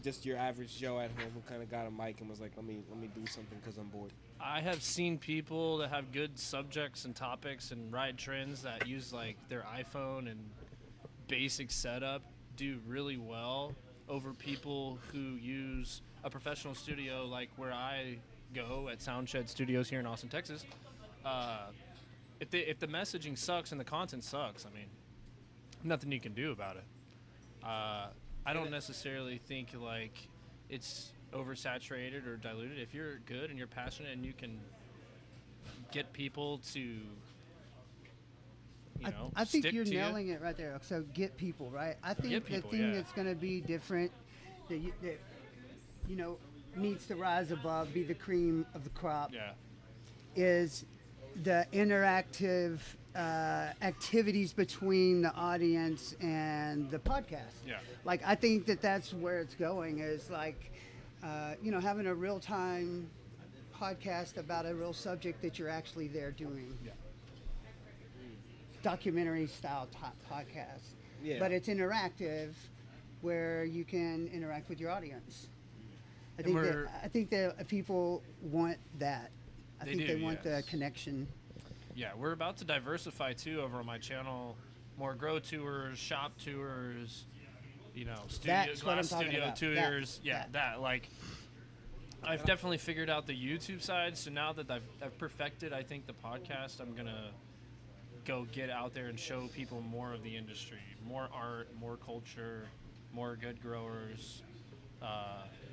Just your average Joe at home who kind of got a mic and was like, let me do something because I'm bored. I have seen people that have good subjects and topics and ride trends that use like their iPhone and basic setup do really well over people who use a professional studio like where I go at Soundshed Studios here in Austin, Texas. If the messaging sucks and the content sucks, I mean, nothing you can do about it. I don't necessarily think like it's oversaturated or diluted. If you're good and you're passionate and you can get people to, I think stick you're to nailing it right there. So get people, right? I think Get the people, thing yeah. that's going to be different, that needs to rise above, be the cream of the crop, is the interactive activities between the audience and the podcast. Yeah. Like, I think that's where it's going, is like, having a real-time podcast about a real subject that you're actually there doing. Yeah. Documentary style podcast. Yeah. But it's interactive, where you can interact with your audience. I And think that people want that. I They think do, they want the yes. connection. Yeah, we're about to diversify too over on my channel. More grow tours, shop tours, studio, That's what I'm glass talking studio about. tours. That. That. Like, I've definitely figured out the YouTube side. So now that I've perfected, I think the podcast, I'm gonna go get out there and show people more of the industry, more art, more culture, more good growers.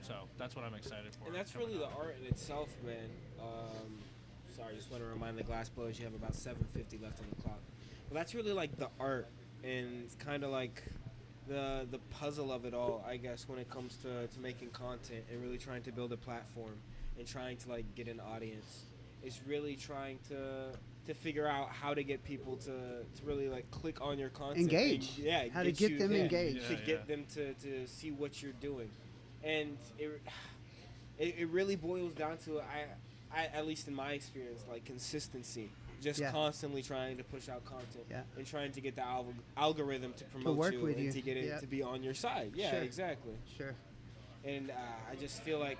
So that's what I'm excited for. And that's coming really up. the art in itself, man. Sorry, just want to remind the Glassblowers you have about 7:50 left on the clock. But that's really like the art, and it's kind of like the puzzle of it all, I guess, when it comes to making content and really trying to build a platform and trying to like get an audience. It's really trying to figure out how to get people to really like click on your content. Engage. And, How to get them engaged. To get them to see what you're doing. And it really boils down to, I at least in my experience, like consistency. Just constantly trying to push out content and trying to get the algorithm to promote work you with and you. to get it to be on your side. Yeah, Sure. exactly. Sure. And I just feel like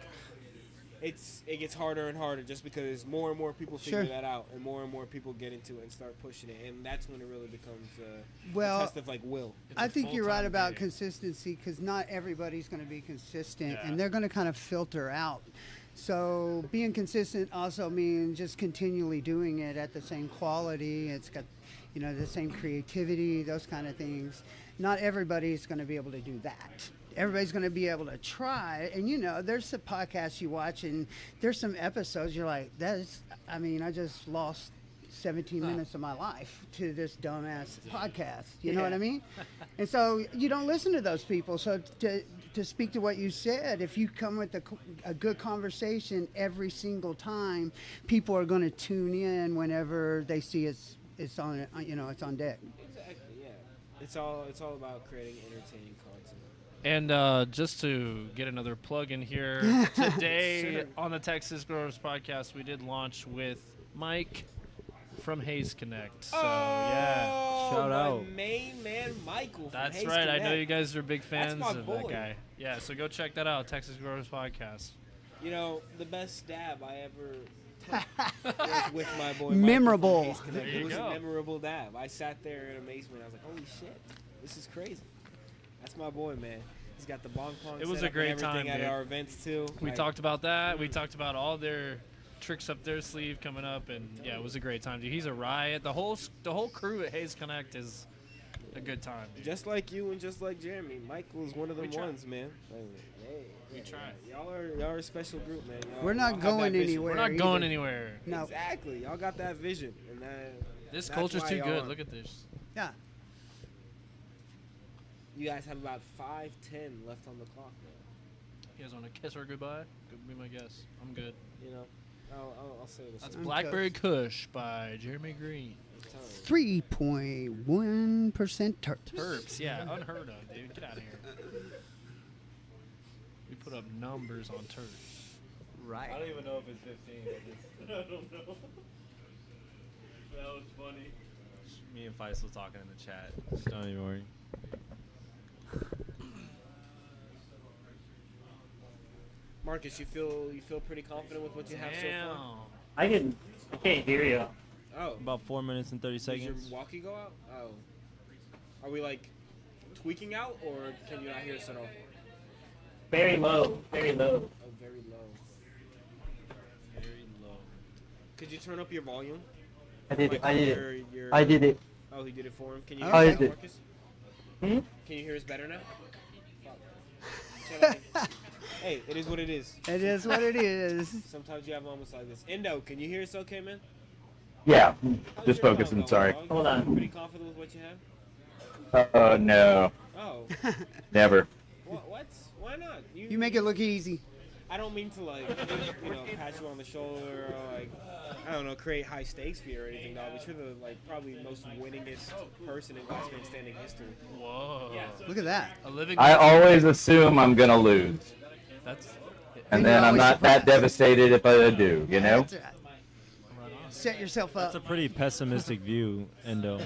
it gets harder and harder just because more and more people figure Sure. that out and more people get into it and start pushing it, and that's when it really becomes a Well, test of like will. I think you're right about consistency, because not everybody's going to be consistent, and they're going to kind of filter out. So being consistent also means just continually doing it at the same quality. It's got, the same creativity, those kind of things. Not everybody's going to be able to do that. Everybody's going to be able to try. And, there's some podcasts you watch, and there's some episodes you're like, I just lost 17 minutes of my life to this dumbass podcast. You know what I mean? And so you don't listen to those people. So to speak to what you said, if you come with a good conversation every single time, people are going to tune in whenever they see it's on, it's on deck. Exactly. Yeah. It's all about creating entertaining content. And just to get another plug in here, today Sure. on the Texas Growers podcast, we did launch with Mike from Hayes Connect. So yeah, shout my out. main man, Michael. From That's Hayes right. I know Connect. you guys are big That's fans my of boy. that guy. Yeah, so go check that out, Texas Growers podcast. You know, the best stab I ever took was with my boy. Memorable. Michael from Hayes Connect. There It you was go. a memorable dab. I sat there in amazement. I was like, holy shit, this is crazy. That's my boy, man. He's got the bong pong. It was set a up great and everything time, at dude. our events too. We Like, talked about that. We talked about all their tricks up their sleeve coming up, and yeah, it was a great time, dude. He's a riot. The whole crew at Hayes Connect is a good time, dude. just like you and just like Jeremy, Michael is one of We them try. ones, man. Like, hey, We try. Y'all are a special group, man. We're not y'all have that going vision. anywhere. We're not going either. anywhere. No. Exactly. Y'all got that vision, and This that's culture's why too y'all good. are. Look at this. Yeah. You guys have about 5:10 left on the clock, man. You guys want to kiss her goodbye? Could be my guess. I'm good. You know, I'll say this. That's Blackberry Kush by Jeremy Green. 3.1% terps. Terps, yeah, unheard of, dude. Get out of here. We put up numbers on terps. Right. I don't even know if it's 15. I don't know. That was funny. Me and Faisal talking in the chat. Just don't even worry. Marcus, you feel pretty confident with what you have so far? I can't hear you. Oh. About 4 minutes and 30 Does seconds. your walkie go out? Oh. Are we like tweaking out, or can you not hear us at all? Very low. Very low. Oh, very low. Very low. Could you turn up your volume? I did it. Like I did your- it. your- I did it. Oh, he did it for him. Can you I hear us now, did. Marcus? Hmm? Can you hear us better now? Fuck. Hey, it is what it is. It is what it is. Sometimes you have moments like this. Endo, can you hear us okay, man? Yeah, How's just your focusing. dog Sorry. going, dog? Hold on. You pretty confident with what you have? No, Oh. never. What? Why not? You make it look easy. I don't mean to like, pat you on the shoulder or like, I don't know, create high stakes for you or anything, dog. But you're the most winningest person in Glassman standing history. Whoa. Look at that. A living. I always assume I'm gonna lose, That's. and And then you're I'm always not that surprised. devastated if I do. You know. That's right. Set yourself up. That's a pretty pessimistic view, Endo.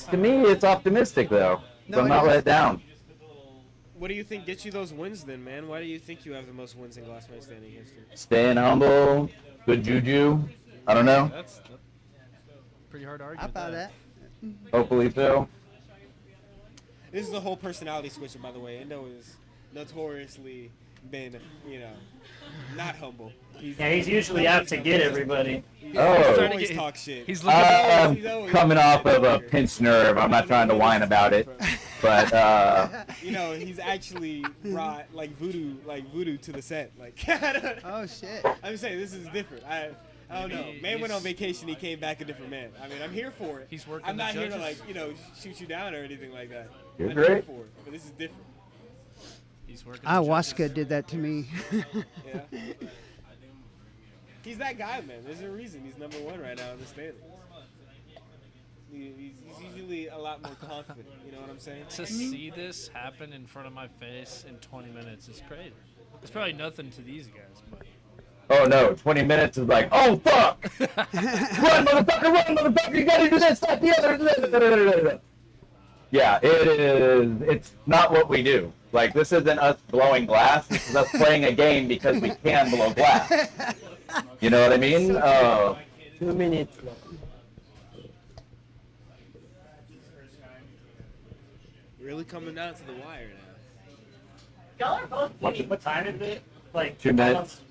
To me, it's optimistic though. No, So I'm it not is. let down. What do you think gets you those wins then, man? Why do you think you have the most wins in Glassman standing history? Staying humble, good juju. I don't know. That's pretty hard to argue. How with about that? Hopefully so. This is a whole personality switcher, by the way. Endo is notoriously been, not humble. Yeah, he's usually out to get everybody. Oh. He always talk shit. He's looking. He's always Coming off of a pinched nerve. I'm not trying to whine about it, but he's actually brought like voodoo to the set. Like, Oh shit. I'm saying this is different. I don't know. Maybe Man went he's- on vacation. He came back a different man. I mean, I'm here for it. He's working I'm the not here to judges. shoot you down or anything like that. You're I'm here great. for it. But this is different. He's working. the Ayahuasca judges. did that to me. Yeah. He's that guy, man. There's a reason he's number one right now in the standings. He's usually a lot more confident. You know what I'm saying? To see this happen in front of my face in 20 minutes is crazy. It's probably nothing to these guys, but oh no, 20 minutes is like, oh fuck! Run, motherfucker! You gotta do this, that, the other. Yeah, it is. It's not what we do. Like, this isn't us blowing glass. This is us playing a game because we can blow glass. You know what I mean? 2 minutes. Really coming down to the wire now. Y'all are both. What time is it? Like 2 minutes.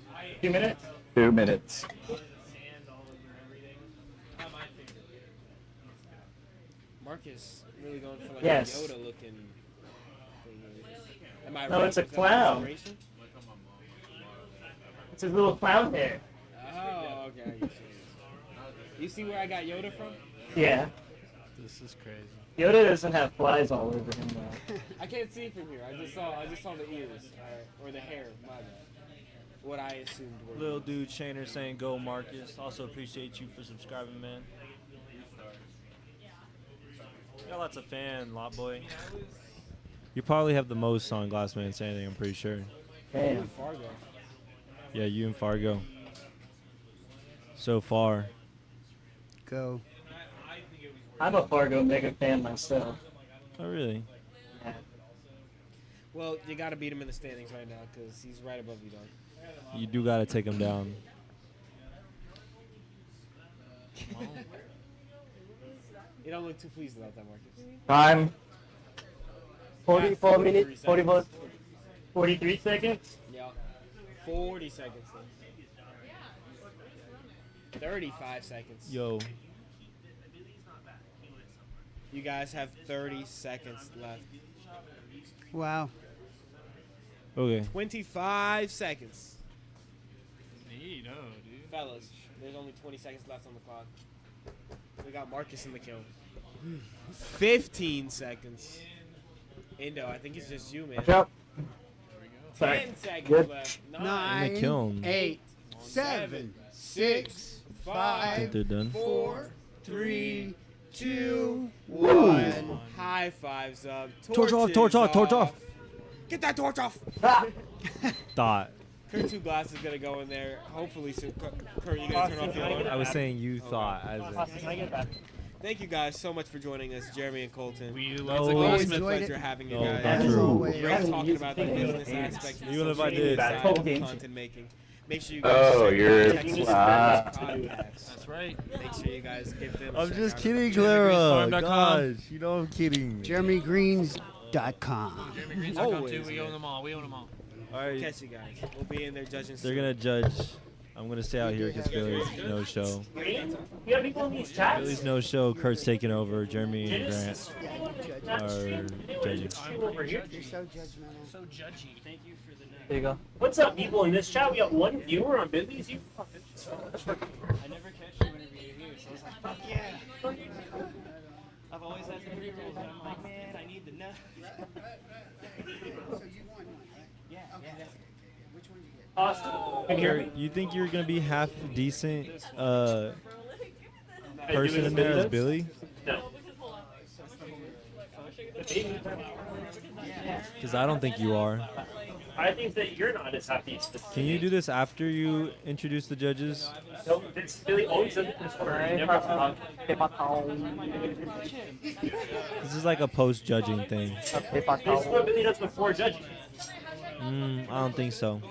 2 minutes. 2 minutes. Marcus really going for like Yes. a Yoda looking thing. Am I No, right? it's a Was that clown. inspiration? It's his little clown hair. Oh, okay. I get you. You see where I got Yoda from? Yeah. This is crazy. Yoda doesn't have flies all over him though. I can't see from here. I just saw the ears or the hair. My bad. What I assumed were. Little dude Shaner saying go Marcus. Also appreciate you for subscribing, man. Got lots of fan, lot boy. You probably have the most on Glassman Standing, I'm pretty sure. Damn. Fargo. Yeah, you and Fargo. So far. Go. I'm a Fargo mega fan myself. Oh, really? Yeah. Well, you got to beat him in the standings right now because he's right above you, dog. You do gotta take him down. You don't look too pleased about that, Marcus. Time. 44 minutes. 43 seconds. Yeah. 40 seconds. Then. 35 seconds. Yo. You guys have 30 seconds left. Wow. Okay. 25 seconds. Neat, oh, dude. Fellas, there's only 20 seconds left on the clock. We got Marcus in the kill. 15 seconds. Indo, I think it's just you, man. Watch out. 10 seconds Good. left. In the kiln. 8, 7, 6, 5, They're done. 4, 3, 2, One. 1. High fives up. Torch off, torch off, torch off. Get that torch off. Thought. Kurt Two Glass is gonna go in there. Hopefully soon. Kurt, you gonna turn off the alarm? I was saying you thought. As Thank you guys so much for joining us, Jeremy and Colton. We love love It's a it. pleasure having you No, guys. not true. Great talking about the business aspect and Even if I social did. side of content making. Make sure you guys Oh, check you're out Texas Brothers podcast. That's right. Make sure you guys give them a I'm check just out. kidding, Jeremy Clara. Greensfarm.com. Gosh, you know I'm kidding. JeremyGreens.com. JeremyGreens.com Always, too. We man. own them all. We own them all. All right. Catch you guys. We'll be in there judging. They're soon. gonna judge. I'm gonna stay out here because Billy's no show. You have people in these chats? Billy's no show. Kurt's taking over. Jeremy and Grant are judging. You're so judgmental. So judgy. Thank you for the There you go. What's up, people in this chat? We got one viewer on Billy's. You fucking. I never catch you whenever you're here, so I was like, fuck yeah. I've always had the pre-rolls, and I'm like, man, I need the nut. So you won one, right? Yeah, yeah. Which one did you get? Austin, can you hear me? You think you're gonna be half decent person in there as Billy? No. Because I don't think you are. I think that you're not as happy as this. Can you do this after you introduce the judges? No, it's Billy always does it this order. He never talks. This is like a post-judging thing. This is what Billy does before judging. I don't think so.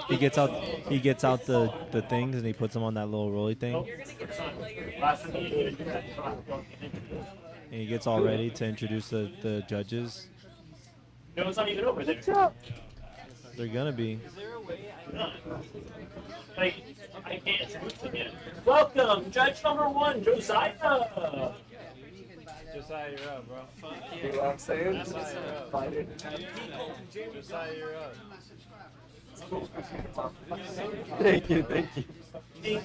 He gets out the things and he puts them on that little rolly thing. And he gets all ready to introduce the judges. No, it's not even over. They're gonna be. Like, I can't introduce them yet. Welcome, judge number 1, Josiah. Josiah, you're up, bro. You know what I'm saying? Josiah, you're up. Thank you, thank you. Can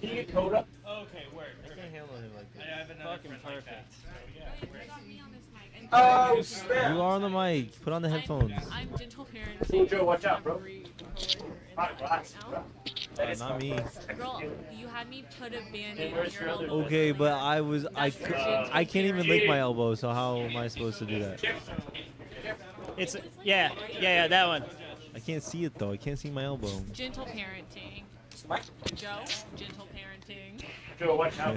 you get code up? Okay, word. I can't handle him like I that. have another friend like that. Oh, snap. You are on the mic. Put on the headphones. I'm gentle parent. Hey, Joe, watch out, bro. Not me. Girl, you had me put a band-aid on your elbow. Okay, but I can't even lick my elbow, so how am I supposed to do that? It's, yeah, that one. I can't see it though. I can't see my elbow. Gentle parenting. Joe, gentle parenting. Joe, watch out.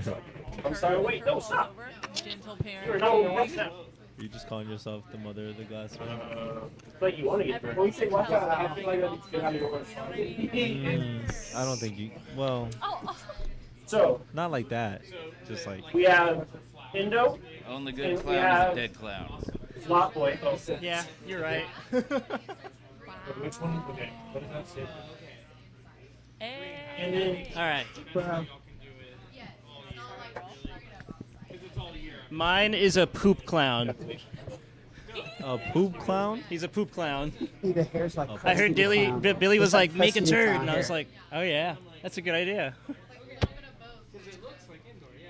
I'm sorry, wait, no, stop. Gentle You're not watch parenting. out. You're just calling yourself the mother of the glass man. It's like you want to get there. When you say watch out, I feel like I need to I don't think you. Well, So, not like that. Just like. we have Indo. Only good and we clown is a have dead clown. Slot Boy. Yeah, you're right. Which one? Okay. What did I say? And then, All right. Wow. Mine is a poop clown. A poop clown? He's a poop clown. See, the hair's like I heard Billy. Billy was like, make a Krusty the turd, Clown and I was hair. like, oh yeah, that's a good idea.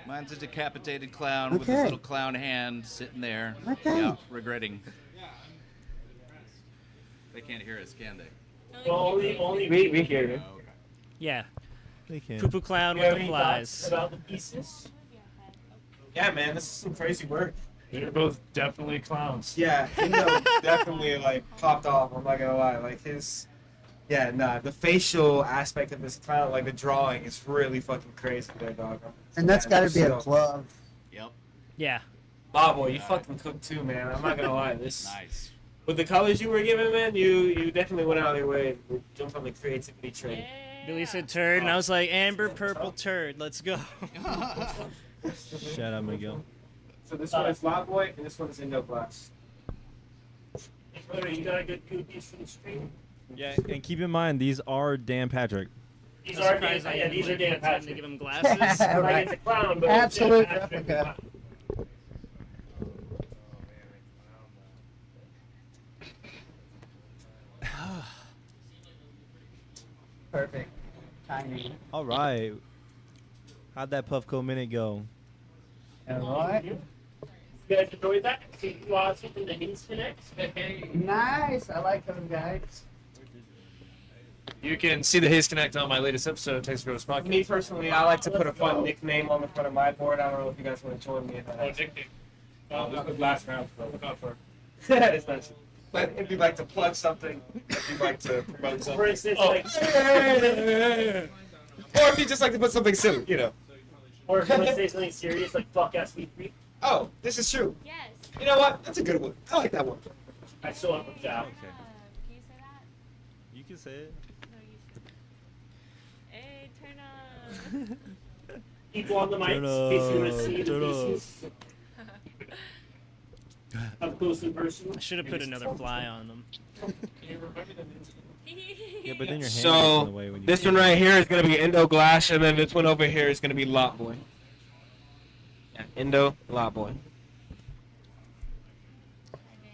Mine's a decapitated clown with his Okay. little clown hand sitting there. Okay. Yeah, regretting. They can't hear us, can they? Well, only We hear you. Oh, okay. Yeah. They can. Poo poo clown You have with the any flies. thoughts about the pieces? Yeah, man, this is some crazy work. They're both definitely clowns. Yeah, Indo definitely like popped off. I'm not gonna lie. Like the facial aspect of this clown, like the drawing, is really fucking crazy there, dog. And that's got to be a so- glove. Yep. Yeah. Bob boy, you fucking cooked too, man. I'm not gonna lie. This Nice. with the colors you were given, man, you definitely went out of your way and jumped on the creativity train. Billy said turd, and I was like, amber, purple, turd. Let's go. Shout out Miguel. So this one is Lot Boy, and this one is Indo Glass. You got a good piece for the stream? Yeah, and keep in mind these are Dan Patrick. These I'm are surprised Dan, I yeah, didn't these are like Dan it time to Patrick. give him glasses. Like it's a clown, but Absolute it's Dan Patrick. replica. Perfect timing. All right. How'd that Puffco minute go? All right. You guys enjoyed that? See watching the Hints Connect? Nice. I like those guys. You can see the Haze Connect on my latest episode of Texas Gross Podcast. Me personally, I like to put a fun nickname on the front of my board. I don't know if you guys want to join me in that. This was last round, so look out for. It's nice. But if you'd like to plug something, if you'd like to promote something, For instance, oh. like, or if you just like to put something silly, you know. or if you want to say something serious, like fuck ass we free. Oh, this is true. Yes. You know what? That's a good one. I like that one. I still have a job. Can you say that? You can say it. No, you. Hey, turn up. People on the mics, Turn in case you want to up, see turn the up. pieces. Up close and personal. I should have put another fly on them. Yeah, but then your hand gets in the So way when you this one right here is gonna be Indo Glass, and then this one over here is gonna be Lot Boy. Yeah, Indo Lot Boy.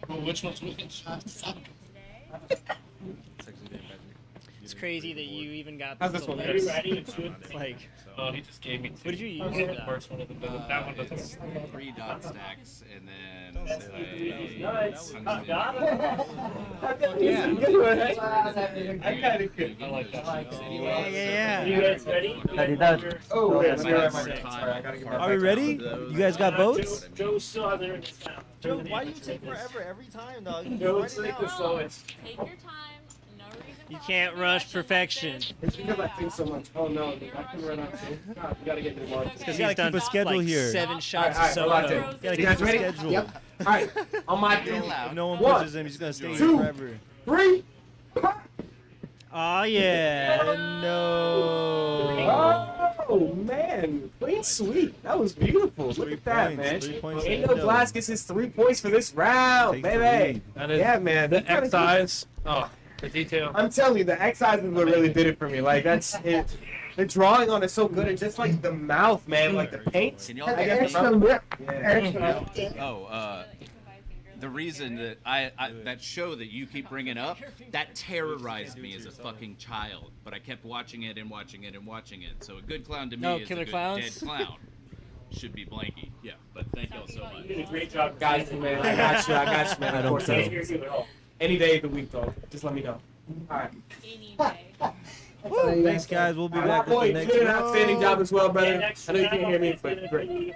Well, which one's which? It's crazy that you even got How's this one? Are you ready? It's good. Like, Oh, he just gave me two. what did you use? Oh, for the that? first one of the middle. That one doesn't. 3 dot stacks and then Nice. tungsten. Got it. Yeah. I kind of could. I like that. Yeah. You guys ready? Ready, done. Oh, Yeah, let me write my sick. notes. Sorry, I gotta get my Are we back ready? down. You guys got votes? Joe still hasn't written this down. Joe, why do you take forever every time, dog? Joe, it's like the slowest. Take your time. No reason. You for can't all the rush rush perfection. It's because I think so much. Oh no, I can run out too. God, we gotta get to the mark. Because gotta he's done keep a schedule like here. 7 shots Alright, of alright, SoCo. hold on, Gotta You guys keep a ready? schedule. Yep. All right, on my three. If no one One, pushes him, he's gonna stay here two, forever. 3. Oh yeah, no. Oh man, clean sweep. That was beautiful. Look at that, points, man. 3 points to Indo Indo. Glass gets his 3 points for this round, Takes the baby. lead. That is Yeah, man. the He kinda X eyes. Oh, the detail. I'm telling you, the X eyes is what really did it for me. Like that's it. The drawing on it so good, and just like the mouth, man, like the paint. Can y'all I hear guess me? the lip. Yeah. Oh, the reason that I that show that you keep bringing up, that terrorized me as a fucking child. But I kept watching it and watching it and watching it. So a good clown to me Oh, is Killer a good Clowns? dead clown. Should be Blanky. Yeah, but thank y'all so much. You did a great job, Guys, man, I got you, man. I Of don't course, think I Here's you at all. any day of the week, though. Just let me know. All right. Anyway. Thanks, guys. We'll be Lot back with Boy, the you next did an one. outstanding job as well, brother. Next I know you can't hear me, round but is gonna great. be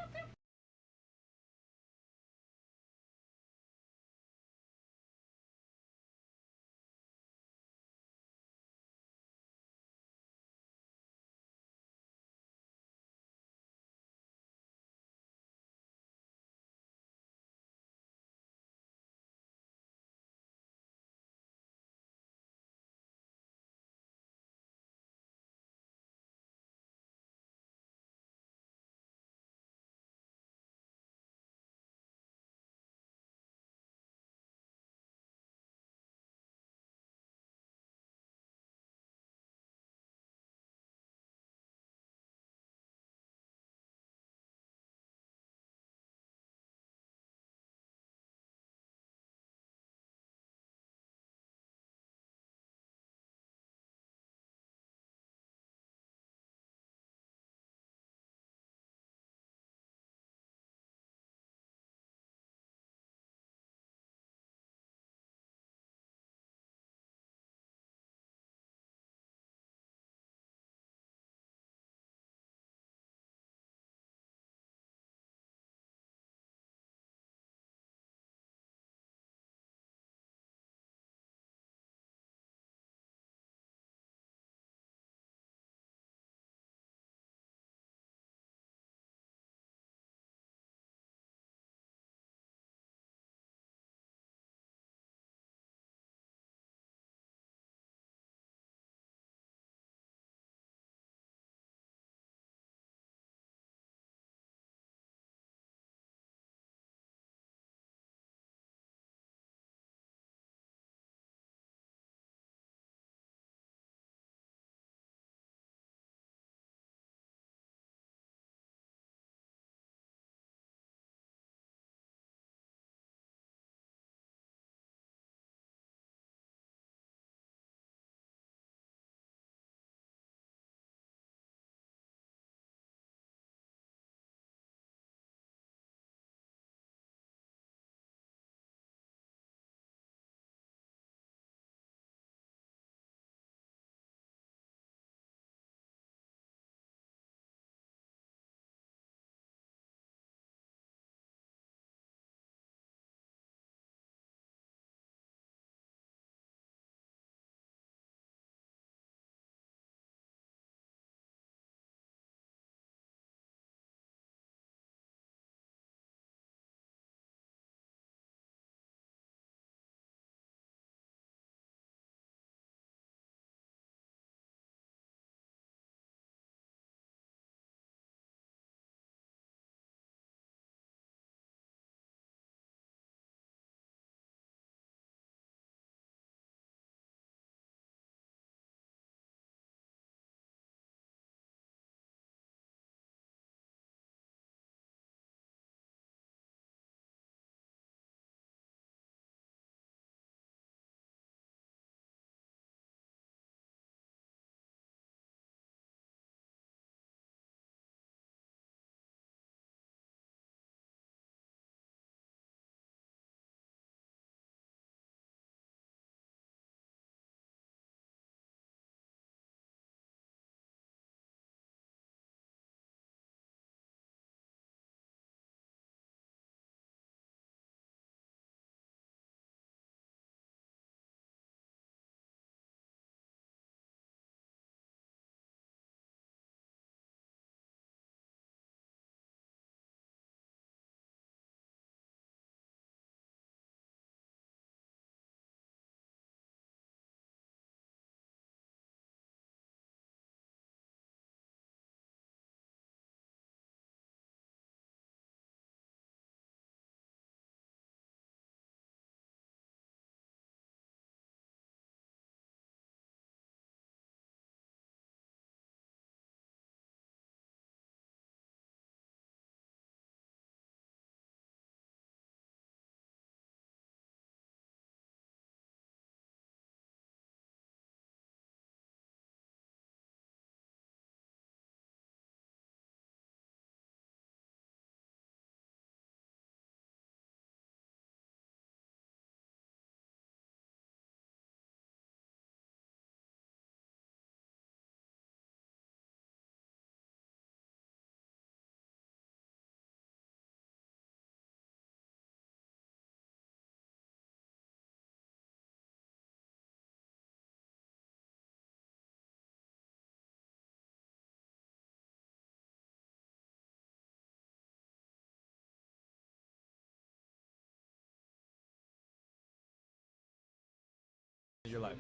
You're live.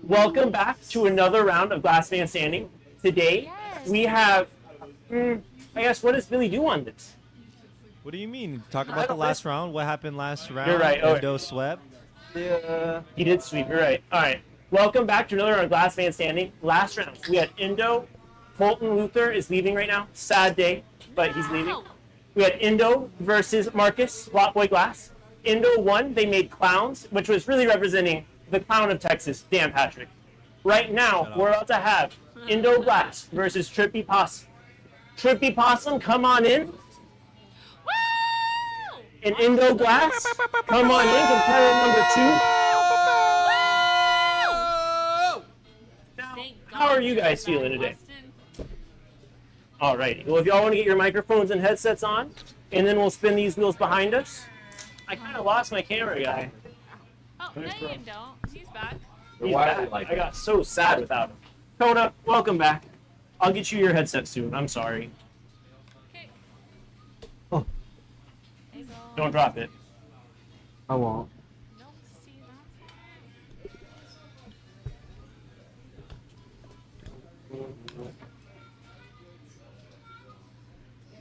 Welcome back to another round of Glass Man Standing. Today, we have, I guess, what does Billy do on this? What do you mean? Talk about the last round. What happened last round? You're right. Indo swept. He did sweep. You're right. All right. Welcome back to another round of Glass Man Standing. Last round, we had Indo. Fulton Luther is leaving right now. Sad day, but he's leaving. We had Indo versus Marcus, Lot Boy Glass. Indo won. They made clowns, which was really representing the clown of Texas, Dan Patrick. Right now, we're about to have Indo Glass versus Trippy Possum. Trippy Possum, come on in. And Indo Glass, come on in, competitor number 2. Now, how are you guys feeling today? Alrighty. Well, if y'all want to get your microphones and headsets on, and then we'll spin these wheels behind us. I kind of lost my camera guy. Oh, no, you don't. He's back. He's back. I got so sad without him. Coda, welcome back. I'll get you your headset soon. I'm sorry. Oh. Don't drop it. I won't.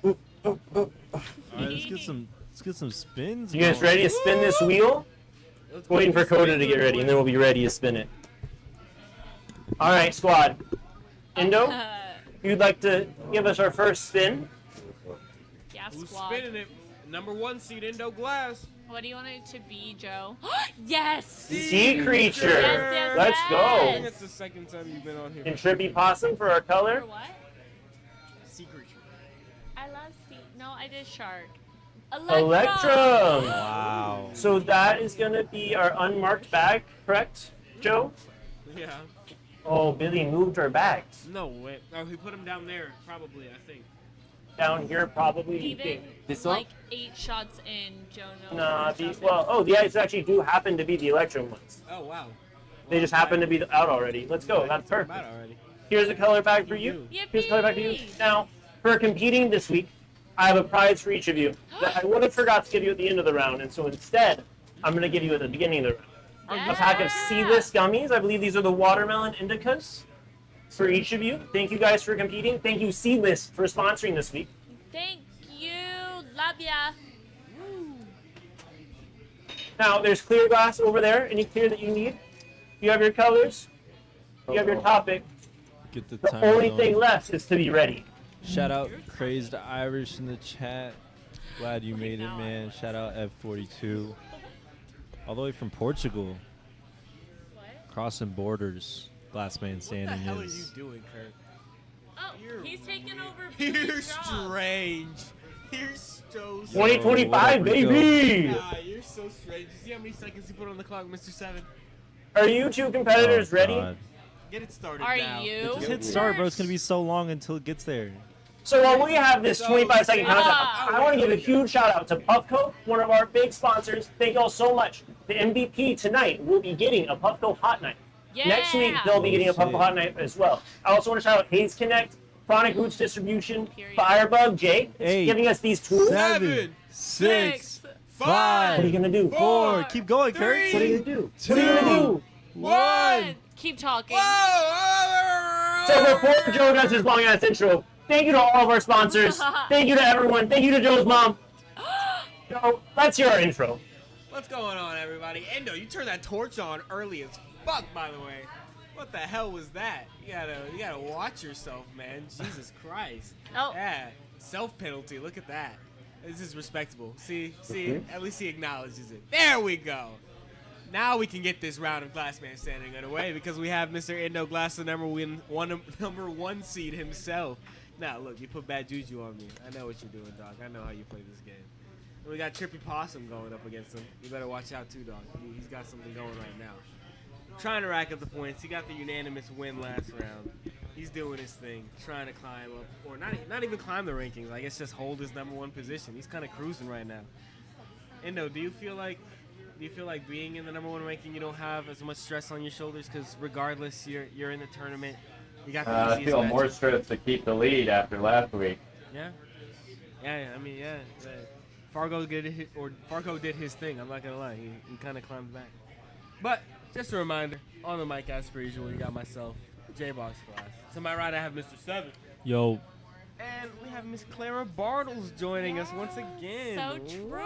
All right, let's get some spins. You guys ready to spin this wheel? Waiting for Coda to get ready, and then we'll be ready to spin it. All right, squad. Indo, you'd like to give us our first spin? Yeah, Who's squad. spinning it? Number 1 seed, Indo Glass. What do you want it to be, Joe? Yes! Sea creature. Yes, Let's I go. think it's the second time you've been on here. And Trippy Possum for our color. For what? Sea creature. I love sea. No, I did shark. Electrum. Wow. So that is going to be our unmarked bag, correct, Joe? Yeah. Oh, Billy moved our bags. No way. Oh, he put them down there, probably, I think. Down here, probably. Even This one? like 8 shots in, Joe knows. Nah, the ice actually do happen to be the Electrum ones. Oh, wow. They just happen to be out already. Let's go. That's perfect. Here's a color bag for you. Here's a color bag for you. Now, for competing this week, I have a prize for each of you that I would have forgot to give you at the end of the round, and so instead, I'm going to give you at the beginning of the round. A pack of seedless gummies. I believe these are the watermelon indicas for each of you. Thank you guys for competing. Thank you, Seedless, for sponsoring this week. Thank you. Love ya. Now, there's clear glass over there. Any clear that you need? You have your colors. You have your topic. Get the The timer only going. thing left is to be ready. Shout out Crazed Irish in the chat. Glad you made it, man. Shout out F42. All the way from Portugal. Crossing borders. Glass Man Standing What the hell is. are you doing, Kurt? Oh, he's taking over. You're strange. You're so strange. 2025, baby! Nah, you're so strange. You see how many seconds you put on the clock, Mr. 7? Are you two competitors ready? God. Get it started Are now. you? Just hit start, bro. It's going to be so long until it gets there. So while we have this 25-second countdown, I want to give a huge shout out to Puffco, one of our big sponsors. Thank y'all so much. The MVP tonight will be getting a Puffco Hot Night. Yeah. Next week, they'll be getting a Puffco Hot Night as well. I also want to shout out Hayes Connect, Chronic Roots Distribution, Firebug, Jay, giving us these tools. 7, 6, 5. What are you going to do? 4. Keep going, Kurt. What are you going to do? 2. What are you going to do? 1. Keep talking. So before Joe does his long ass intro, thank you to all of our sponsors. Thank you to everyone. Thank you to Joe's mom. Joe, let's hear our intro. What's going on, everybody? Endo, you turned that torch on early as fuck, by the way. What the hell was that? You gotta watch yourself, man. Jesus Christ. Oh. Yeah. Self penalty. Look at that. This is respectable. See, at least he acknowledges it. There we go. Now we can get this round of Glass Man Standing underway because we have Mr. Indo Glass, the number one seed himself. Now, look, you put bad juju on me. I know what you're doing, dog. I know how you play this game. And we got Trippy Possum going up against him. You better watch out, too, dog. He's got something going right now. Trying to rack up the points. He got the unanimous win last round. He's doing his thing, trying to climb up, or not even climb the rankings. I guess just hold his #1 position. He's kind of cruising right now. Endo, do you feel like being in the #1 ranking, you don't have as much stress on your shoulders because regardless, you're in the tournament. You got the I easiest feel matchup. more stressed to keep the lead after last week. Yeah. I mean, yeah. Fargo did his thing. I'm not gonna lie. He kind of climbed back. But Just a reminder, on the mic as per usual, you got myself, J-Box Glass. To my right, I have Mr. Seven. Yo. And we have Miss Clara Bartles joining us once again. So true.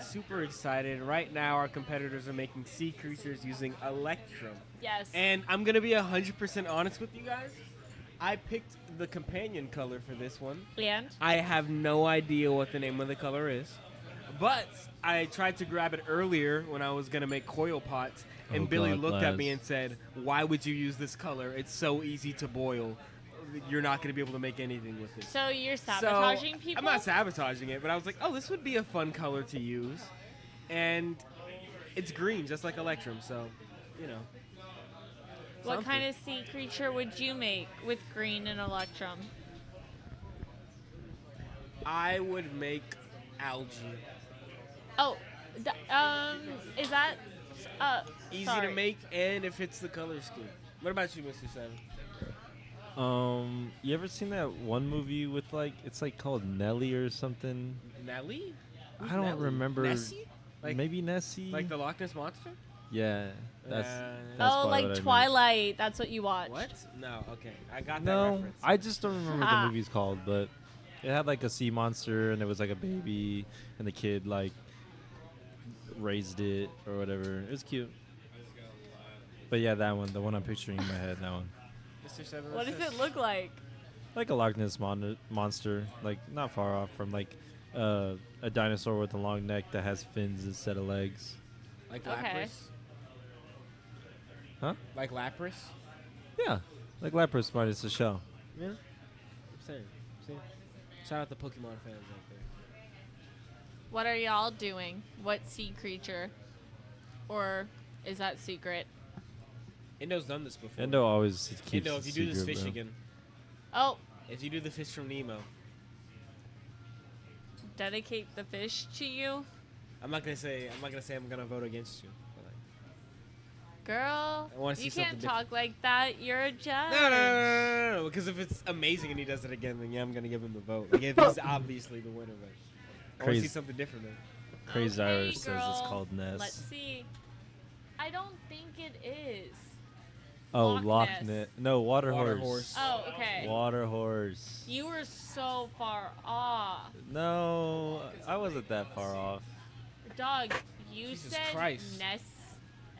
Super excited. Right now, our competitors are making sea creatures using Electrum. Yes. And I'm going to be 100% honest with you guys. I picked the companion color for this one. And? I have no idea what the name of the color is. But I tried to grab it earlier when I was going to make coil pots. And Oh, Billy God, looked at Laz. me and said, "Why would you use this color? It's so easy to boil. You're not going to be able to make anything with it." So you're sabotaging So, people? I'm not sabotaging it, but I was like, oh, this would be a fun color to use. And it's green, just like Electrum, so, you know. What kind of sea creature would you make with green and Electrum? I would make algae. Oh, is that Easy sorry. to make, and it fits the color scheme. What about you, Mr. Seven? You ever seen that one movie with like it's like called Nelly or something? Nelly? Who's I don't Nelly? remember. Nessie? Maybe Nessie. Like the Loch Ness Monster? Yeah, that's Oh, probably like what I meant. Twilight. That's what you watched. What? No, okay. I got that No, reference. I just don't remember what Ah. the movie's called, but it had like a sea monster and it was like a baby and the kid like raised it or whatever. It was cute. But yeah, that one, the one I'm picturing in my head, that one. Mr. Seven, What does it look like? Like a Loch Ness monster, like not far off from like a dinosaur with a long neck that has fins instead of legs. Like Okay. Lapras? Huh? Like Lapras? Yeah, like Lapras minus the shell. Yeah. I'm saying. See? Shout out the Pokemon fans out there. What are y'all doing? What sea creature? Or is that secret? Indo's done this before. Indo always keeps Indo, it if you do this secret, fish bro. again. Oh, If you do the fish from Nemo. dedicate the fish to you? I'm not gonna say I'm gonna vote against you. But like, Girl, I wanna see you something can't different. talk like that. You're a judge. no, because if it's amazing and he does it again, then yeah, I'm gonna give him the vote. Like, if he's obviously the winner, but I wanna see Crazy. something different, man. Crazy Okay, Iris says it's girl. called Ness. Let's see. I don't think it is. Oh, Loch Loch Ness. Ness. No, water Water horse. horse. Oh, okay. Water horse. You were so far off. No, I wasn't that far off. Dog, you Jesus said Christ. Ness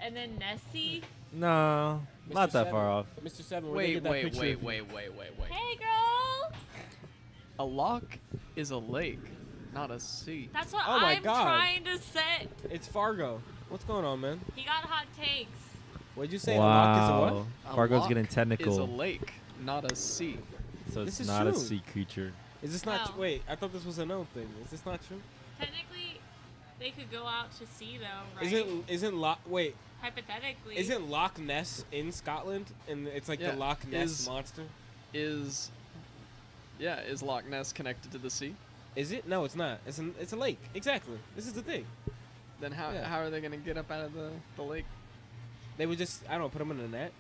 and then Nessie. No, not that Seven, far off. Mr. Seven, where'd they get that picture of you? Hey, girl. A loch is a lake, not a sea. That's what Oh my I'm God. trying to say. It's Fargo. What's going on, man? He got hot takes. What'd you say? A lock is a Wow. what? Fargo's loch getting is technical. a lake, not a sea. So This it's is not a true. sea creature. Is this not? No. Wait, I thought this was a no thing. Is this not true? Technically, they could go out to sea, though, right? Isn't Loch? Wait, Hypothetically. isn't Loch Ness in Scotland? And it's like Yeah, the Loch Ness is- monster. Is Loch Ness connected to the sea? Is it? No, it's not. It's a lake. Exactly. This is the thing. Then how Yeah. how are they gonna get up out of the lake? They would just I don't know, put them in a net.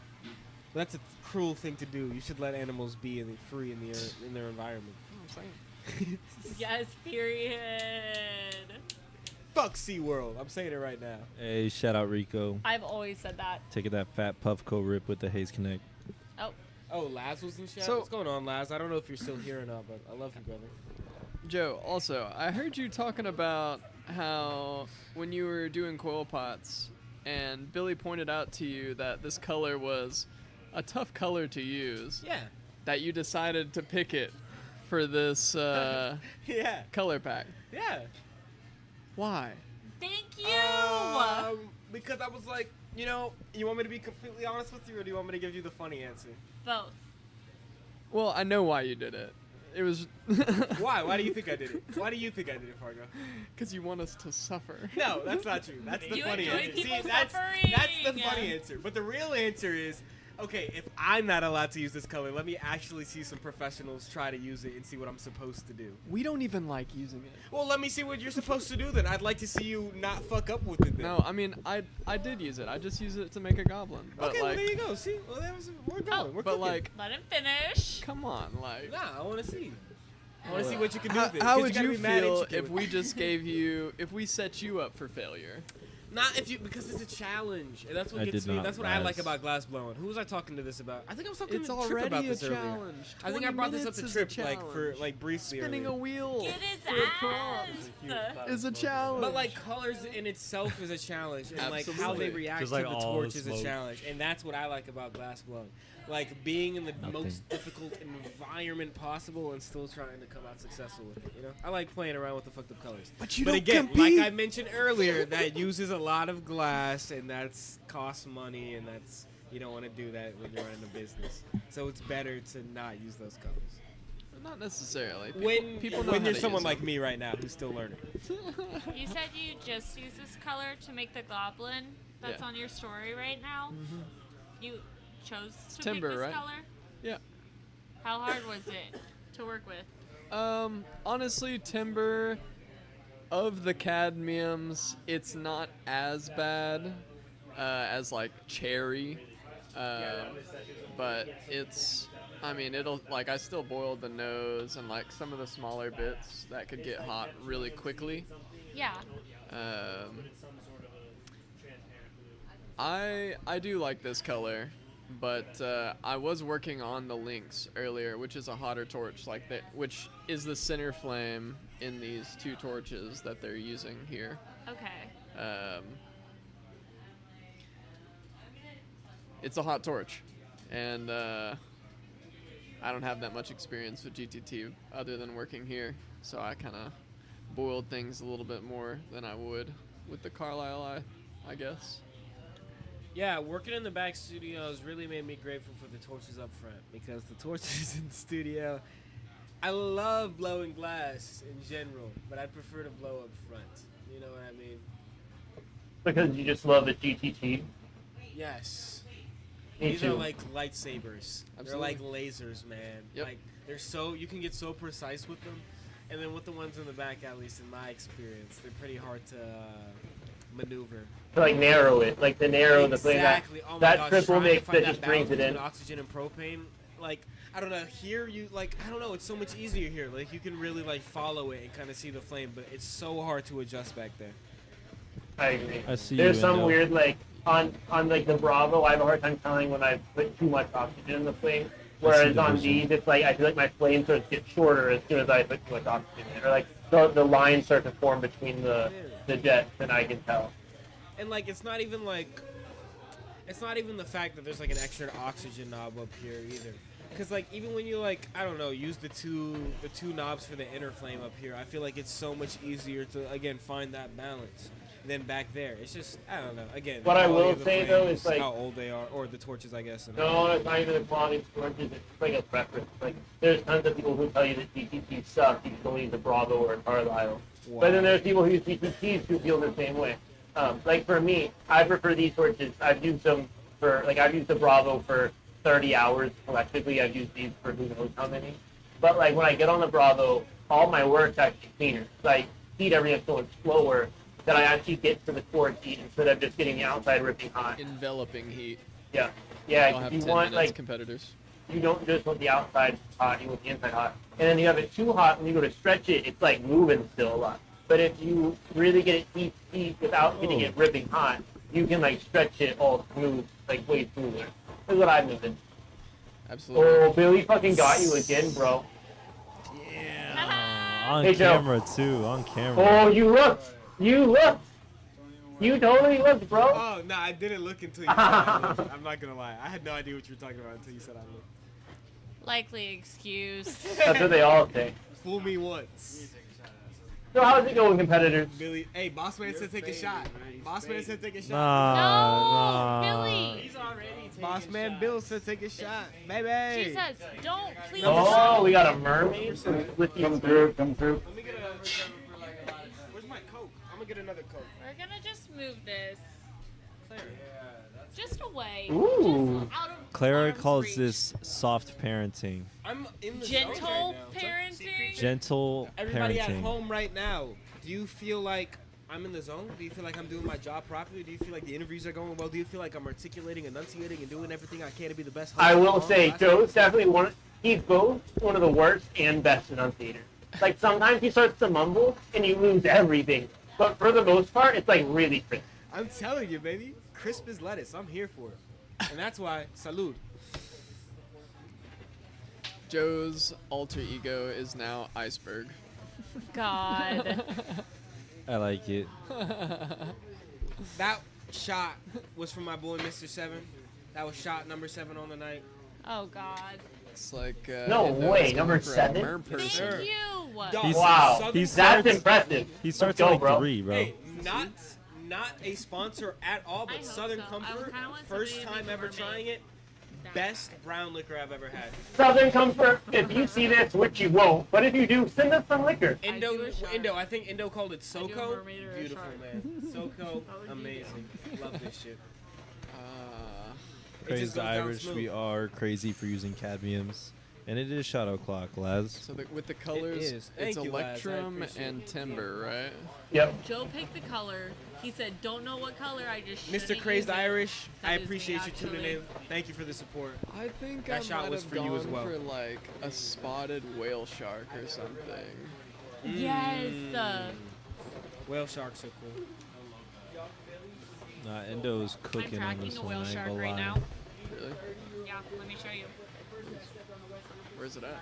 But that's a cruel thing to do. You should let animals be free in their environment. Yes, period. Fuck SeaWorld. I'm saying it right now. Hey, shout out Rico. I've always said that. Taking that fat Puffco rip with the Haze Connect. Oh. Oh, Laz was in chat. So- What's going on, Laz? I don't know if you're still here or not, but I love you, brother. Joe, also, I heard you talking about how when you were doing coil pots, and Billy pointed out to you that this color was a tough color to use. Yeah. That you decided to pick it for this Yeah. color pack. Yeah. Why? Thank you. Because I was like, you want me to be completely honest with you, or do you want me to give you the funny answer? Both. Well, I know why you did it. It was Why? Why do you think I did it? Why do you think I did it, Fargo? because you want us to suffer. No, that's not true. That's the You funny enjoy answer. people that's suffering. the funny answer. But the real answer is, okay, if I'm not allowed to use this color, let me actually see some professionals try to use it and see what I'm supposed to do. We don't even like using it. Well, let me see what you're supposed to do then. I'd like to see you not fuck up with it then. No, I mean I did use it. I just use it to make a goblin. But Okay, well, like, there you go. See? Well, we're going. We're but cooking. like, Let him finish. come on, like. Nah, I want to see. I want to see what you can do with it. How 'cause would gotta you be mad feel intricate if with we it. just gave you, if we set you up for failure? Not if you because it's a challenge, and that's what I gets did me. not That's what I like glass. about glass blowing. Who was I talking to this about? I think I was talking It's to Trip already about a this earlier. challenge. I think I 20 brought this up to minutes is a Trip like for like briefly. Spinning earlier. a wheel. Get his for a prompt is a challenge. But like colors in itself is a challenge, and like how they Absolutely. react Just to like the all torch the is a smoke. challenge, and that's what I like about glass blowing. Like being in the Nothing. most difficult environment possible and still trying to come out successful with it. You know, I like playing around with the fucked up colors. But you but don't again, compete. like I mentioned earlier, that uses a lot of glass, and that's costs money, and that's you don't want to do that when you're running a business. So it's better to not use those colors. Not necessarily. When know when how you're to someone use like them. me right now who's still learning. You said you just use this color to make the goblin that's Yeah. on your story right now. You chose to timber, pick this right? color. Yeah. How hard was it to work with? Honestly, timber of the cadmiums, it's not as bad as like cherry, but it's. I mean, it'll like I still boiled the nose and like some of the smaller bits that could get hot really quickly. Yeah. I do like this color, but I was working on the Lynx earlier, which is a hotter torch, like that, which is the center flame in these two torches that they're using here. Okay. It's a hot torch, and I don't have that much experience with GTT other than working here, so I kind of boiled things a little bit more than I would with the Carlisle, I guess. Yeah, working in the back studios really made me grateful for the torches up front, because the torches in the studio, I love blowing glass in general, but I prefer to blow up front. You know what I mean? Because you just love the GTT. Yes. Me These too. are like lightsabers. They're Absolutely. like lasers, man. Yep. Like they're so you can get so precise with them, and then with the ones in the back, at least in my experience, they're pretty hard to maneuver. To like narrow it, like to narrow the flame. Exactly. Oh my That gosh, triple trying to mix find that just brings it balance in. between oxygen and propane. Like I don't know. Here you like I don't know. It's so much easier here. Like you can really like follow it and kind of see the flame, but it's so hard to adjust back there. I agree. I see There's you, some Endo. weird like on like the Bravo, I have a hard time telling when I put too much oxygen in the flame. Whereas the on vision. these, it's like I feel like my flame starts to get shorter as soon as I put too much oxygen in, or like the lines start to form between the jets, and I can tell. And like it's not even the fact that there's like an extra oxygen knob up here either. Cause like even when you like I don't know use the two knobs for the inner flame up here, I feel like it's so much easier to again find that balance than back there. It's just I don't know. Again, What I the quality will of the say, though, flames, is, like- how old they are or the torches, I guess. and No, it's not even the quality of torches. It's like a preference. Like there's tons of people who tell you that GTT sucks. You can only use a Bravo or a Carlisle. Wow. But then there's people who use GTTs who feel the same way. Like for me, I prefer these torches. I've used them for like I've used the Bravo for 30 hours collectively. I've used these for who knows how many. But like when I get on the Bravo, all my work's actually cleaner. So I heat everything so much slower that I actually get to the core heat instead of just getting the outside ripping hot. Enveloping heat. Yeah. Yeah, I'll have you 10 want minutes, like competitors. you don't just want the outside hot, you want the inside hot. And then you have it too hot, when you go to stretch it, it's like moving still a lot. But if you really get it heat without getting it ripping hot, you can like stretch it all smooth, like way smoother. That's what I'm moving. Absolutely. Oh, Billy fucking got you again, bro. On Hey, Joe. camera too. On camera. Oh, you looked! You looked! You totally looked, bro. Oh no, I didn't look until you said I looked. I'm not gonna lie. I had no idea what you were talking about until you said I looked. Likely excuse. That's what they all say. Fool me once. So how's it going, competitors? Billy, hey, boss man said take a shot. Boss man said take a shot. Nah, Billy. He's already taking Boss man Bill said take a shot, baby. She says, don't please. Oh, we got a mermaid with you. Come through, come through. Let me get where's my Coke? I'm gonna get another Coke. We're gonna just move this. Just away. Ooh. Just out of Clara arm's calls reach. this soft parenting. I'm in the Gentle zone right now. parenting. Gentle Everybody at parenting. home right now, do you feel like I'm in the zone? Do you feel like I'm doing my job properly? Do you feel like the interviews are going well? Do you feel like I'm articulating, enunciating, and doing everything I can to be the best host I of will all say, time? Joe's definitely he's both one of the worst and best enunciators. Like sometimes he starts to mumble and you lose everything. But for the most part, it's like really crisp. I'm telling you, baby. Crisp as lettuce. I'm here for it. And that's why, salud. Joe's alter ego is now Iceberg. God. I like it. That shot was from my boy Mr. 7. That was shot number 7 on the night. Oh God. It's like No Indo's way, going number for a 7? mer person. Thank you. Wow, that's impressive. He Let's starts go, at like bro. 3, bro. Hey, not a sponsor at all, but Southern Comfort. First time ever trying it. Best brown liquor I've ever had. Southern Comfort, if you see this, which you won't, but if you do, send us some liquor. Indo, I think Indo called it SoCo. Beautiful, man. SoCo, amazing. Love this shit. It just Crazy goes down Irish, smooth. we are crazy for using cadmiums. And it is shadow clock, Laz. So with the colors, is. Thank it's you, Laz. I Electrum appreciate and Timber, right? Yep. Joe picked the color. He said, "Don't know what color. I just." Mr. shouldn't Crazed use it." Irish, That I is me, appreciate you tuning actually. in. Thank you for the support. I think that I shot might was have for you as gone well. for like a spotted whale shark or something. Yes. Whale sharks are cool. Nah, Endo's cooking on tracking this a one. whale I ain't shark gonna right lie. now. Really? Yeah, let me show you. Where's it at?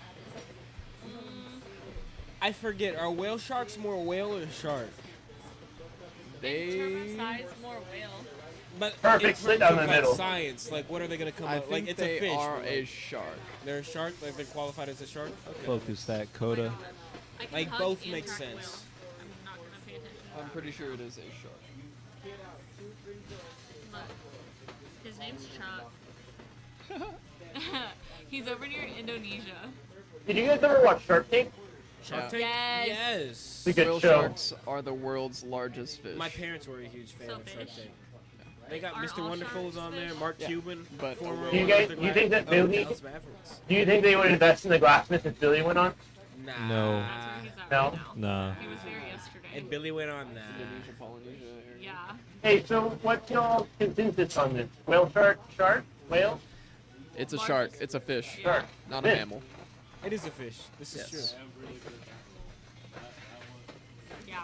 I forget. Are whale sharks more whale or shark? They. Size more whale. But Perfect in split terms down of, the middle. Science, like what are they gonna come I up? Like think it's they a fish. are but, a like, shark. They're a shark. Like they're qualified as a shark. Okay. Focus that, Coda. I can Like hug both and make track sense. whale. I'm not gonna pay attention. I'm pretty sure it is a shark. Look, his name's Chuck. He's over near Indonesia. Did you guys ever watch Shark Tank? Shark Yeah. Tank. Yes. Yes. It's a good Whale show. sharks are the world's largest fish. My parents were a huge fan So of Shark fish? Tank. They got Aren't Mr. all Wonderful's sharks on there, fish? Mark Yeah. Cuban, But former Do you guys- Olympic do you think that lad- Billy- Dallas Mavericks. Do you think they would invest in the Glassmith if Billy went on? Nah. No. That's where he's at No. right now. Nah. He was there yesterday. And Billy went on that. Indonesia, Polynesia area. Yeah. Hey, so what's y'all consensus on this? Whale shark, whale? It's a shark. It's a fish. Shark. Not a Fish. mammal. It is a fish. This is Yes. true. Yeah.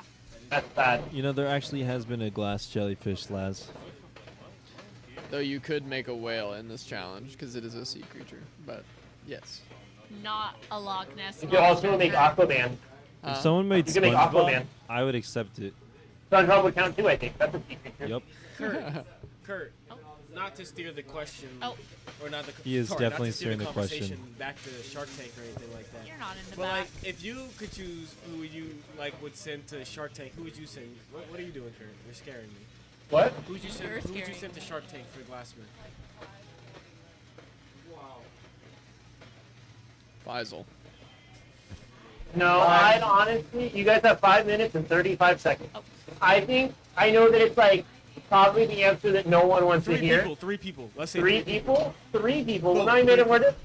That's bad. You know, there actually has been a glass jellyfish, Laz. Though you could make a whale in this challenge because it is a sea creature. But yes. Not a Loch Ness You could also make monster. Aquaman. If someone made You can make SpongeBob, Aquaman. I would accept it. SpongeBob would count too, I think. That's a sea creature. Yep. Kurt, not to steer the question, Oh. or not the. He is sorry, definitely not to steer steering the question. conversation back to Shark Tank or anything like that. You're not in the But back. like, if you could choose who would you would send to Shark Tank, who would you send? What are you doing, Kurt? You're scaring me. What? Who would you send? You're Who would you scaring send to Shark Tank for Glassman? Faisal. No, I'd honestly, you guys have 5 minutes and 35 seconds. Oh. I know that it's like probably the answer that no one wants to hear. Three people. Let's say Three people? Three people. Go. Not even a word.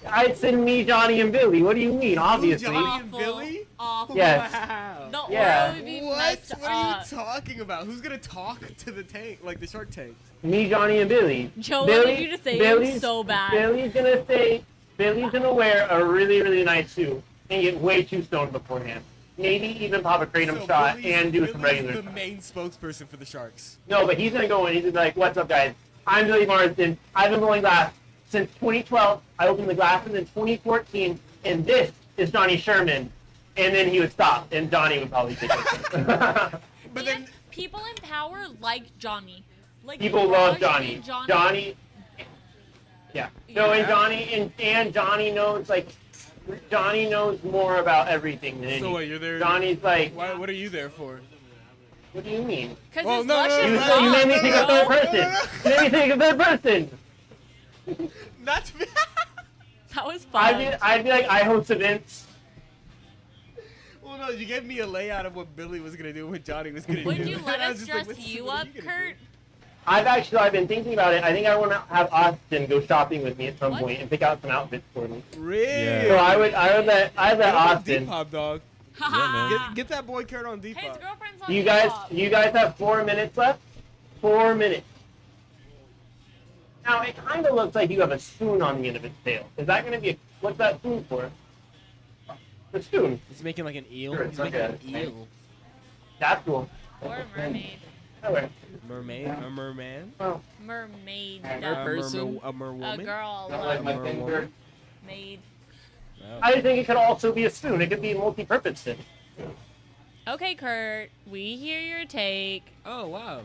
I'd send me, Johnny, and Billy. What do you mean? Obviously. Johnny and Billy? Awful. Yes. Wow. The Yeah. Oreo would be What? messed What are up. you talking about? Who's gonna talk to the tank, like the Shark Tank? Me, Johnny, and Billy. Joe Billy, wanted you to say it Billy's, so bad. Billy's gonna wear a really, really nice suit and get way too stoned beforehand. Maybe even pop a kratom shot and do some regular the stuff. main spokesperson for the Sharks. No, but he's gonna go in. He's gonna be like, "What's up, guys? I'm Billy Marsden. I've been blowing glass since 2012. I opened the glasses in 2014, and this is Johnny Sherman." And then he would stop, and Johnny would probably take it. But then People in power like Johnny. Like People love Raj Johnny. and Johnny. Johnny. Yeah. No, and Johnny and Johnny knows Johnny knows more about everything than So anyone. what? You're there. Johnny's like, What are you there for? what do you mean? Because Well, his no, no, luscious You, no, you made me locks, think of bro. third person. You made me think of third person. Not to be. That was fun. I'd be like, I host events. Well, no, you gave me a layout of what Billy was gonna do and what Johnny was gonna do. Would you let I us was just like, dress what's- you what are up, gonna Kurt? I've been thinking about it. I think I want to have Austin go shopping with me at some What? point and pick out some outfits for me. do? Really? Yeah. So I would let Get him on Austin. Depop, dog. Yeah, man. Get that boy Kurt on Hey, his Depop. girlfriend's on You Depop. guys have 4 minutes left. 4 minutes. Now it kind of looks like you have a spoon on the end of its tail. Is that going to be what's that spoon for? The spoon. He's making like an eel. Sure, He's it's making like an eel. That's cool. Or a mermaid. Okay. Mermaid, a merman, Mermaid. A person. a merwoman. A girl. Not like my love. finger. Maid. I think it could also be a spoon. It could be a multi-purpose thing. Okay, Kurt. We hear your take. Oh wow.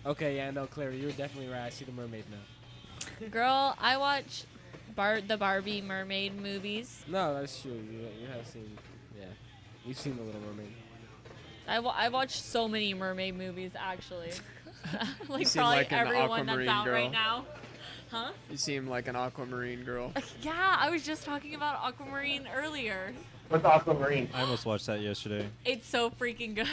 Okay, yeah, no, Claire, you're definitely right. I see the mermaid now. Girl, I watch the Barbie mermaid movies. No, that's true. You have seen, yeah, you've seen the Little Mermaid. I watched so many mermaid movies actually. Like seem probably like an everyone that's aquamarine out girl. right now. Huh? You seem like an aquamarine girl. Yeah, I was just talking about Aquamarine earlier. What's Aquamarine? I almost watched that yesterday. It's so freaking good.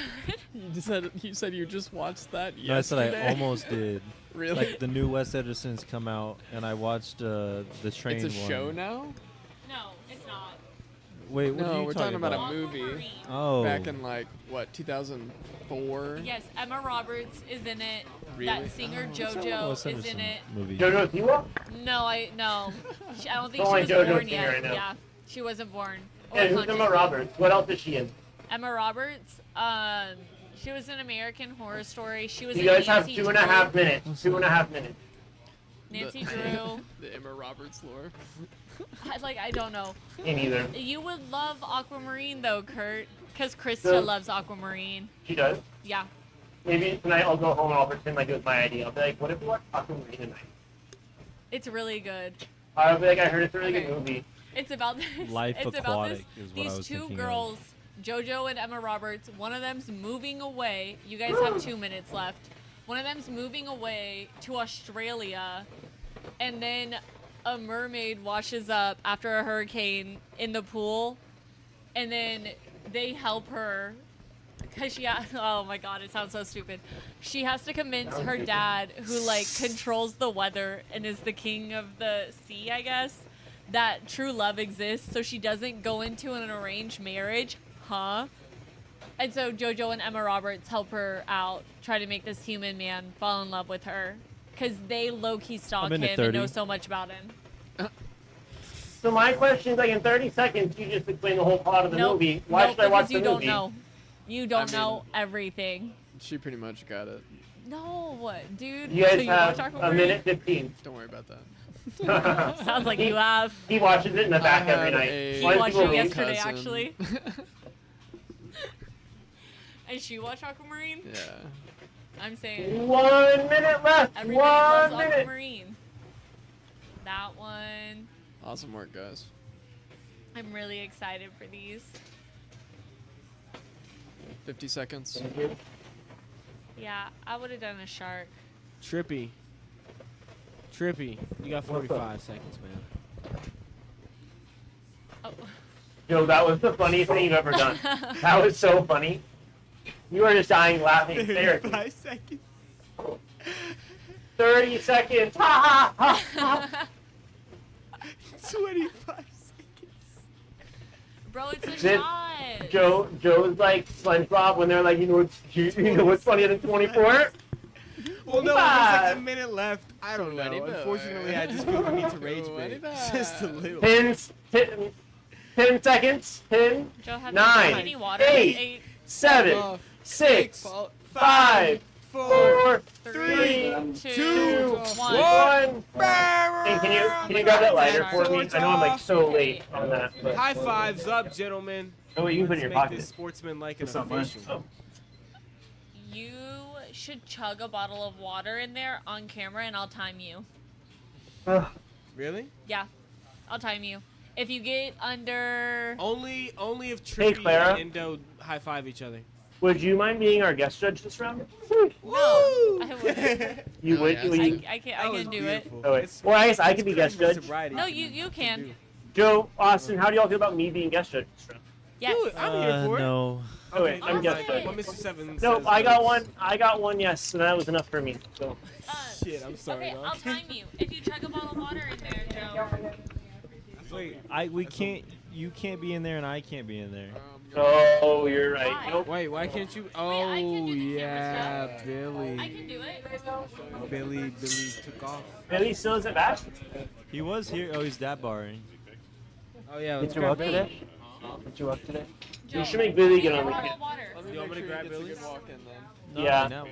You said you just watched that No, I said yesterday. I almost did. Really? Like the new Wes Anderson's come out, and I watched the train It's a one. show now? No, it's not. Wait, what are No, you we're talking about a movie. Oh. Back in like what, 2004? Yes, Emma Roberts is in it. Really? That singer JoJo Wes is in Anderson it. movie. JoJo Siwa? No, I don't think Don't like she was JoJo's born singer yet. right now. Yeah, she wasn't born. Or And who's conscious. Emma Roberts? What else is she in? Emma Roberts. She was in American Horror Story. She was You in guys have Nancy 2.5 Drew. minutes. 2.5 minutes. Nancy Drew. The Emma Roberts lore. I don't know. Me neither. You would love Aquamarine though, Kurt, because Krista So- loves Aquamarine. She does. Yeah. Maybe tonight I'll go home and I'll pretend like it was my idea. I'll be like, what if we watch Aquamarine tonight? It's really good. I'll be like, I heard it's a really good movie. It's about this. Life it's about this, Aquatic is what I these was two thinking of. girls, JoJo and Emma Roberts. One of them's moving away. You guys have 2 minutes left. One of them's moving away to Australia, and then a mermaid washes up after a hurricane in the pool, and then they help her. Cause oh my god, it sounds so stupid. She has to convince her dad, who like controls the weather and is the king of the sea, I guess, that true love exists. So she doesn't go into an arranged marriage, huh? And so JoJo and Emma Roberts help her out, try to make this human man fall in love with her, cause they low key stalk I'm him into and know 30. so much about him. So my question is, like, in 30 seconds, you just explain the whole plot of the Nope, movie. Why nope, should I watch because the you movie? don't know. You don't I mean- know everything. She pretty much got it. No, dude. You guys so have watch a Aquamarine? minute 15. Don't worry about that. Sounds like you have. He watches it in the back I every had night. a He Why watched people it read? yesterday, cousin. actually. And she watched Aquamarine? Yeah. I'm saying. 1 minute left. Everybody 1 loves minute. Aquamarine. That one. Awesome work, guys. I'm really excited for these. 50 seconds. Yeah, I would have done a shark. Trippy. You got 45 seconds, man. Oh. Yo, that was the funniest thing you've ever done. That was so funny. You were just dying laughing hysterically. 5 seconds. 30 seconds. Ha ha ha ha. 25 seconds. Bro, it's a Then shot. Joe's like SpongeBob when they're like, you know what's funnier than 24? Well, no, there's like a minute left. I don't know. 25. Unfortunately, I just feel the need to rage bait. 25. Just a little. 10 seconds. 10, Joe, have 9, you any water? 8, 7, 6, 5, 4, 3, 2, 1. Hey, can you grab that lighter for me? I know I'm like so late on that. But. High fives up, gentlemen. Oh, you can put it in your Let's pocket. make this sportsman-like and It's not mine. official. You should chug a bottle of water in there on camera and I'll time you. Really? Yeah, I'll time you. If you get under... Only if Hey, Trippy Clara. and Indo high five each other. Would you mind being our guest judge this round? No, I wouldn't. You would? yes. Would you? I can do it. Oh, wait. Well, I guess I could be guest judge. No, you can. Joe, Austin, how do y'all feel about me being guest judge this round? Yes. I'm here for it. No. Oh, wait, I'm guest Austin. judge. What Mr. Seven No, says I got goes. one. I got one. Yes, so that was enough for me. So. Shit, I'm sorry. Okay, dog. I'll time you. If you chug a bottle of water in there, Joe. Wait, we can't. You can't be in there, and I can't be in there. Oh, you're right. Why? Nope. Wait, why can't you? I Oh, can do the yeah, camera Billy. I can do it. Billy took off. Billy still isn't back. He was here. Oh, he's that barring. Oh yeah, Did let's you grab work Billy. today? Did you work today? Joe, You should make Billy get give on me the a bottle camera. of water. You want me to grab Gets a Billy's? good walk in then. No, Yeah. no,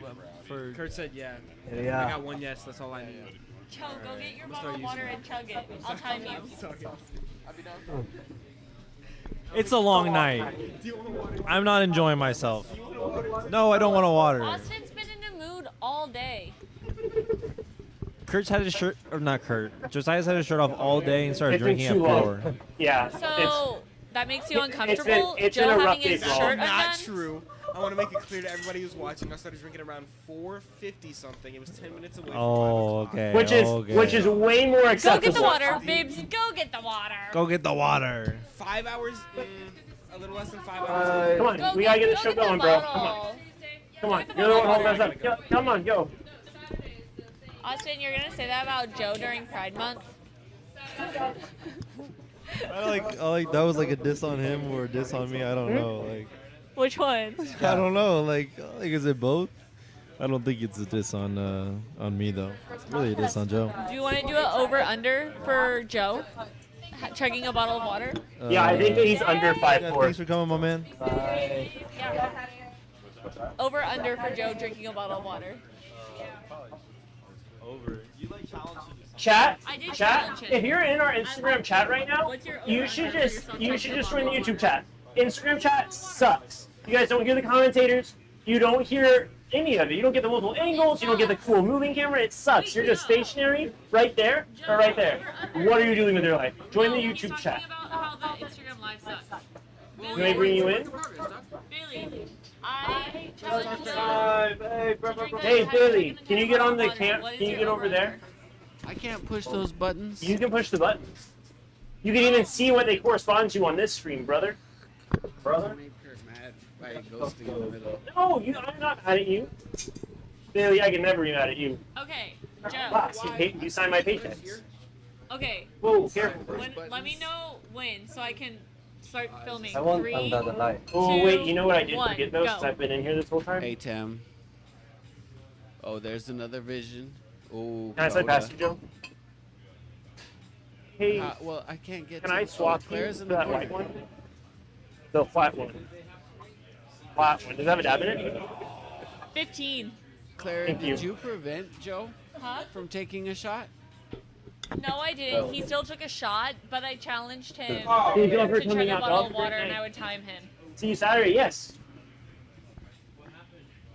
for Kurt said yeah. Yeah. I got one yes. That's all I need. Cho, go get your I'm gonna bottle start of water using and chug it. I'll time you. I'll be down. It's a long night. I'm not enjoying myself. No, I don't want to water. Austin's been in the mood all day. Kurt's had his shirt, or not Kurt. Josiah's had his shirt off all day and started It's been drinking at too long. 4. Yeah. So that makes you it's been- uncomfortable. it's Joe been a rough having his day for all. shirt Not undone. true. I want to make it clear to everybody who's watching. I started drinking around 4:50 something. It was 10 minutes away. Oh, okay. Which is okay. which is way more Go acceptable. get the water, babes. Go get the water. Go get the water. 5 hours. A little less than 5 hours. Come on, we gotta get the show going, bro. Come on. Come on. You're the one holding us up. Yo, come on, go. Austin, you're gonna say that about Joe during Pride Month? I like that was like a diss on him or a diss on me. I don't know. Like Which one? I don't know. Like is it both? I don't think it's a diss on me though. It's really a diss on Joe. Do you want to do it over under for Joe? Chugging a bottle of water? Yeah, I think that he's under 5'4". Yeah, thanks for coming, my man. Over under for Joe drinking a bottle of water. Over. You like challenges? Chat, I did chat. challenge it. If you're in our Instagram chat right now, What's your you over should under just for you yourself should chugging just a join the bottle YouTube chat. Instagram chat sucks. You guys don't hear the commentators. You don't hear any of it. You don't get the multiple angles. You don't get the cool moving camera. It sucks. You're just stationary right there or right there. What are you doing with your life? Join the YouTube chat. About how the Instagram live sucks. Can they bring you in? Billy, I challenge Hey Billy, can you get on the camp? Can you get over there? I can't push those buttons. You can push the buttons. You can even see what they correspond to on this screen, brother. Brother? Make Kurt mad by ghosting in the middle. No, I'm not mad at you. Billy, I can never be mad at you. Okay, Joe. Boss, you sign my paychecks. Okay. Whoa, careful. Let me know when so I can start filming. I want 3, under the light. Oh, wait, you know what I did 1, forget though, go. since I've been in here this whole time? Hey, Tim. Oh, there's another vision. Oh, Can I slide past you, Joe? Hey, well, I can't get can to I swap you Claire's to in the that corner. white one? The flat one. Flat one. Does it have a dab in it? 15. Claire, Thank did you. you prevent Joe Huh? from taking a shot? No, I didn't. He still took a shot, but I challenged him Thank you all for to chug coming a out, bottle dog. of water, Great and night. I would time him. See you Saturday, yes.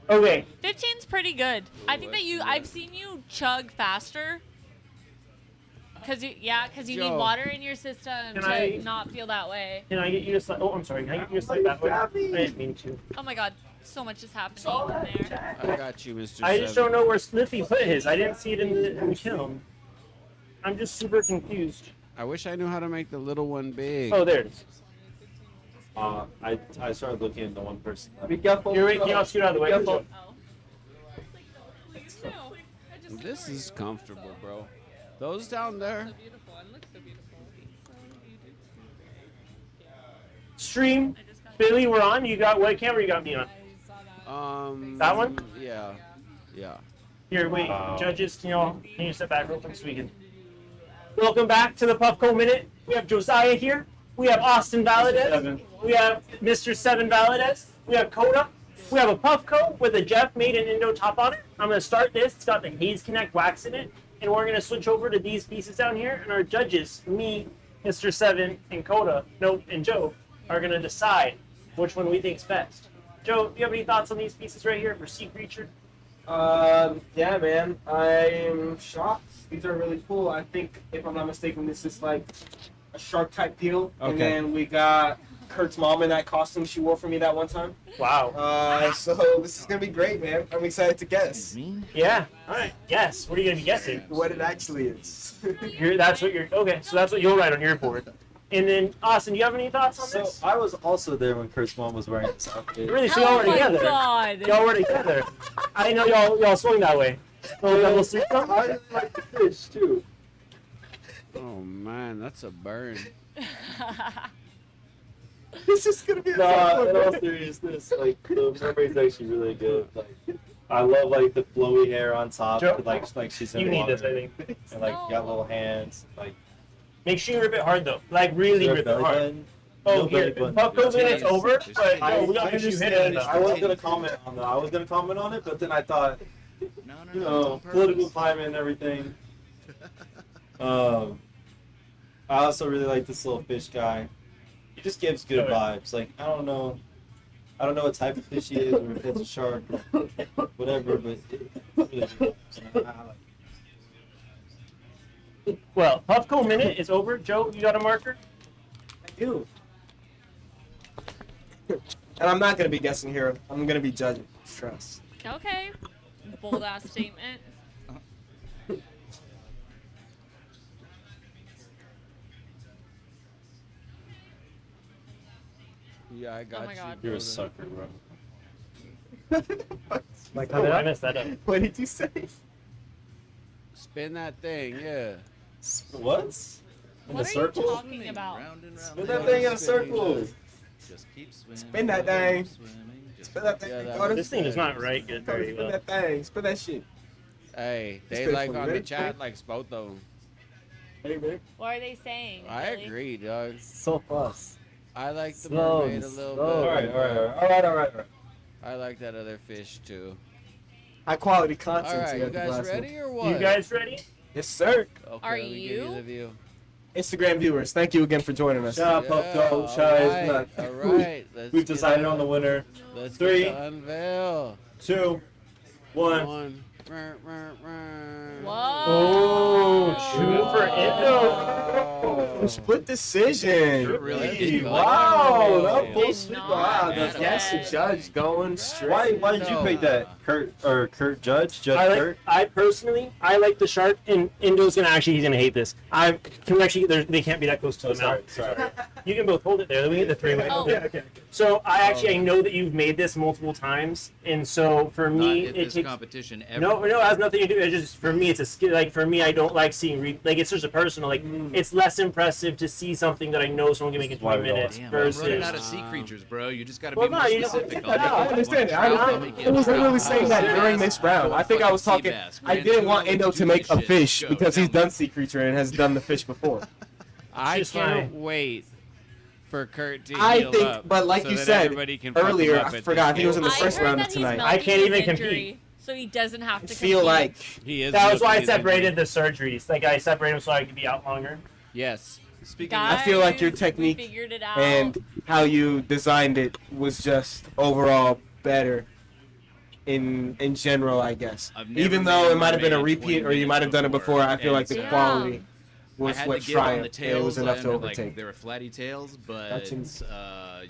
Okay. 15's pretty good. I think that I've seen you chug faster. Cause you need Joe, water in your system can to I- not feel that way. Can I get you to slide? Oh, I'm sorry. Can I get you to slide that way? I didn't mean to. Oh my god, so much is happening in there. I got you, Mr. I just don't know where Smithy put his. I didn't see it in the film. I'm just super confused. I wish I knew how to make the little one big. Oh, there it is. I started looking at the one person. Be careful. You're waiting. I'll scoot out of the way. Careful. This is comfortable, bro. Those down there. Stream, Billy, we're on. You got what camera you got me on? That one? Yeah. Yeah. Here, wait. Judges, can you step back real quick so we can? Welcome back to the Puffco Minute. We have Josiah here. We have Austin Valadez. We have Mr. 7 Valadez. We have Coda. We have a Puffco with a Jeff made an Indo top on it. I'm going to start this. It's got the Haze Connect wax in it. And we're going to switch over to these pieces down here. And our judges, me, Mr. 7, and Coda, and Joe, are going to decide which one we think's best. Joe, do you have any thoughts on these pieces right here for Sea Creature? Yeah, man. I'm shocked. These are really cool. I think, if I'm not mistaken, this is like a shark type deal. Okay. And then we got Kurt's mom in that costume she wore for me that one time. Wow. So this is gonna be great, man. I'm excited to guess. Yeah. All right. Guess. What are you gonna be guessing? What it actually is. That's what you're. Okay. So that's what you'll write on your board. And then Austin, do you have any thoughts on So this? I was also there when Kurt's mom was wearing this outfit. Really? So y'all were together. God. Y'all were together. I didn't know y'all swung that way. So double sleep them? I just like the fish too. Oh man, that's a burn. This is gonna be a No, fun in one, all man. seriousness, like the mermaid's actually really good. Like, I love like the flowy hair on top, Joe, like she's in You need water, this, I think. and like got little hands, like. Make sure you rip it hard though. Like really Is there rip a it belly hard. button? Oh, here. Puff goes in, it's over, but I, we got I to shoot hit understand. it. I was gonna comment on that. I was gonna comment on it, but then I thought, you know, political climate and everything. I also really like this little fish guy. He just gives good vibes. Like I don't know what type of fish he is, or if it's a shark, or whatever. But it's really good. I like it. Well, Puffco minute is over. Joe, you got a marker? I do. And I'm not gonna be guessing here. I'm gonna be judging. Stress. Okay. Bold ass statement. Yeah, I got my God. You're a sucker, bro. Like, Oh, I messed that up. What did you say? Spin that thing, yeah. What? In What a are circle? you talking about? Spin that thing in a circle. Spin that thing. Spin that thing. Yeah, Carter. This thing is not right good very Spin well. that thing. Spin that shit. Hey, It's they good like for me. on the Ready? chat likes both of them. Hey, man. What are they saying? I Billy? agree, dog. So fast. I like the Slow, mermaid a little slow. bit. All right. I like that other fish too. High quality content. All right, here you at the guys Glass ready Room. or what? You guys ready? Yes, sir. Okay, Are let me give you? the view. Instagram viewers, thank you again for joining us. Shout out, Puffco. Shout out. All right. We've decided on the winner. Let's 3, get the unveil. 2, 1. One. Whoa. Oh, shoot for Indo. Split decision. Really? Wow, that full Did sweep. not Wow, get that's the that. judge going straight. Why did you pick that? Kurt Judge? Kurt? I personally, I like the shark, and Indo's he's gonna hate this. They can't be that close to the mouth. Sorry. You can both hold it there. Let me get the three-way. Oh. Yeah, okay. So I know that you've made this multiple times, and so for Not me, at it this takes. competition ever. No, it has nothing to do. It's just for me, it's a skill. Like for me, I don't like seeing it's just a personal. Like it's less impressive to see something that I know someone can make in 20 minutes Damn, I'm versus. running out of sea creatures, bro. You just got to Well, be no, more you don't- specific. no, I understand it. I wasn't really saying that during this round. I think I was talking. I didn't want Indo to make a fish because he's done sea creature and has done the fish before. I Just can't fine. wait for Kurt to I heal think, up but like so you that said everybody can fuck him earlier, up I at forgot this he was in the game. I first heard round that of he's tonight. I melting can't his even injury, compete. so he doesn't have to Feel compete. like He is. That was why I looking his separated injury. the surgeries. Like I separated them so I could be out longer. Yes. Speaking I feel like your Guys, technique we figured it out. and how you designed it was just overall better in general, I guess. I've never Even though made it might have been a mermaid in repeat 20 or you might have done it minutes before, I feel like the and quality I was had what to give on the triumphed. It tails. was enough to and, like, overtake. they were flatty tails, but Gotcha.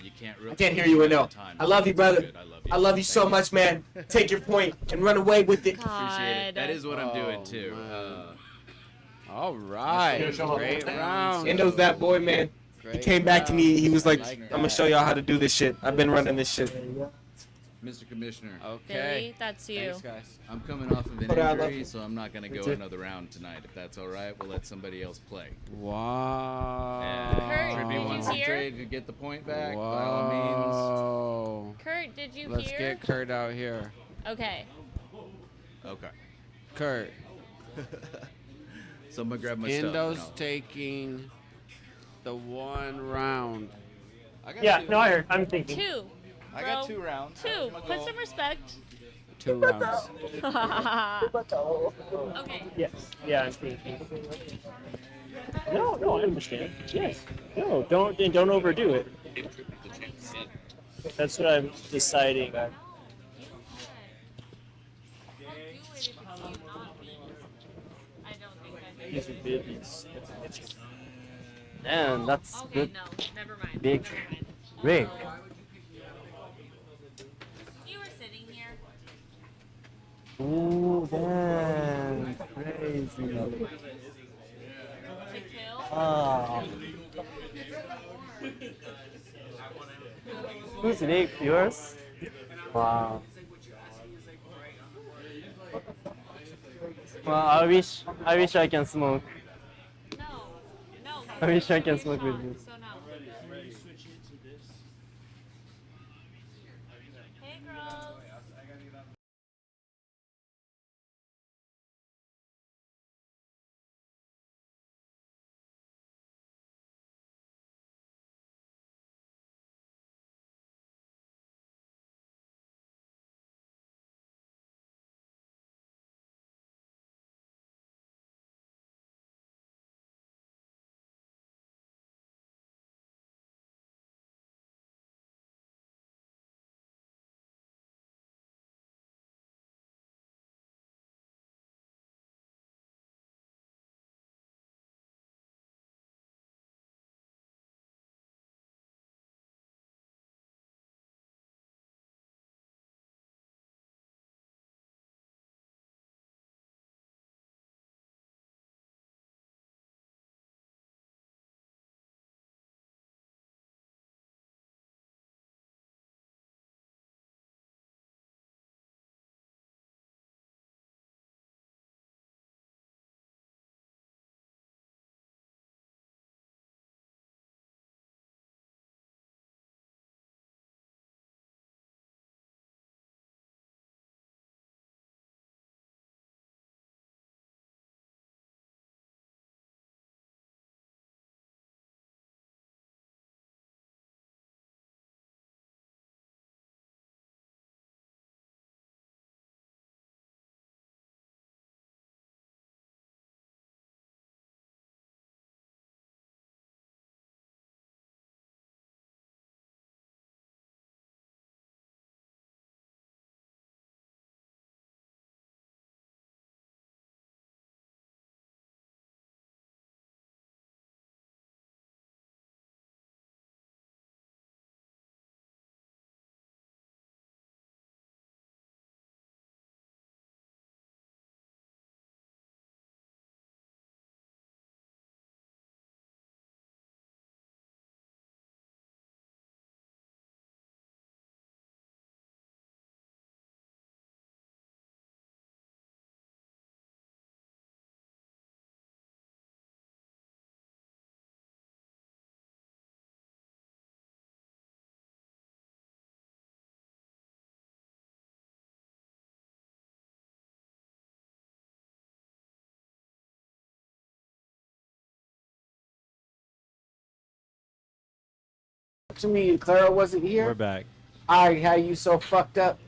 you can't really. I can't hear you enough. I love you, brother. Good. I love you so much, man. Take your point and run away with it. Appreciate it. That is what I'm doing Oh, too. All right. Great round. Indo's that boy, man. He Great came back to me. He was like, like I'm gonna that. show y'all how to do this shit. I've been running this shit. Mr. Commissioner. Okay. Billy, that's you. Thanks, guys. I'm coming off of an But I love injury, you. so I'm not going to go another round tonight. If that's all right, we'll let somebody else play. Wow. And Kurt, Trippy did wants you to hear? trade to get the point back. By Whoa. all Kurt, did you Let's hear? get Kurt out here. Okay. means. Okay. Kurt. So I'm going to grab my Indo's stuff. taking the one round. Yeah, no, I heard. I'm thinking. Two. I got bro. 2 rounds. Two. I'ma Put go. some respect. 2 rounds. Okay. Yes. Yeah, I'm thinking. No, I understand. Yes. No, don't overdo it. That's what I'm deciding. These are babies. Man, that's Okay, good. no, never mind. Big Never mind. rig. You were sitting here. Ooh, damn, crazy. To kill. Ah. Who's rig? Yours? Wow. Well, I wish I can smoke. No. No. I wish I can smoke with you. So no. Hey, girls. to me and Clara wasn't here, We're back. I had you so fucked up.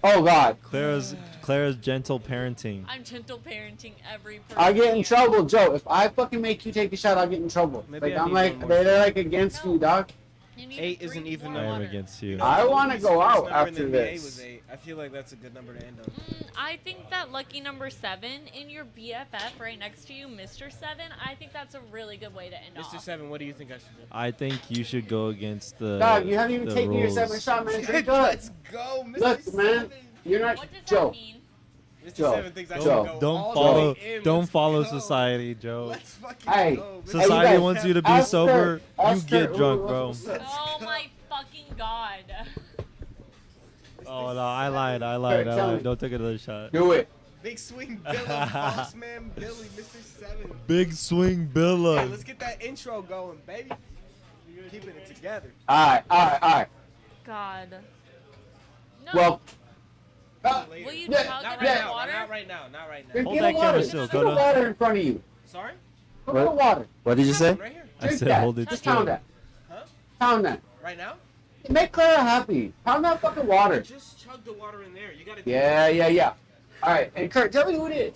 Oh God. Clara's gentle parenting. I'm gentle parenting every person. I get in here. trouble, Joe. If I fucking make you take a shot, I'll get in trouble. Maybe Like I I'm need like one more they're like against me, dog. 8 isn't even I am against you. I want to go out after Was this. 8. I feel like that's a good number to end on. I think that lucky number 7 in your BFF right next to you, Mr. 7. I think that's a really good way to end Mr. off. 7, what do you think I should do? I think you should go against the. Dog, you haven't even the taken your rules. 7 shot, man. Drink up. Let's go, Mr. Look, man, you're not Joe. Mr. Joe. 7 thinks I should Joe. go Don't all follow. the way in. Don't Let's follow go. society, Joe. Let's fucking Hey, go. Society hey, you guys, wants you to be after- sober. You after- get drunk, bro. Oh my fucking god. Oh no, I lied. tell me. Don't take another shot. Do it. Big swing Billy, boss man Billy, Mr. 7. Big swing, Billa. Hey, let's get that intro going, baby. Keeping it together. All right. God. No. Well, Will you yeah, chug Not in right the now. water? Not right now. Not right now. Here, Hold get that a water. camera still, Just put a Coda. water in front of you. Sorry? Put a water. What did you say? Right here. I Drink said that. hold it Just still. pound that. Huh? Pound that. Right now? Make Clara happy. Pound that fucking water. Just chug the water in there. You gotta. Yeah. All right, and Kurt, tell me who it is.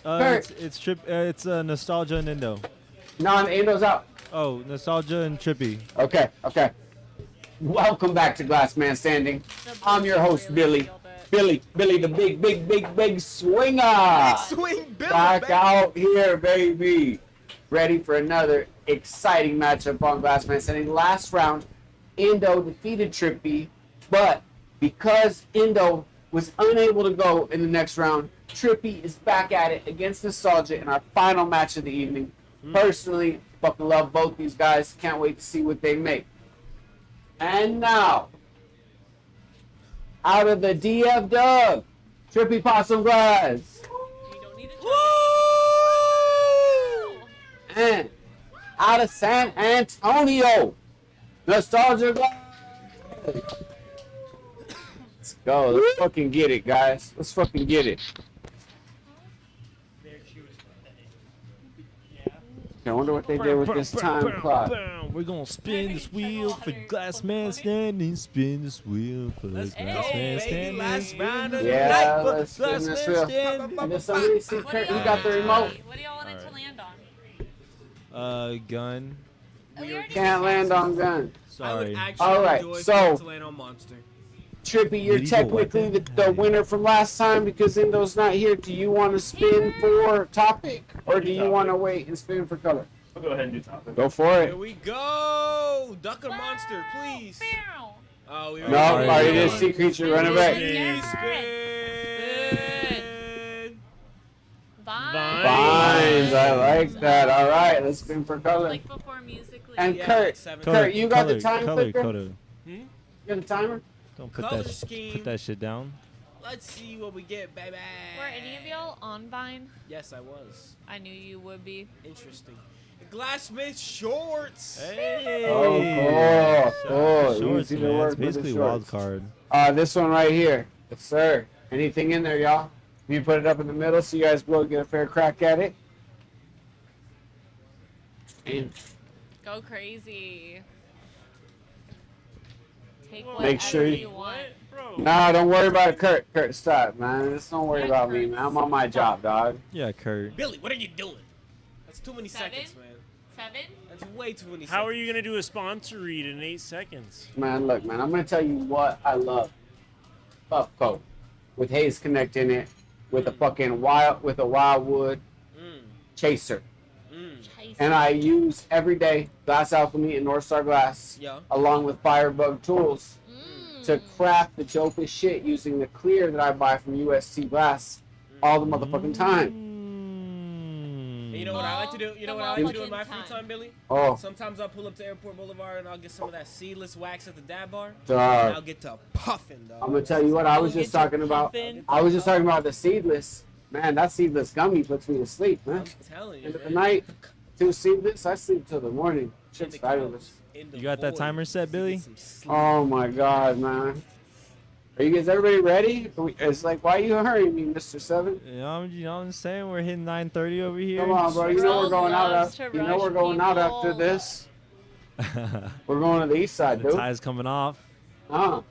Kurt. It's nostalgia and Indo. No, the Indo's out. Oh, nostalgia and Trippy. Okay. Welcome back to Glass Man Standing. I'm your host, Billy. Billy, the big swinger. Big swing Billy, Back baby. out here, baby. Ready for another exciting matchup on Glass Man Standing. Last round, Indo defeated Trippy, but because Indo was unable to go in the next round, Trippy is back at it against Nostalgia in our final match of the evening. Personally, fucking love both these guys. Can't wait to see what they make. And now, out of the DF Dub, Trippy Possum Glass. And out of San Antonio, Nostalgia Glass. Let's go. Let's fucking get it, guys. Let's fucking get it. I wonder what they did with this time clock. We're gonna spin this wheel for Glass Man Standing. Spin this wheel for Glass Man Standing. Last round of the Yeah, night. let's spin this wheel. And if somebody see Kurt, who got the remote? What do y'all want it to land on? Gun. Can't land on gun. Sorry. All right, so to land on Monster. Trippy, you're Medieval technically the winner from last time because Indo's not here. Do you want to spin for topic or do you want to wait and spin for color? We'll go ahead and do topic. Go for it. Here we go. Duck or Monster, please. Oh, we No, are you just sea creature running back? Vines, I like that. All right, let's spin for color. Like before musically. And Yeah, Kurt, seven. Kurt, you got the Color, time color, clicker? color. You got the timer? Don't put Color that scheme. put that shit down. Let's see what we get, baby. Were any of y'all on Vine? Yes, I was. I knew you would be. Interesting. Glassmith shorts. Hey. Oh, cool. Shorts, Easy to man. work It's with the basically shorts. wild card. This one right here. Yes, sir. Anything in there, y'all? You put it up in the middle so you guys both get a fair crack at it. And Go crazy. Take Make whatever sure you want. no, don't worry about it, Kurt. Kurt, stop, man. Just don't worry about me, man. I'm on my job, dog. Yeah, Kurt. Billy, what are you doing? That's too many 7? seconds, man. 7? That's way too many seconds. How are you gonna do a sponsor read in 8 seconds? Man, look, man. I'm gonna tell you what I love. Puff coat with Haze Connect in it, with a fucking wildwood chaser. And I use every day Glass Alchemy and North Star Glass, Yeah. along with Firebug tools, to craft the dopest shit using the clear that I buy from UST Glass all the motherfucking time. And you know what I like to do? You know what I like to do in my free time, Billy? Oh. Sometimes I'll pull up to Airport Boulevard and I'll get some of that seedless wax at the dab bar. Dog. And I'll get to puffing, dog. I'm gonna tell you what I was just talking about. I was just talking about the seedless. Man, that seedless gummy puts me to sleep, man. I'm telling you, End of the man. night, 2 seedless, I sleep till the morning. Shit's fabulous. You got that timer set, Billy? Oh my god, man. Are you guys everybody ready? It's like, why you hurrying me, Mr. 7? You know what I'm saying? We're hitting 9:30 over here. Come on, bro. You know we're going out after. You know we're going out after this. We're going to the east side, The dude. tie's coming off. Uh-huh.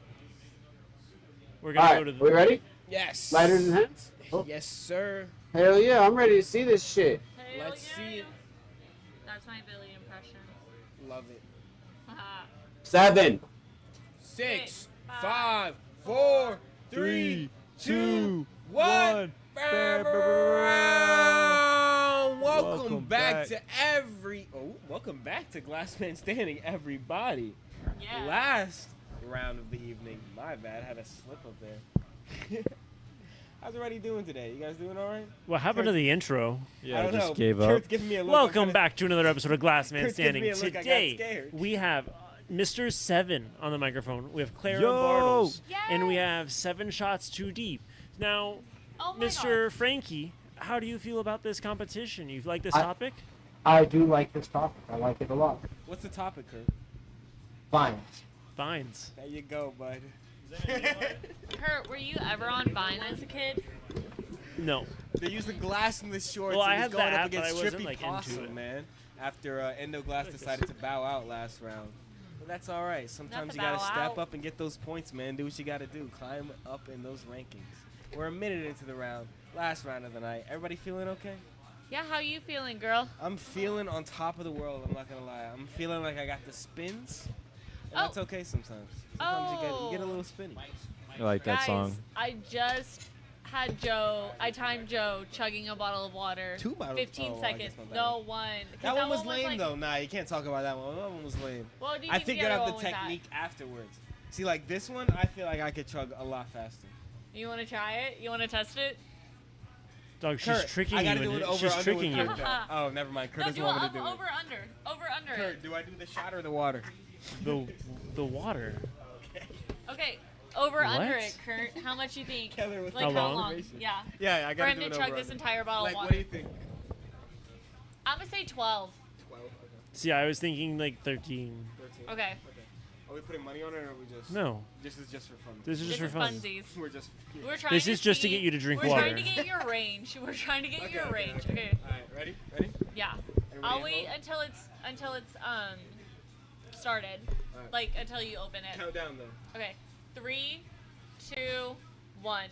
We're All gonna right, go to the. we ready? Yes. Lighters and hats? Yes, sir. Hell yeah, I'm ready to see this shit. Let's see it. That's my Billy impression. Love it. 7. 6, 5, 4, 3, 2, 1. Welcome back to welcome back to Glassman Standing, everybody. Yeah. Last round of the evening. My bad, had a slip up there. How's everybody doing today? You guys doing all right? What happened to the intro? I don't know. Kurt's giving me a look. Welcome back to another episode of Glassman Kurt's giving Standing. me a look. I got Today scared. we have Mr. Seven on the microphone. We have Clara Yo! Bartles, and we have 7 shots too deep. Now, Mr. Frankie, how do you feel about this competition? You like this topic? I do like this topic. I like it a lot. What's the topic, Kurt? Fines. Fines. There you go, bud. Kurt, were you ever on Vine as a kid? No. They use the glass in the shorts. Well, I and had he's going that, up but I against wasn't, Trippy like, into Possum, it. man. After Endo Glass decided to bow out last round. But that's all right. Sometimes to you gotta bow step out. up and get those points, man. Do what you gotta do. Climb up in those rankings. We're a minute into the round. Last round of the night. Everybody feeling okay? Yeah, how you feeling, girl? I'm feeling on top of the world. I'm not gonna lie. I'm feeling like I got the spins. And that's okay sometimes. Sometimes you get a little spinny. I like that Guys, song. I just had I timed Joe chugging a bottle of water. 2 bottles? 15 Oh, well, I seconds. guess not that No, one. one. 'Cause That one was was lame like, though. Nah, you can't talk about that one. That one was lame. What do you I think think the you other have the one was at? technique afterwards. See, like this one, I feel like I could chug a lot faster. You want to try it? You want to test it? Dog, she's Kurt, tricking I you. gotta do it over She's under tricking with you. Kurt, though. Oh, never mind. Kurt No, doesn't do want me it to do over under. Over under it. it. Kurt, do I do the shot or the water? The water. Okay, over under What? it, Kurt. How much you think? with like How how long? long? Yeah. Yeah, I For gotta him do to it chug over this under. entire bottle Like, of water. what do you think? I'm gonna say 12. 12. Okay. See, I was thinking like 13. 13. Okay. Are we putting money on it or are we just? No. This is just for fun. This is just for fun. Funsies. We're just. We're trying This to is just to see- get you to drink we're water. trying to get your range. We're trying to get your range. Okay. All right, ready? Ready? Yeah. Everybody I'll at wait home? until it's started. Alright. Like until you open it. Count down though. Okay. 3, 2, 1.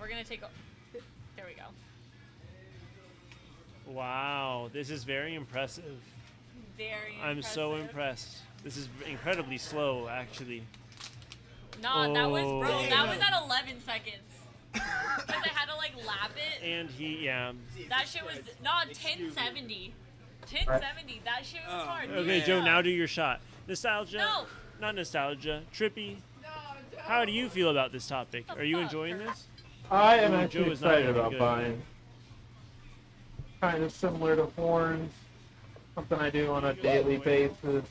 We're gonna take. There we go. Wow, this is very impressive. Very. I'm so impressive. impressed. This is incredibly slow, actually. No, that was bro. Oh. That was at 11 seconds. Because I had to like lap it. And yeah. That shit was not 1070. 1070. That shit was hard. Okay, dude. Joe, now do your shot. Nostalgia. No. Not nostalgia. Trippy. How do you feel about this topic? Are you enjoying this? I am Joe actually is not excited very about good. buying. Kind of similar to horns. Something I do on a daily basis.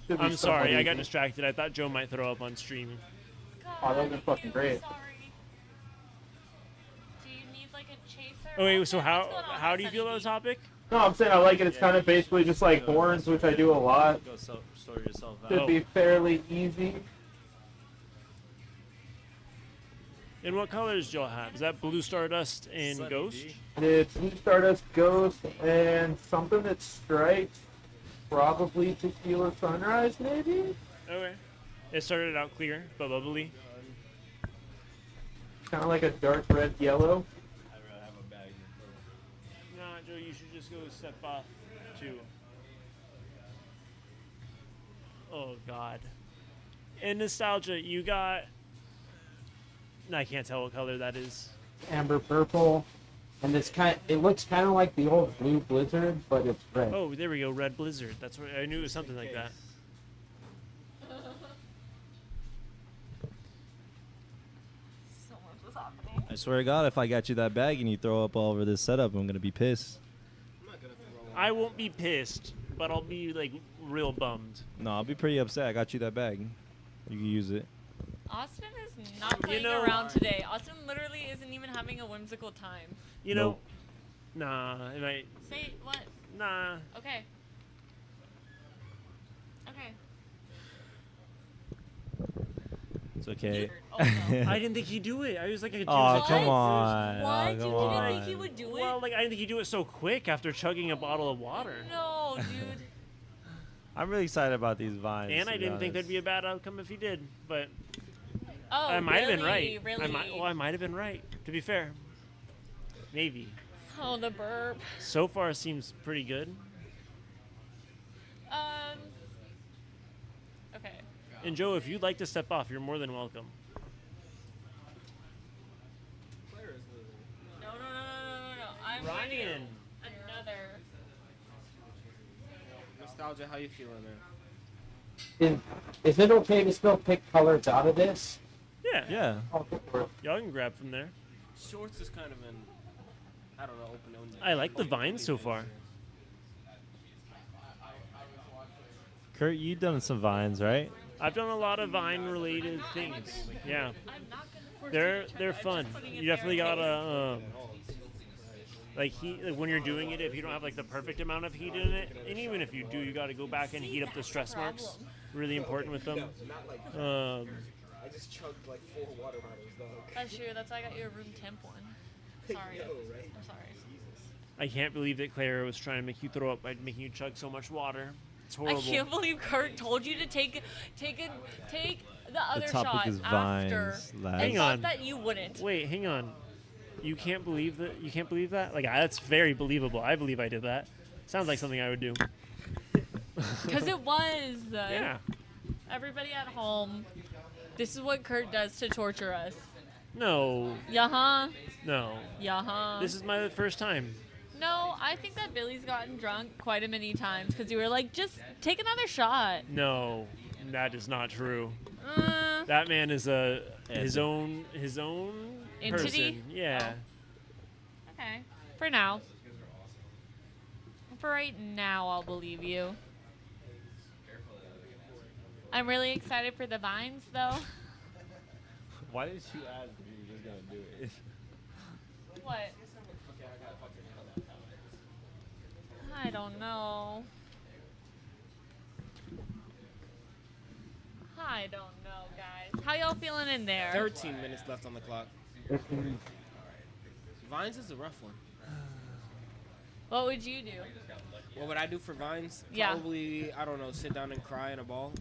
Should be I'm sorry, somewhat I got easy. distracted. I thought Joe might throw up on stream. Oh, those are fucking great. Do you need like a chaser? Oh wait, so how do you feel about the topic? No, I'm saying I like it. It's kind of basically just like horns, which I do a lot. Go store yourself out. Should be fairly easy. And what colors do y'all have? Is that Blue Stardust and Ghost? It's Blue Stardust, Ghost, and something that strikes. Probably Tequila Sunrise, maybe? Okay. It started out clear, but bubbly. Kind of like a dark red yellow. Nah, Joe, you should just go step off too. Oh God. In nostalgia, you got. No, I can't tell what color that is. Amber purple, and it looks kind of like the old blue Blizzard, but it's red. Oh, there we go, Red Blizzard. That's what I knew it was something like that. So much was happening. I swear to God, if I got you that bag and you throw up all over this setup, I'm gonna be pissed. I won't be pissed, but I'll be like real bummed. No, I'll be pretty upset. I got you that bag. You can use it. Austin is not playing around today. Austin literally isn't even having a whimsical time. You know, nah, it might. Say what? Nah. Okay. Okay. It's okay. I didn't think he'd do it. I was like, I could do Oh, it. come on. What? Oh, You come didn't on. think he would do it? Well, like I didn't think he'd do it so quick after chugging a bottle of water. No, dude. I'm really excited about these vines. And to I be didn't think honest. there'd be a bad outcome if he did, but Oh, I might have been really? right. Really? I might have been right. To be fair, maybe. Oh, the burp. So far, it seems pretty good. Okay. And Joe, if you'd like to step off, you're more than welcome. No. I'm Ryan. ready. Another. Nostalgia, how you feeling, man? Is it okay to still pick colors out of this? Yeah. Yeah. Y'all can grab from there. Shorts is kind of an, I don't know, open-ended. I like the vines so far. Kurt, you've done some vines, right? I've done a lot of vine-related things. Yeah. They're fun. You definitely gotta like when you're doing it. If you don't have like the perfect amount of heat in it, and even if you do, you gotta go back and heat up the stress marks. Really important with them. I just chugged like 4 water bottles, dog. That's true. That's why I got you a room temp one. Sorry. I know, right? I'm sorry. I can't believe that Clara was trying to make you throw up by making you chug so much water. It's horrible. I can't believe Kurt told you to take the other topic shot is after, vines, and lads. Hang thought on. that you wouldn't. Wait, hang on. You can't believe that? You can't believe that? Like, that's very believable. I believe I did that. Sounds like something I would do. Because it was. Yeah. Everybody at home, this is what Kurt does to torture us. No. Yeah-huh. No. Yeah-huh. This is my first time. No, I think that Billy's gotten drunk quite a many times because you were like, just take another shot. No, that is not true. Uh, That man is his own Entity? person. Yeah. Okay. For now. For right now, I'll believe you. I'm really excited for the vines, though. Why did you ask if you were just gonna do it? What? I don't know. I don't know, guys. How y'all feeling in there? 13 minutes left on the clock. Vines is a rough one. What would you do? What would I do for vines? Yeah. Probably, I don't know, sit down and cry in a ball.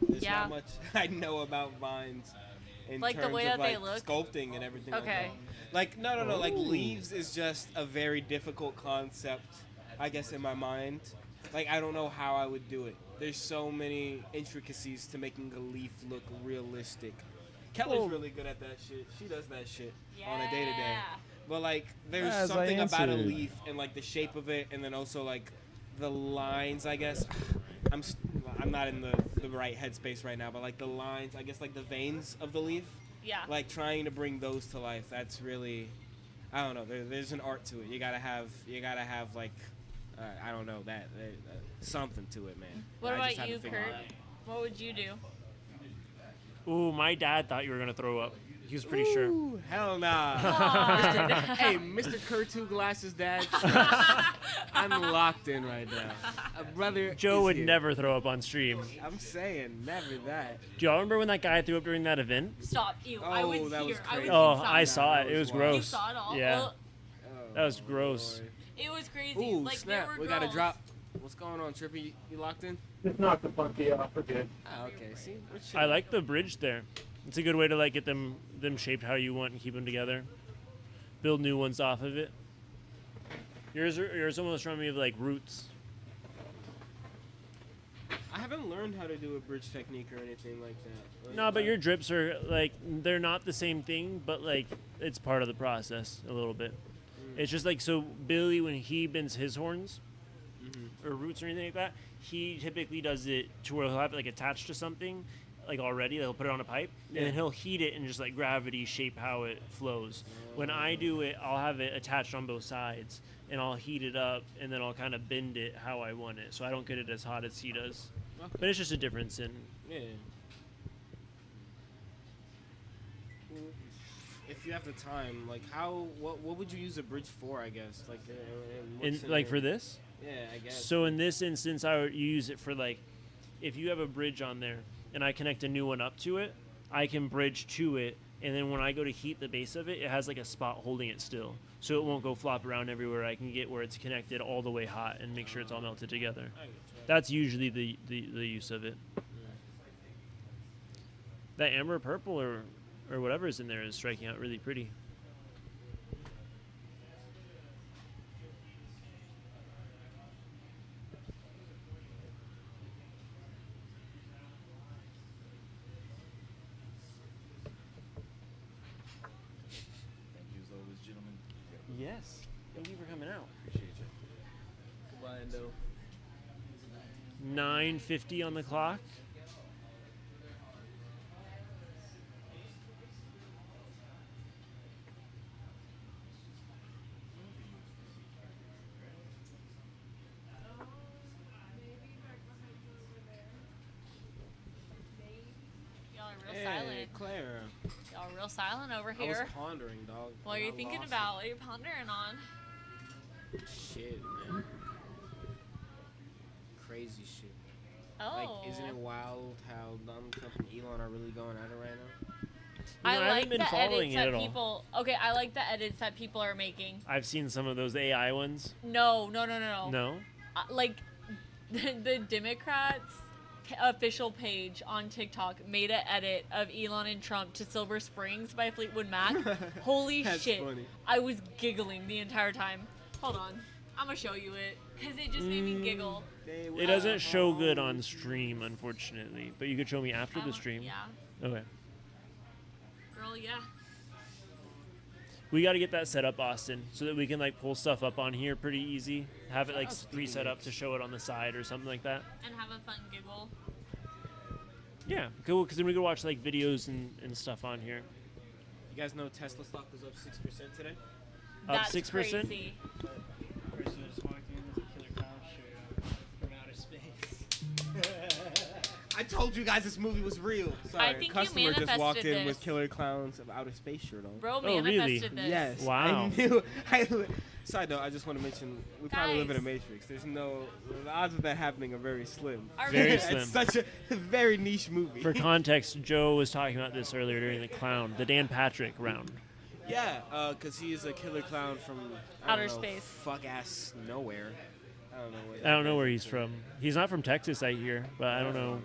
There's Yeah. not much I know about vines in Like the terms way of that they like look? sculpting and everything. Okay. Like no. Like Ooh. leaves is just a very difficult concept, I guess, in my mind. Like I don't know how I would do it. There's so many intricacies to making a leaf look realistic. Kelly's Well- really good at that shit. She does that shit on a day to day. Yeah. But like, there's As I something about a answered. leaf and like the shape of it, and then also like the lines. I guess I'm not in the right headspace right now, but like the lines, I guess like the veins of the leaf. Yeah. Like trying to bring those to life. That's really, I don't know. There's an art to it. You gotta have like, I don't know something to it, man. What I just about haven't you, figured Kurt? it out. What would you do? Ooh, my dad thought you were gonna throw up. He was pretty sure. Ooh, hell nah. Aw. Hey, Mr. Kurt Glasses dad. I'm locked in right now. Brother Joe is would here. never throw up on stream. I'm saying, never that. Do y'all remember when that guy threw up during that event? Stop you. I was that here. was I was crazy. Oh, inside. I saw it. It was wild. gross. You saw it all? Yeah. Well, That was gross. it was crazy. Ooh, like snap. there were We girls. gotta drop. What's going on, Trippy? You locked in? Just knock the funky off. We're good. Ah, okay. See? We're I chilling. like the bridge there. It's a good way to like get them shaped how you want and keep them together. Build new ones off of it. Yours almost remind me of like roots. I haven't learned how to do a bridge technique or anything like that. Like, No, but your drips are like they're not the same thing, but like it's part of the process a little bit. It's just like so Billy when he bends his horns or roots or anything like that, he typically does it to where he'll have it like attached to something like already. He'll put it on a pipe and then he'll heat it and just like gravity shape how it flows. When I do it, I'll have it attached on both sides and I'll heat it up and then I'll kind of bend it how I want it, so I don't get it as hot as he does. Okay. But it's just a difference in. Yeah. If you have the time, like what would you use a bridge for? I guess like In like for this? Yeah, I guess. So in this instance, I would use it for like, if you have a bridge on there and I connect a new one up to it, I can bridge to it, and then when I go to heat the base of it, it has like a spot holding it still, so it won't go flop around everywhere. I can get where it's connected all the way hot and make sure it's all melted together. I get you. That's usually the use of it. That amber purple or whatever is in there is striking out really pretty. Thank you as always, gentlemen. Yes. Thank you for coming out. Appreciate you. Goodbye, Endo. 9:50 on the clock. Y'all are real Hey, silent. Claire. Y'all real silent over I was here. pondering, dog. What are and you I thinking lost about? What are you pondering on? it. Shit, man. Crazy shit. Oh. Like, isn't it wild how Donald Trump and Elon are really going at it right now? I haven't like been the following edits it that at all. people. Okay, I like the edits that people are making. I've seen some of those AI ones. No. No? Like, the Democrats' official page on TikTok made an edit of Elon and Trump to Silver Springs by Fleetwood Mac. Holy That's shit. funny. I was giggling the entire time. Hold on. I'm gonna show you it. Because it just made me giggle. It doesn't show good on stream, unfortunately. But you could show me after the stream. Yeah. Okay. Girl, yeah. We got to get that set up, Austin, so that we can like pull stuff up on here pretty easy. Have it like preset up to show it on the side or something like that. And have a fun giggle. Yeah, cool. Because then we could watch like videos and stuff on here. You guys know Tesla stock was up 6% today? Up 6%. Crazy. Person just walked in with a killer clown shirt from outer space. I told you guys this movie was real. Sorry, I think you customer just walked in manifested with this. Killer Clowns of Outer Space shirt on. Bro Oh, really? manifested this. Yes. Wow. I knew. Side note, I just want to mention we probably live in a Guys. Matrix. There's no the odds of that happening are very slim. Very It's slim. such a very niche movie. For context, Joe was talking about this earlier during the clown, the Dan Patrick round. Yeah, because he is a killer clown from I Outer don't know, space. Fuck ass nowhere. I don't know where he's from. He's not from Texas, I hear, but I don't know.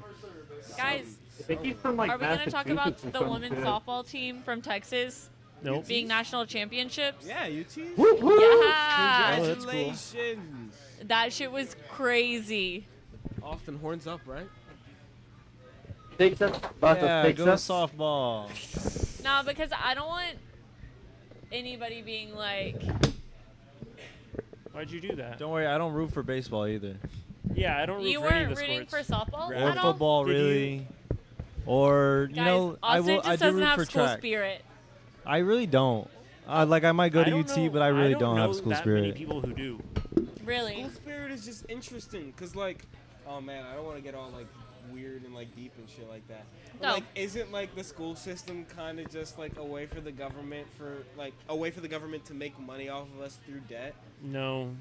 Guys, I think he's from like are we going to talk about Massachusetts or the some women's shit. softball team from Texas Nope. being national championships? Yeah, UT. Yeah. Oh, that's cool. Congratulations. That shit was crazy. Austin horns up, right? Texas, Yeah, Texas. go softball. No, because I don't want anybody being like, Why'd you do that? Don't worry, I don't root for baseball either. Yeah, I don't root you for any of weren't the rooting sports. for softball Or at all? football, Did you? really. Or, you Guys, know, I Austin will. just I do doesn't root have for school track. spirit. I really don't. Like, I might go to don't UT, know- but I really don't don't have know school that many spirit. people who do. Really? School spirit is just interesting, cause like, oh man, I don't want to get all like weird and like deep and shit like that. But, No. like, isn't like the school system kind of just like a way for the government to make money off of us through debt? No.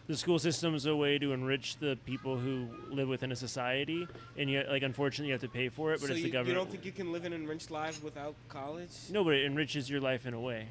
The school system is a way to enrich the people who live within a society, and yet, like, unfortunately, you have to pay for it. But so it's you, the government. you don't think you can live an enriched life without college? No, but it enriches your life in a way.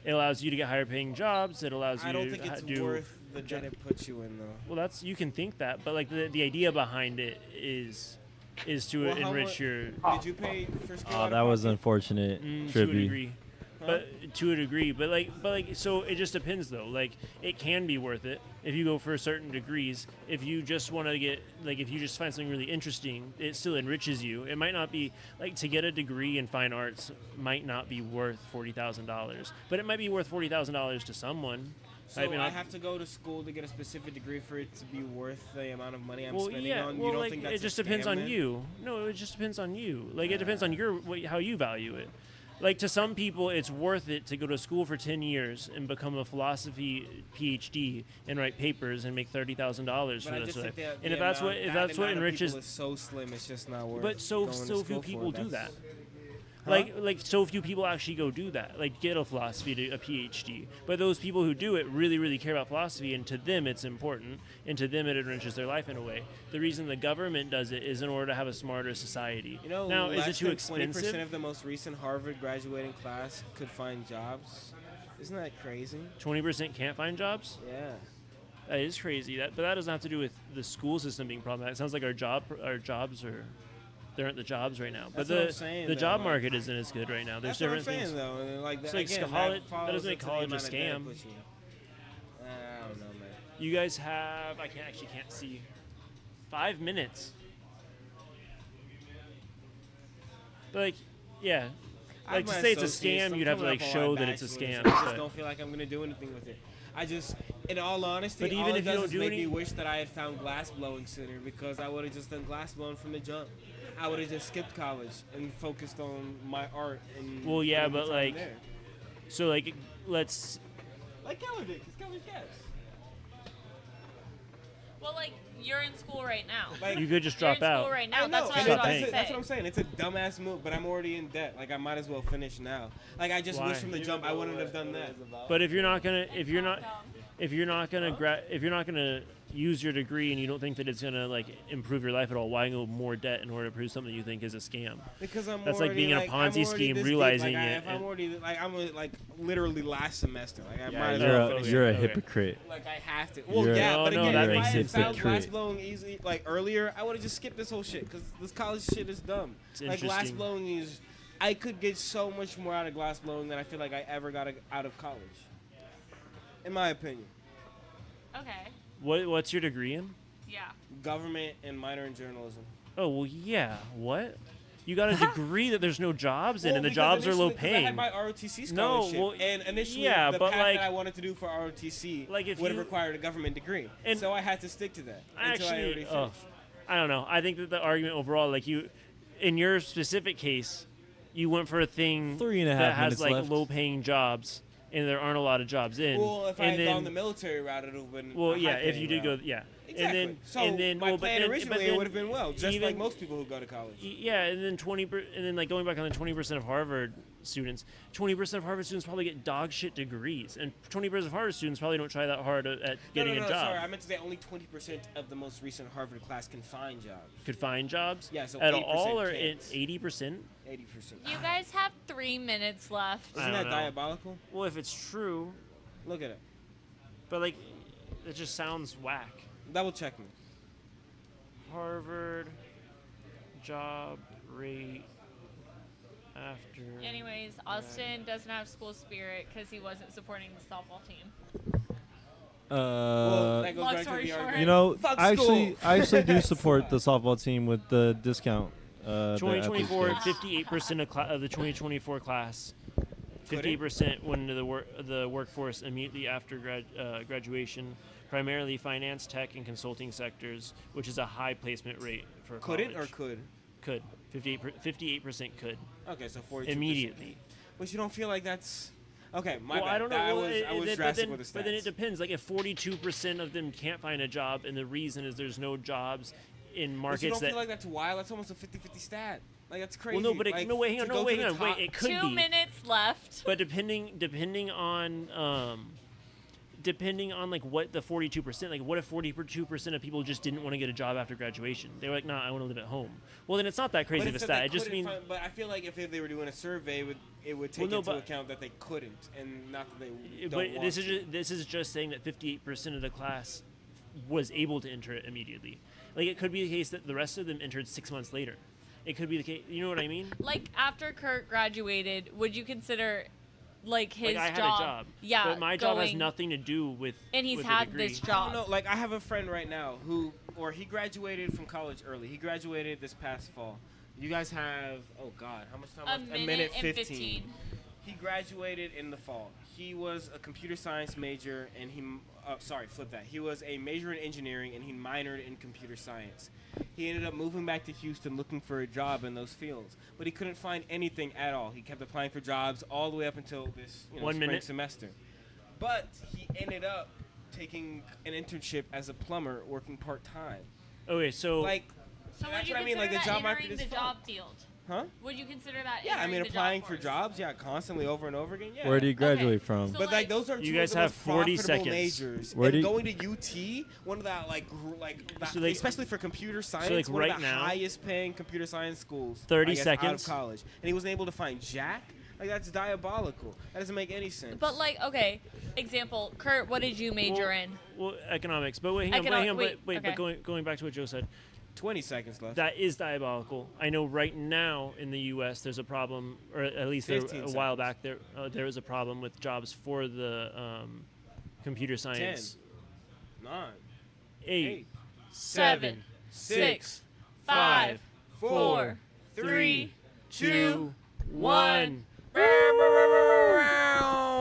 It allows you to get higher paying jobs. It allows you I don't to think it's do. worth the debt it puts you in, though. Well, that's you can think that, but like the idea behind it is to Well, how enrich mu- your. Did you pay for school? Oh, that was unfortunate. To a Trippy. degree. But to a degree, but like, so it just depends though. Like, it can be worth it if you go for certain degrees. If you just want to get, like, if you just find something really interesting, it still enriches you. It might not be like to get a degree in fine arts might not be worth $40,000, but it might be worth $40,000 to someone. So I mean, I have to go to school to get a specific degree for it to be worth the amount of money I'm well, spending yeah, on. well, You don't like, think that's it just a depends scam, on then? you. No, it just depends on you. Like, it depends on how you value it. Like, to some people, it's worth it to go to school for 10 years and become a philosophy PhD and write papers and make $30,000 for But the I rest just of think life. that And the if that's what amount- if that that's what amount of enriches, people is so slim, it's just not worth. but so going to few school people for. do that. That's- Like so few people actually go do that, like get a philosophy, a PhD. But those people who do it really, really care about philosophy, and to them it's important, and to them it enriches their life in a way. The reason the government does it is in order to have a smarter society. You know, now, is it less too than expensive? 20% of the most recent Harvard graduating class could find jobs. Isn't that crazy? 20% can't find jobs? Yeah. That is crazy. But that doesn't have to do with the school system being problematic. It sounds like our jobs are. There aren't the jobs right now, That's but what I'm saying, the though, job like- market isn't as good right now. There's That's what I'm different things. saying, though. And like, It's like again, that follows doesn't make into the college a amount of debt scam. pushing. I don't know, man. You guys have I can't see 5 minutes. But like, yeah, I like have to my say it's a associates. scam, I'm you'd have to coming like up on show my that it's a bachelor's. scam. I just but- don't feel like I'm gonna do anything with it. I just, in all honesty, But even all if it you does don't is do make any- me wish that I had found glass blowing sooner, because I would have just done glass blowing from the jump. I would have just skipped college and focused on my art. And Well, yeah, put my but time like, there. so like, let's. Like Keller did, because Keller's gas. Well, like you're in school right now. Like, You could just You're drop in out. school right now. I know, That's what I and was about to that's say. what I'm saying. It's a dumbass move, but I'm already in debt. Like, I might as well finish now. Like, I just Why? wish from the jump I wouldn't have done that. But if you're not gonna use your degree and you don't think that it's gonna like improve your life at all, why go more debt in order to prove something you think is a scam? Because I'm That's already, like being in a I'm Ponzi already scheme, this deep. realizing like, it. If I'm already like literally last semester. Like, I Yeah, might as well finish You're a it. hypocrite. Like, I have to. Well, You're- yeah, but No, again, that if makes I had it found hypocrite. glass blowing easy like earlier, I would have just skipped this whole shit, because this college shit is dumb. It's Like, glass interesting. blowing is, I could get so much more out of glass blowing than I feel like I ever got out of college. In my opinion. Okay. What's your degree in? Yeah. Government and minor in journalism. Oh well, yeah. What? You got a degree that there's no jobs in, Well, and the because jobs are low initially- 'cause I paying. had my ROTC No, scholarship, well, and initially yeah, the but path like, that I wanted to do for ROTC Like, if would have you- required a government degree, And- so I had to stick to that I until I already actually, finished. I don't know. I think that the argument overall, like in your specific case, you went for a thing 3.5 that has minutes like left. low-paying jobs, and there aren't a lot of jobs in. Well, if I and had then, gone the military route, it would have been. well, a yeah, if you high-paying did route. go, yeah, Exactly. and then So and then my well, plan but then, originally but it then would have been well, just even- like most people who go to college. Yeah, and then and then like going back on the 20% of Harvard students, 20% of Harvard students probably get dog shit degrees, and 20% of Harvard students probably don't try that hard at getting no, a job. Sorry, I meant to say only 20% of the most recent Harvard class can find jobs. Could find jobs. Yeah, so at 8% all, or can't. 80%. 80%. You guys have 3 minutes left. I Isn't don't that know. diabolical? Well, if it's true, Look at it. but like, it just sounds whack. Double check me. Harvard job rate after. Anyways, Austin doesn't have school spirit because he wasn't supporting the softball team. that goes Long back to story the short. argument. You know, Fuck I school. actually do support the softball team with the discount. that Athletes 2024, get. 58% of the 2024 class. Could it? 58% went into the workforce immediately after graduation, primarily finance, tech, and consulting sectors, which is a high placement rate for Could it college. or could? Could. 58% could. Okay, so 42%. Immediately. But you don't feel like that's. Okay, my Well, bad. I don't know. I well, was but drastic then, with the stats. but then it depends. Like if 42% of them can't find a job, and the reason is there's no jobs in But you markets don't that. feel like that's wild? That's almost a 50-50 stat. Like, that's crazy. Well, no, but like, no, wait, hang on, to no, go wait, to hang the on, wait. top- It could 2 be. minutes left. But depending on like what the 42%, like what if 42% of people just didn't want to get a job after graduation? They were like, nah, I want to live at home. Well, then it's not that crazy But of a it said stat. they It just couldn't means. find- but I feel like if they were doing a survey, it would take Well, no, into but- account that they couldn't, and not that they don't But want this is to. this is just saying that 58% of the class was able to enter it immediately. Like it could be the case that the rest of them entered 6 months later. It could be the case. You know what I mean? Like after Kurt graduated, would you consider like his like I had job? a job. Yeah, But my job has going- nothing to do with. And he's with the had degree. this I job. don't know. Like, I have a friend right now he graduated from college early. He graduated this past fall. You guys have, oh God, how much time A left? minute and 15. He graduated in the fall. He was a computer science major, and flip that. He was a major in engineering, and he minored in computer science. He ended up moving back to Houston looking for a job in those fields, but he couldn't find anything at all. He kept applying for jobs all the way up until this 1 spring minute. semester. But he ended up taking an internship as a plumber, working part-time. Okay, so Like, So would that's you what I mean. consider Like, the that job market entering is the fun. job field? Huh? Would you consider that? Yeah, I entering mean, the applying job for force? jobs, yeah, constantly over and over again. Yeah. Where do you graduate from? So But like those are You two guys of the have most 40 profitable seconds. majors. Where And do you- going to UT, one of that that, So, like- especially for computer science, like, one right of the now- highest paying computer science schools. 30 I guess, seconds. out of college, and he wasn't able to find jack. Like, that's diabolical. That doesn't make any sense. But like, okay, example, Kurt, what did you major in? Well, economics. But wait, hang on, wait. But going back to what Joe said. 20 seconds left. That is diabolical. I know right now in the U.S. there's a problem, or at least a 15 while back there is a problem with jobs for the computer science. 10, 9, 8, 7, 6, 5, 4, 3, 2, 1.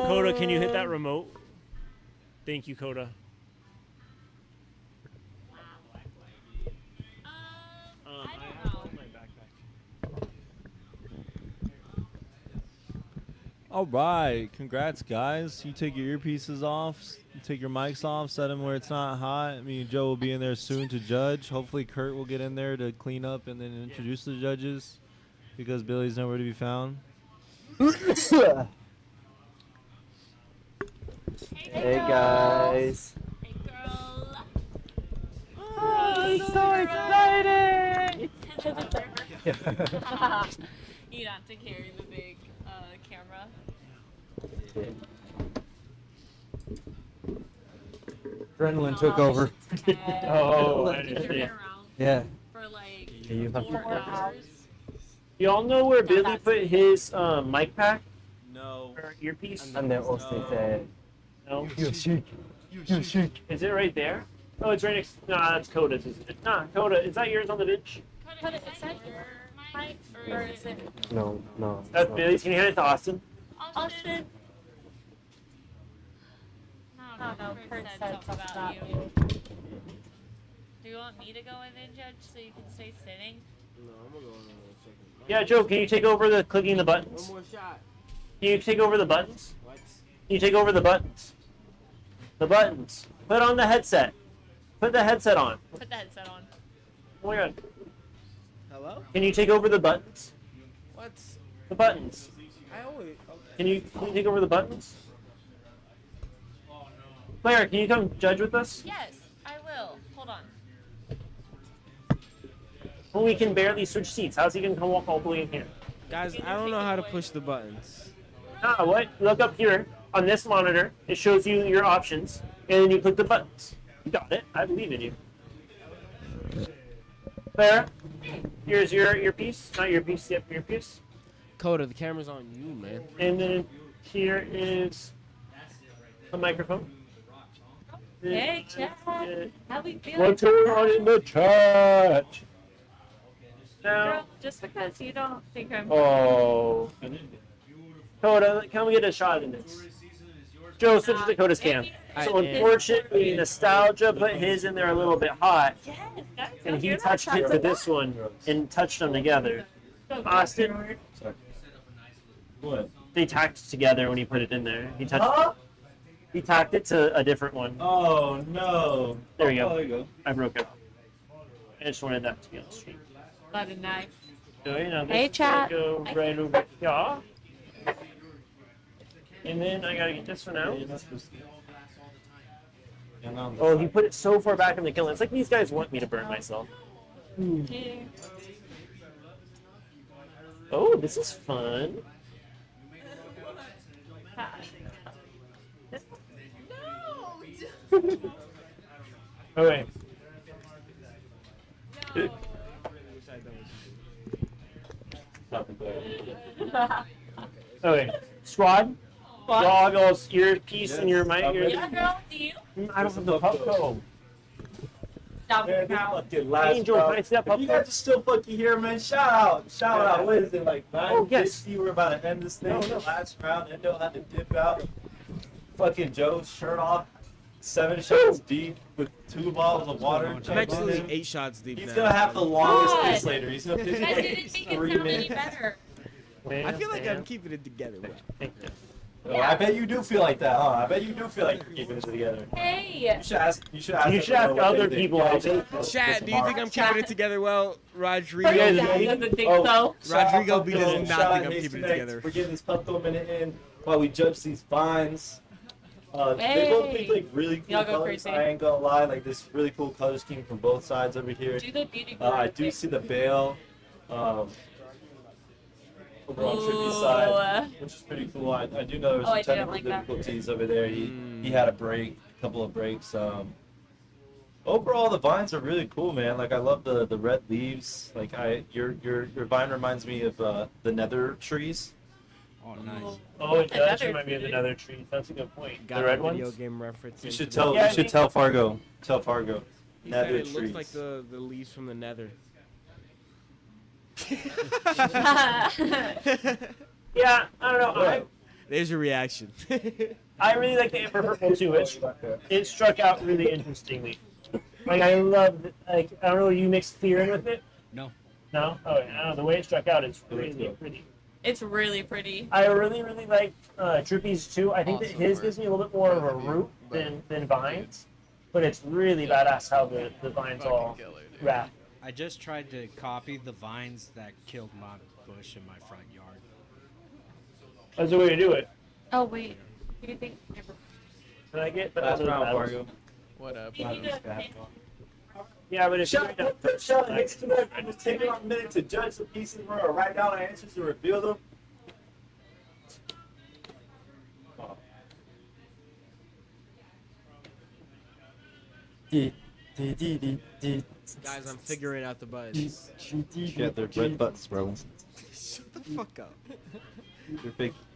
Coda, can you hit that remote? Thank you, Coda. All right, congrats, guys. You take your earpieces off, you take your mics off, set them where it's not hot. Me and Joe will be in there soon to judge. Hopefully, Kurt will get in there to clean up and then introduce the judges because Billy's nowhere to be found. Hey guys. Hey girl. Oh, so excited! You don't have to carry the big camera. Adrenaline took over. Oh, I Did you turn understand. around Yeah. for like You have 4 hours? Y'all know where Billy put his mic pack? No. Or earpiece? And then also said, No. you shake. You shake. Is it right there? Oh, it's right next. Nah, that's Coda's, isn't it? Nah, Coda, is that yours on the bench? Coda, is that your mic or is it? No, no. That's no. Billy's. Can you hand it to Austin? Austin. No, Kurt said something about you. Do you want me to go in and judge so you can stay sitting? No, I'm gonna go in a second. Yeah, Joe, can you take over the clicking the buttons? One more shot. Can you take over the buttons? What? Can you take over the buttons? The buttons. Put on the headset. Put the headset on. Put the headset on. Oh my god. Hello? Can you take over the buttons? What? The buttons. I always. Okay. Can you take over the buttons? Claire, can you come judge with us? Yes, I will. Hold on. Well, we can barely switch seats. How's he gonna come walk all the way in here? Guys, I don't know how to push the buttons. Ah, what? Look up here on this monitor. It shows you your options, and then you click the buttons. You got it. I believe in you. Claire, here's your earpiece. Not earpiece. Yep, earpiece. Coda, the camera's on you, man. And then here is a microphone. Hey, chat. How we feeling? What's going on in the chat? Girl, Now, just because you don't think I'm. oh. Coda, can we get a shot in this? Joe, switch to Coda's cam. So unfortunately, Nostalgia put his in there a little bit hot, Yes, that's and he touched it to this one and touched them together. Austin, What? they tacked together when he put it in there. He touched. He tacked it to a different one. Oh no. There you Oh, go. there you go. I broke it off. I just wanted that to be on the stream. Not a knife. So, you know, Hey, this chat. Go right over here. And then I gotta get this one out. Oh, he put it so far back in the kiln. It's like these guys want me to burn myself. Oh, this is fun. Oh, wait. Okay, squad. Goggles, earpiece, and your mic. Yeah, girl, do you? I don't have the Pupco. Stop Man, it this now. fucking last Angel, round. can I see that If you Pupco? guys are still fucking here, man, shout out. What is it, like 9:50? Oh, yes. We're about to end this thing. The last round, Endo had to dip out. Fucking Joe's shirt off. 7 shots deep with 2 bottles of water. I'm actually 8 shots deep He's now. gonna have the longest God. piss later. He's gonna piss That for didn't make it 3 sound any minutes. better. I feel like I'm keeping it together, bro. Oh, I bet you do feel like that, huh? I bet you do feel like you're keeping it together. Hey. You should ask. You should ask. You should everyone ask what they other think. people. Yeah, I you think. should- Chat, do you think I'm keeping it together well? Rodrigo. He doesn't think so. Rodrigo B does Shout not out think I'm Hayes keeping it Connect. together. We're getting this Pupco minute in while we judge these fines. They both Hey. picked like really cool Y'all go colors. crazy. I ain't gonna lie, like this really cool color scheme from both sides over here. Do the beauty I queen do thing. see the bail. over on Trippy's side, which is pretty cool. I do know there was Oh, I some didn't technical like that. difficulties over there. He had a couple of breaks. Overall, the vines are really cool, man. Like I love the red leaves. Like your vine reminds me of the nether trees. Oh, nice. Oh, it does remind me of the nether trees. That's a good point. Got the red a video ones? game reference. You into should that. tell. Yeah, You should tell Fargo. Tell Fargo. He said Nether it trees. looks like the leaves from the nether. Yeah, I don't know. There's your reaction. I really like the amber purple too. It struck out really interestingly. Like I love, like I don't know, you mixed clear in with it? No. No? Oh, I don't know. The way it struck out is really pretty. It's really pretty. I really like Droopy's too. I think that his gives me a little bit more of a root than Vines, but it's really badass how the vines all wrap. I just tried to copy the vines that killed my bush in my front yard. That's the way to do it. Oh wait. Do you think? Can I get the Last other round, battles? Fargo. What up? Yeah, but if Shut up next to that and just take a minute to judge the pieces or write down the answers and reveal them. Guys, I'm figuring out the buttons. Yeah, they're red butts, bro. Shut the fuck up.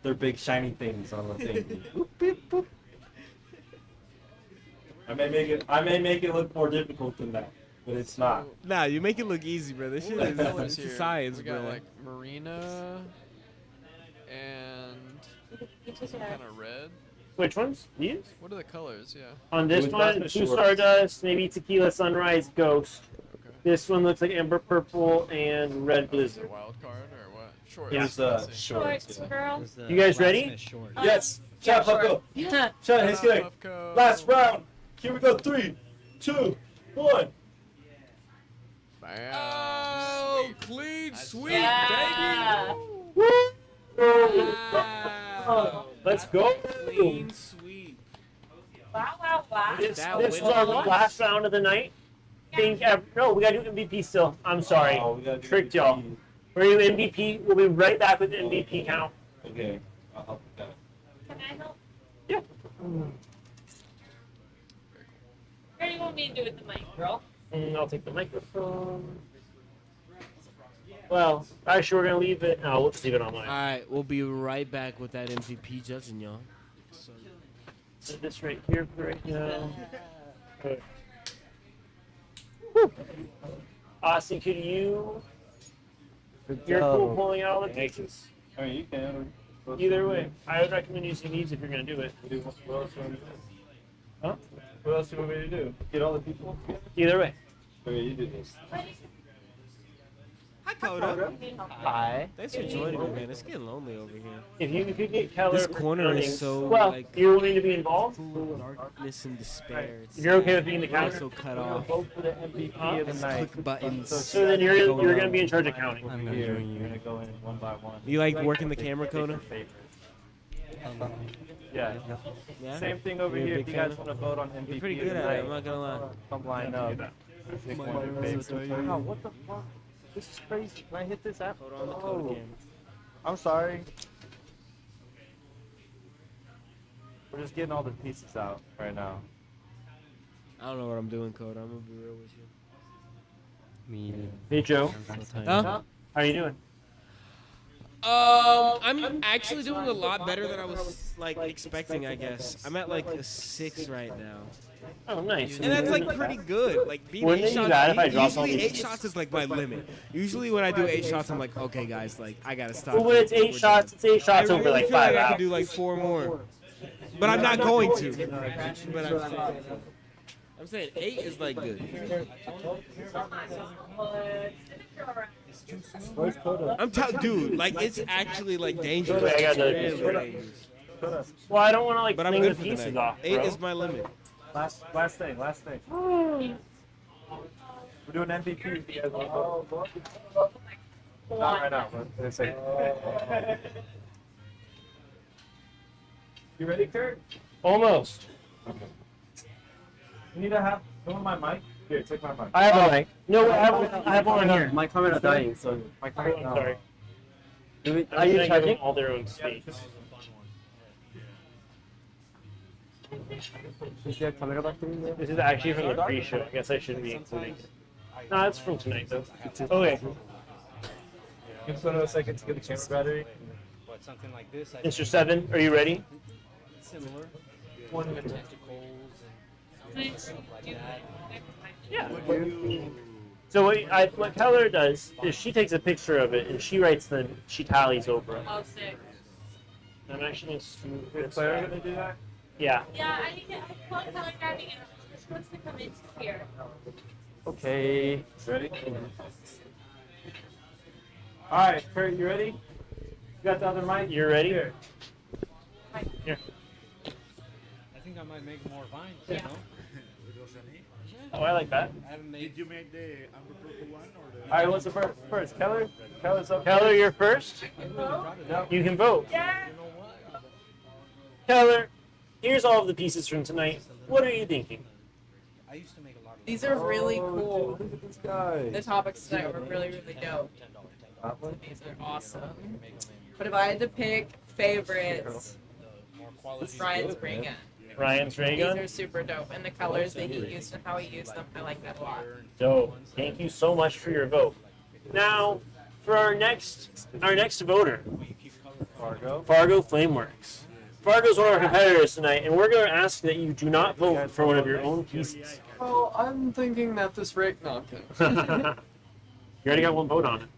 They're big shiny things on the thing. Boop, beep, boop. I may make it look more difficult than that, but it's not. Nah, you make it look easy, bro. This shit What are the is colors it's here? science, We got bro. like Marina and some kind of red. Which ones? These? What are the colors? Yeah. On this one, Blue Stardust, maybe Tequila Sunrise Ghost. This one looks like Amber Purple and Red Blizzard. Wild card or what? Short. Yeah. It was shorts. Girl. You guys ready? Yes. Shut up, go. Yeah. Shut up, he's good. Last round. Here we go. 3, 2, 1. Bam. Oh, clean sweep, Yeah. Oh, let's go. baby. Clean sweep. Wow. This That is win our was- last round of the night. No, we gotta do MVP still. I'm sorry. Oh, we gotta do Tricked MVP. y'all. We're gonna do MVP. We'll be right back with the MVP count. Okay. I'll help with that. Can I help? Yeah. Where do you want me to do with the mic, girl? I'll take the microphone. Well, actually, we're gonna leave it. No, we'll just leave it online. All right, we'll be right back with that MVP judging, y'all. Set this right here for right now. Good. Austin, could you? You're cool pulling out all the pieces. I mean, you can. Either way, I would recommend using these if you're gonna do it. What else do you want me to do? Huh? What else do you want me to do? Get all the people? Either way. Okay, you do this. Hi, Coda. Hi. Thanks for joining me, man. It's getting lonely over here. If you could get Keller. This for corner joining- is so well. like You're willing to be involved? full of darkness and despair. It's If you're okay with being the I'm counter? so cut off. Vote for the MVP of the night. Click buttons. So then you're gonna be in charge of counting. I'm gonna Here, join you're you. gonna go in one by one. You like working the camera, Coda? Yeah. Yeah. Same thing over You're a here. big If you guys fan? want to vote on MVP You're pretty of good the at night, it. I'm not gonna lie. come line up. Pick one of your favorites. Wow, what the fuck? This is crazy. Can I hit this app? Hold on the Coda camera. I'm sorry. We're just getting all the pieces out right now. I don't know what I'm doing, Coda. I'm gonna be real with you. Me Hey Joe. Huh? How are you doing? I'm actually doing a lot better than I was like expecting. I guess I'm at like a 6 right now. Oh, nice. And that's like pretty good. Like being Wouldn't 8 it be shots. bad if I dropped all Usually these 8 shots is like my limit. Usually when I do 8 shots, I'm like, okay, guys, like I gotta stop. Well, when it's 8 shots, it's 8 shots I over really like feel like 5 I hours. could do like 4 more, but I'm not going to. But I'm saying 8 is like good. I'm telling, dude, like it's actually like dangerous. Wait, I got the- It's really dangerous. Well, I don't want to like But I'm fling good the for the pieces night. off. 8 bro. is my limit. Last thing. We're doing MVP. If you guys want to vote. Not right now, but in a second. You ready, Kurt? Almost. You need to have. You want my mic? Here, take my mic. I have a mic. No, I have one here. My camera dying, so my camera. I'm sorry. Are you charging? All their own space. This is actually from the pre-show. I guess I shouldn't be including it. No, it's from tonight though. Okay. Give us a second to get the camera battery. What, something like this? Mr. Seven, are you ready? Similar. 1 minute. Tentacles and stuff like that. Yeah. So what Keller does is she takes a picture of it and she tallies over it. Oh, sick. I'm actually going to Claire gonna do that? Yeah. Yeah, I think I call color grabbing and she wants to come in here. Okay. Ready? Alright, Kurt, you ready? You got the other mic? You're ready? Here. Here. I think I might make more vines, Yeah. you know? Oh, I like that. Did you make the amber purple one or the? All right, what's the first? Keller? Keller's up. Keller, you're first. No. You can vote. Keller, here's all of the pieces from tonight. What are you thinking? I used to make a lot of These are really cool. Look at this guy. The topics tonight were really, really dope. These are awesome. But if I had to pick favorites, it's Ryan's ray gun. Ryan's ray gun? These are super dope. And the colors that he used and how he used them, I like that a lot. Dope. Thank you so much for your vote. Now, for our next voter, Fargo Flameworks. Fargo's one of our competitors tonight, and we're going to ask that you do not vote for one of your own pieces. Well, I'm thinking that this rake. No, I'm kidding. You already got one vote on it.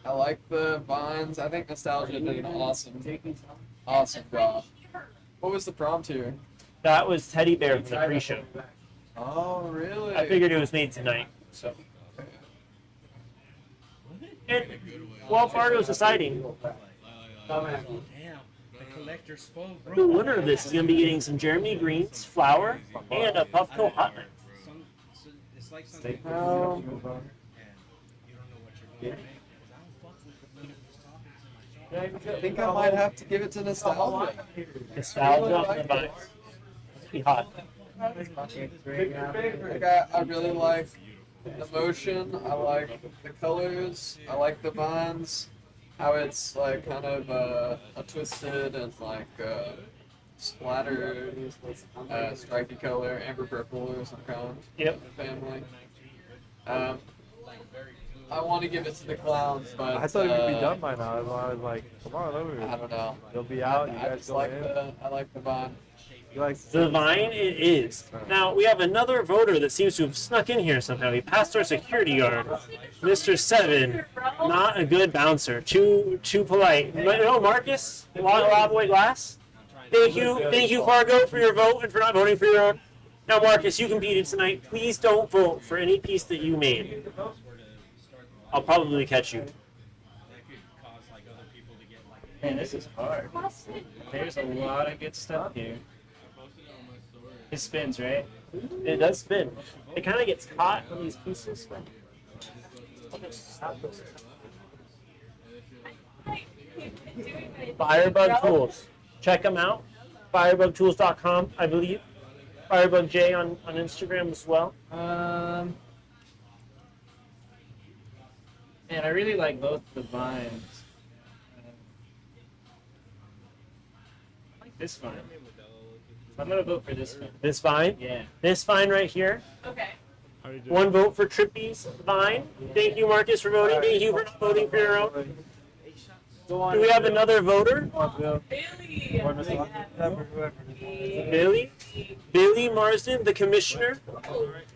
I like the vines. I think Nostalgia did an awesome job. What was the prompt here? That was Teddy Bear from the pre-show. Oh, really? I figured it was made tonight, so. And while Fargo's deciding, Damn, the collector spoke, bro. the winner of this is going to be getting some Jeremy Green's flour and a Puffco hot knife. It's like something. I think I might have to give it to Nostalgia. Nostalgia on the vines. Be hot. I really like the motion. I like the colors. I like the vines. How it's like kind of a twisted and like splattered, stripy color, amber purple or some kind. Yep. Family. I want to give it to the clowns, but I thought it would be done by now. I was like, come on over here. I don't know. They'll be out. You I guys just go like in. I like the vine. You like The vine it is. Now, we have another voter that seems to have snuck in here somehow. He passed our security guard. Mr. Seven, not a good bouncer. Too polite. No, Marcus, Lobboy Glass. Thank you, Fargo, for your vote and for not voting for your own. Now, Marcus, you competed tonight. Please don't vote for any piece that you made. I'll probably catch you. Man, this is hard. There's a lot of good stuff here. It spins, right? It does spin. It kind of gets caught on these pieces. But... Firebug Tools. Check them out. Firebugtools.com, I believe. Firebug J on Instagram as well. Man, I really like both the vines. I like this vine. I'm gonna vote for this one. This vine? Yeah. This vine right here. Okay. One vote for Trippy's vine. Thank you, Marcus, for voting. Thank you for not voting for your own. Do we have another voter? Billy? Billy Marsden, the commissioner,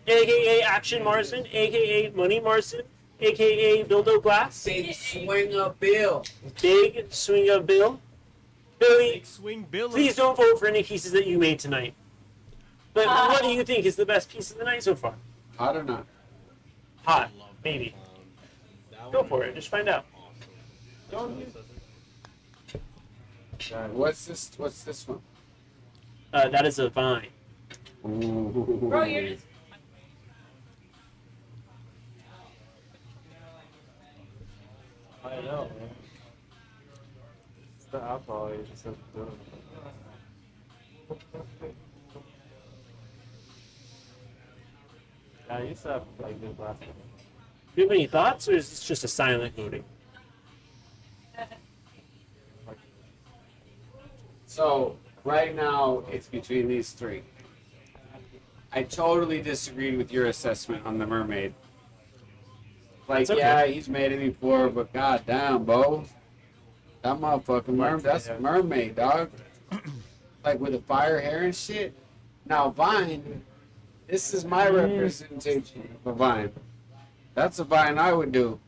aka Action Marsden, aka Money Marsden, aka Bildo Glass. Big Swinger Bill. Big Swinger Bill. Billy, Swing Bill. please don't vote for any pieces that you made tonight. But what do you think is the best piece of the night so far? I don't know. Hot, maybe. Go for it. Just find out. What's this? What's this one? That is a vine. Ooh. Bro, you're just. I know, man. It's the alcohol. You just have to do it. Yeah, I used to have like this last one. Do you have any thoughts, or is this just a silent voting? So right now it's between these three. I totally disagreed with your assessment on the mermaid. Like, That's okay. yeah, he's made it before, but goddamn, bro, that motherfucking mermaid, that's a mermaid, dog. Like with the fire hair and shit. Now Vine, this is my representation of a Vine. That's a Vine I would do.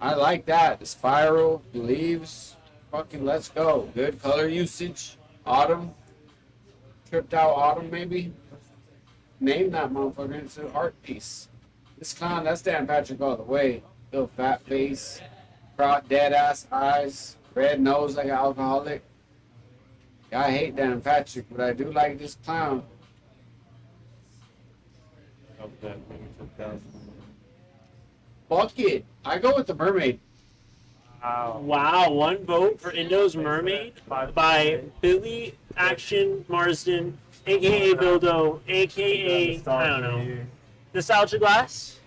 I like that. The spiral, the leaves, fucking let's go. Good color usage. Autumn. Tripped out autumn, maybe. Name that motherfucker. It's an art piece. This clown, that's Dan Patrick all the way. Little fat face, dead ass eyes, red nose like an alcoholic. Yeah, I hate Dan Patrick, but I do like this clown. Fuck it. I go with the mermaid. Wow, one vote for Indo's Mermaid by Billy Action Marsden, aka Bildo, aka, I don't know, Nostalgia Glass.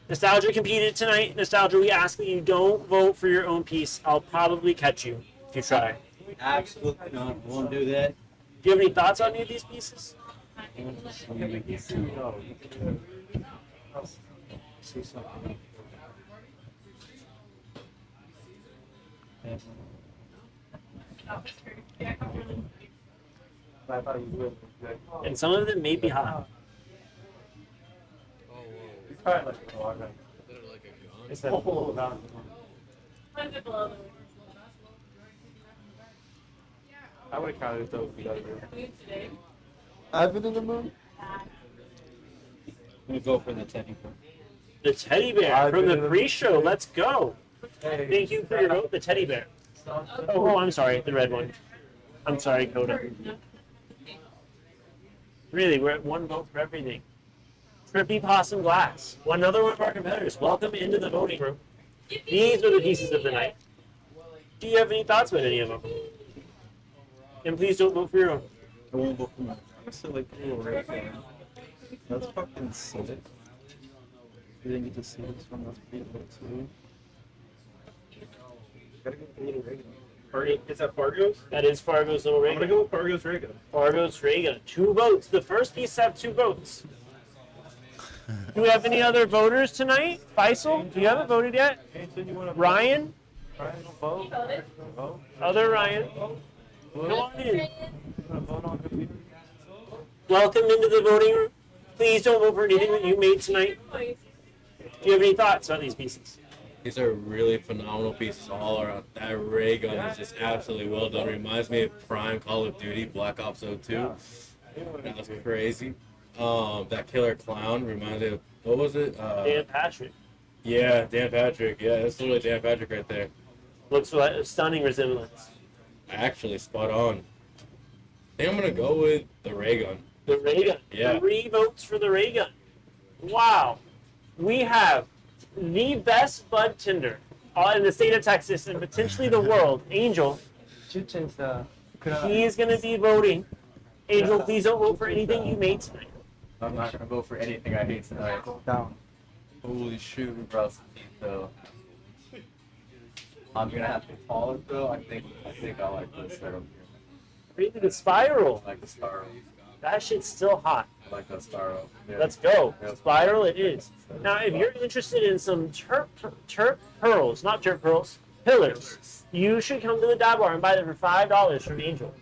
Nostalgia competed tonight. Nostalgia, we ask that you don't vote for your own piece. I'll probably catch you if you try. Absolutely not. Won't do that. Do you have any thoughts on any of these pieces? And some of them may be hot. I would have counted those together. I've been in the mood. I'm gonna go for the teddy bear. The teddy bear from the pre-show. Let's go. Thank you for your vote, the teddy bear. Oh, I'm sorry, the red one. I'm sorry, Coda. Really, we're at one vote for everything. Trippy Possum Glass. Another one of our competitors. Welcome into the voting room. These are the pieces of the night. Do you have any thoughts about any of them? And please don't vote for your own. I won't vote for mine. I'm still like a little red there. That's fucking sick. You didn't get to see this one. That's pretty cool too. Gotta go with the little ray gun. Is that Fargo's? That is Fargo's little ray I'm gun. gonna go with Fargo's ray gun. Fargo's ray gun. 2 votes. The first piece have 2 votes. Do we have any other voters tonight? Faisal, you haven't voted yet? Ryan? Other Ryan? Come on in. Welcome into the voting room. Please don't vote for anything that you made tonight. Do you have any thoughts on these pieces? These are really phenomenal pieces all around. That ray gun is just absolutely well done. Reminds me of Prime Call of Duty, Black Ops 02. That was crazy. That killer clown reminds me of, what was it? Dan Patrick. Yeah, Dan Patrick. Yeah, that's literally Dan Patrick right there. Looks like a stunning resemblance. Actually, spot on. I think I'm going to go with the ray gun. The ray gun. Yeah. 3 votes for the ray gun. Wow. We have the best bud tender in the state of Texas and potentially the world, Angel. He is going to be voting. Angel, please don't vote for anything you made tonight. I'm not gonna vote for anything I hate tonight. Down. Holy shoot, bro. So I'm gonna have to call it though. I think I like this right over here. Really, the spiral. I like the spiral. That shit's still hot. I like that spiral. Yeah. Let's go. Yeah. Spiral it is. Now, if you're interested in some turp pearls, not turp pearls, pillars, you should come to the Dab Bar and buy them for $5 from Angel.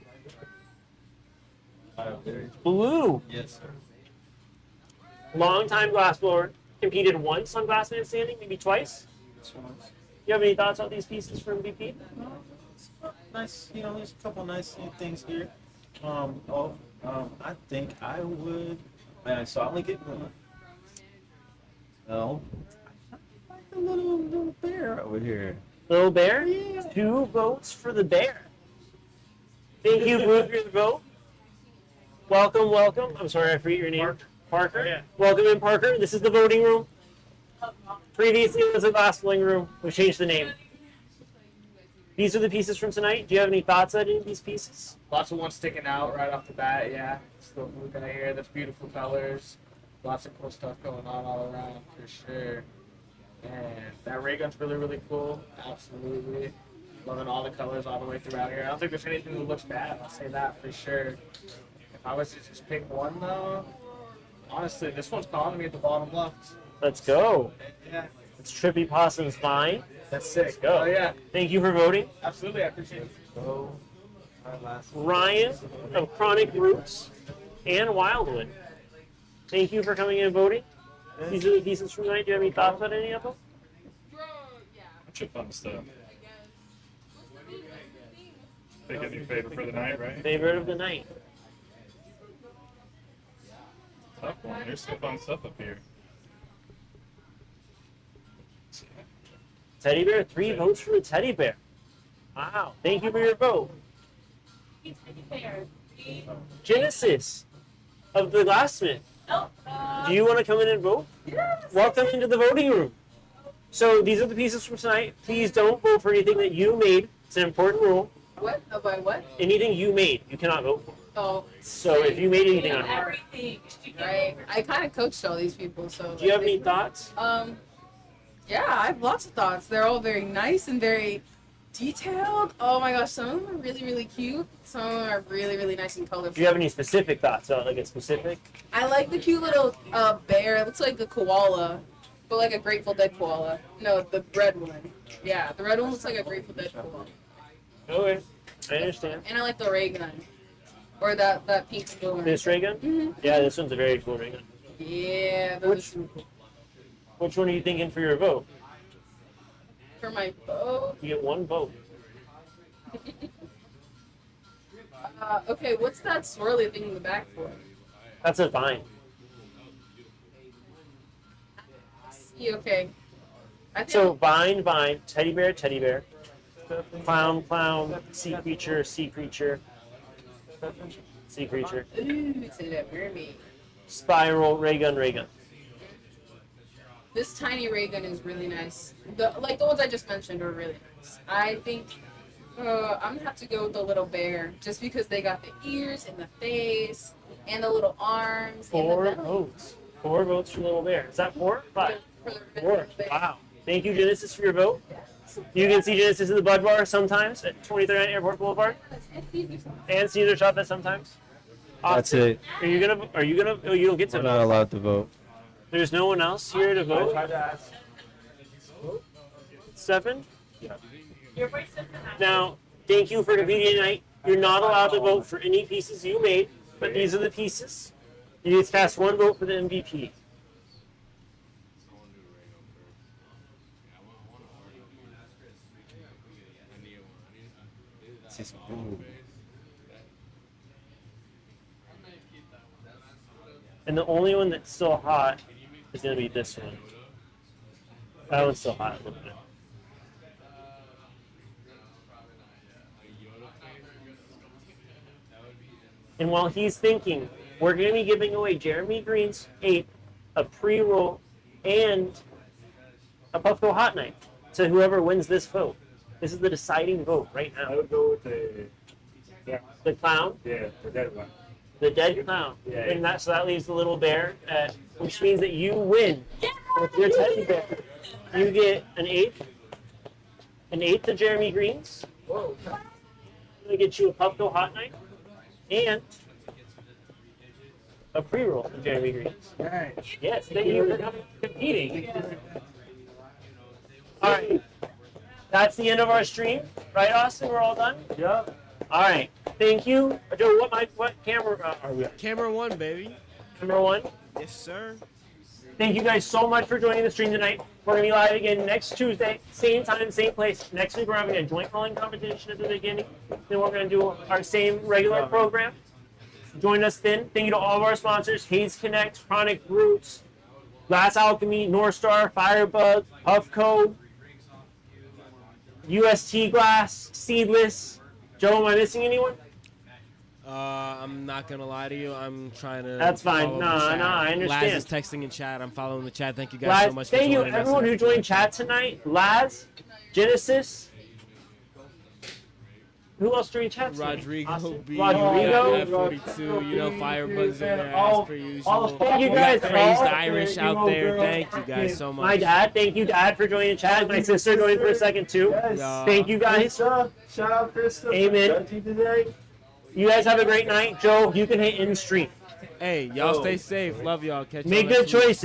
Blue. Yes, sir. Long-time glassblower. Competed once on Glassman Standing, maybe twice. You have any thoughts on these pieces from BP? Nice, there's a couple nice things here. I think I would. Man, I solidly get one. No, I like the little bear over here. Little bear? Yeah. 2 votes for the bear. Thank you, Blue, for your vote. Welcome, welcome. I'm sorry, I forget your name. Parker. Yeah. Welcome in, Parker. This is the voting room. Previously, it was the glassblowing room. We changed the name. These are the pieces from tonight. Do you have any thoughts on any of these pieces? Lots of ones sticking out right off the bat, yeah. Still looking at here, that's beautiful colors. Lots of cool stuff going on all around for sure. And that ray gun's really, really cool. Absolutely. Loving all the colors all the way throughout here. I don't think there's anything that looks bad. I'll say that for sure. If I was to just pick one though, honestly, this one's calling me at the bottom left. Let's go. Yeah. It's Trippy Possum's Vine. That's sick. Let's go. Oh, yeah. Thank you for voting. Absolutely, I appreciate it. So, Ryan of Chronic Roots and Wildwood. Thank you for coming in and voting. These are the pieces from tonight. Do you have any thoughts on any of them? Bunch of fun stuff. Pick a new favorite for the night, right? Favorite of the night. Tough one. There's some fun stuff up here. Teddy Bear, 3 votes for the Teddy Bear. Wow. Thank you for your vote. Genesis of the Glassmith. Do you want to come in and vote? Yes. Welcome into the voting room. So these are the pieces from tonight. Please don't vote for anything that you made. It's an important rule. What? About what? Anything you made, you cannot vote for. Oh. So if you made anything on here. Everything. Right. I kind of coached all these people, so. Do you have any thoughts? Yeah, I have lots of thoughts. They're all very nice and very detailed. Oh my gosh, some of them are really, really cute. Some of them are really, really nice and colorful. Do you have any specific thoughts? Like a specific? I like the cute little bear. It looks like a koala, but like a Grateful Dead koala. No, the red one. Yeah, the red one looks like a Grateful Dead koala. Okay, I understand. And I like the ray gun. Or that pink one. This ray gun? Mm-hmm. Yeah, this one's a very cool ray gun. Yeah, those are cool. Which one are you thinking for your vote? For my vote? You get 1 vote. Okay, what's that swirly thing in the back for? That's a vine. See, okay. So vine, teddy bear, clown, sea creature, sea creature, Ooh, it's a mermaid. spiral, ray gun. This tiny ray gun is really nice. The ones I just mentioned are really nice. I think I'm gonna have to go with the little bear, just because they got the ears and the face and the little arms. 4 and the votes. 4 votes for little bear. Is that 4? 5. For the 4. Wow. Thank you, Genesis, for your vote. You can see Genesis in the Bud Bar sometimes at 23rd Airport Boulevard, and Caesar Shop at sometimes. That's it. Are you gonna? Oh, you don't get to We're vote. not allowed to vote. There's no one else here to vote. Stefan? Yeah. Now, thank you for competing tonight. You're not allowed to vote for any pieces you made, but these are the pieces. You need to cast 1 vote for the MVP. And the only one that's still hot is going to be this one. That one's still hot a little bit. And while he's thinking, we're going to be giving away Jeremy Green's 8, a pre-roll, and a Puffco Hot Knife to whoever wins this vote. This is the deciding vote right now. I would go with the clown. Yeah, the dead one. The dead clown. Yeah. And so that leaves the little bear, which means that you win with your teddy bear. You get an 8th of Jeremy Green's. Whoa. I'm going to get you a Puffco Hot Knife and a pre-roll of Jeremy Green's. Yes, thank you for competing. All right. That's the end of our stream. Right, Austin? We're all done? Yep. All right. Thank you. Joe, what camera are we on? Camera 1, baby. Camera 1? Yes, sir. Thank you guys so much for joining the stream tonight. We're going to be live again next Tuesday, same time, same place. Next week, we're having a joint rolling competition at the beginning. Then we're going to do our same regular program. Join us then. Thank you to all of our sponsors, Hayes Connect, Chronic Roots, Glass Alchemy, North Star, Firebug, Puffco, UST Glass, Seedless. Joe, am I missing anyone? I'm not gonna lie to you. I'm trying to. That's fine. follow No, the chat. I understand. Laz is texting in chat. I'm following the chat. Thank you guys Laz, so much for thank you joining us. everyone who joined chat tonight. Laz, Genesis, Who else joined chat? Rodrigo B. Rodrigo. 42. You know, Firebuzz in there as per usual. Thank you We got guys. Crazed Irish out there. Thank you guys so much. My dad, thank you, Dad, for joining the chat. My sister joined for a second too. Thank you guys. Shout out Krista. Amen. Today. You guys have a great night. Joe, you can hit in stream. Hey, y'all stay safe. Love y'all. Catch y'all Make next good week. choices.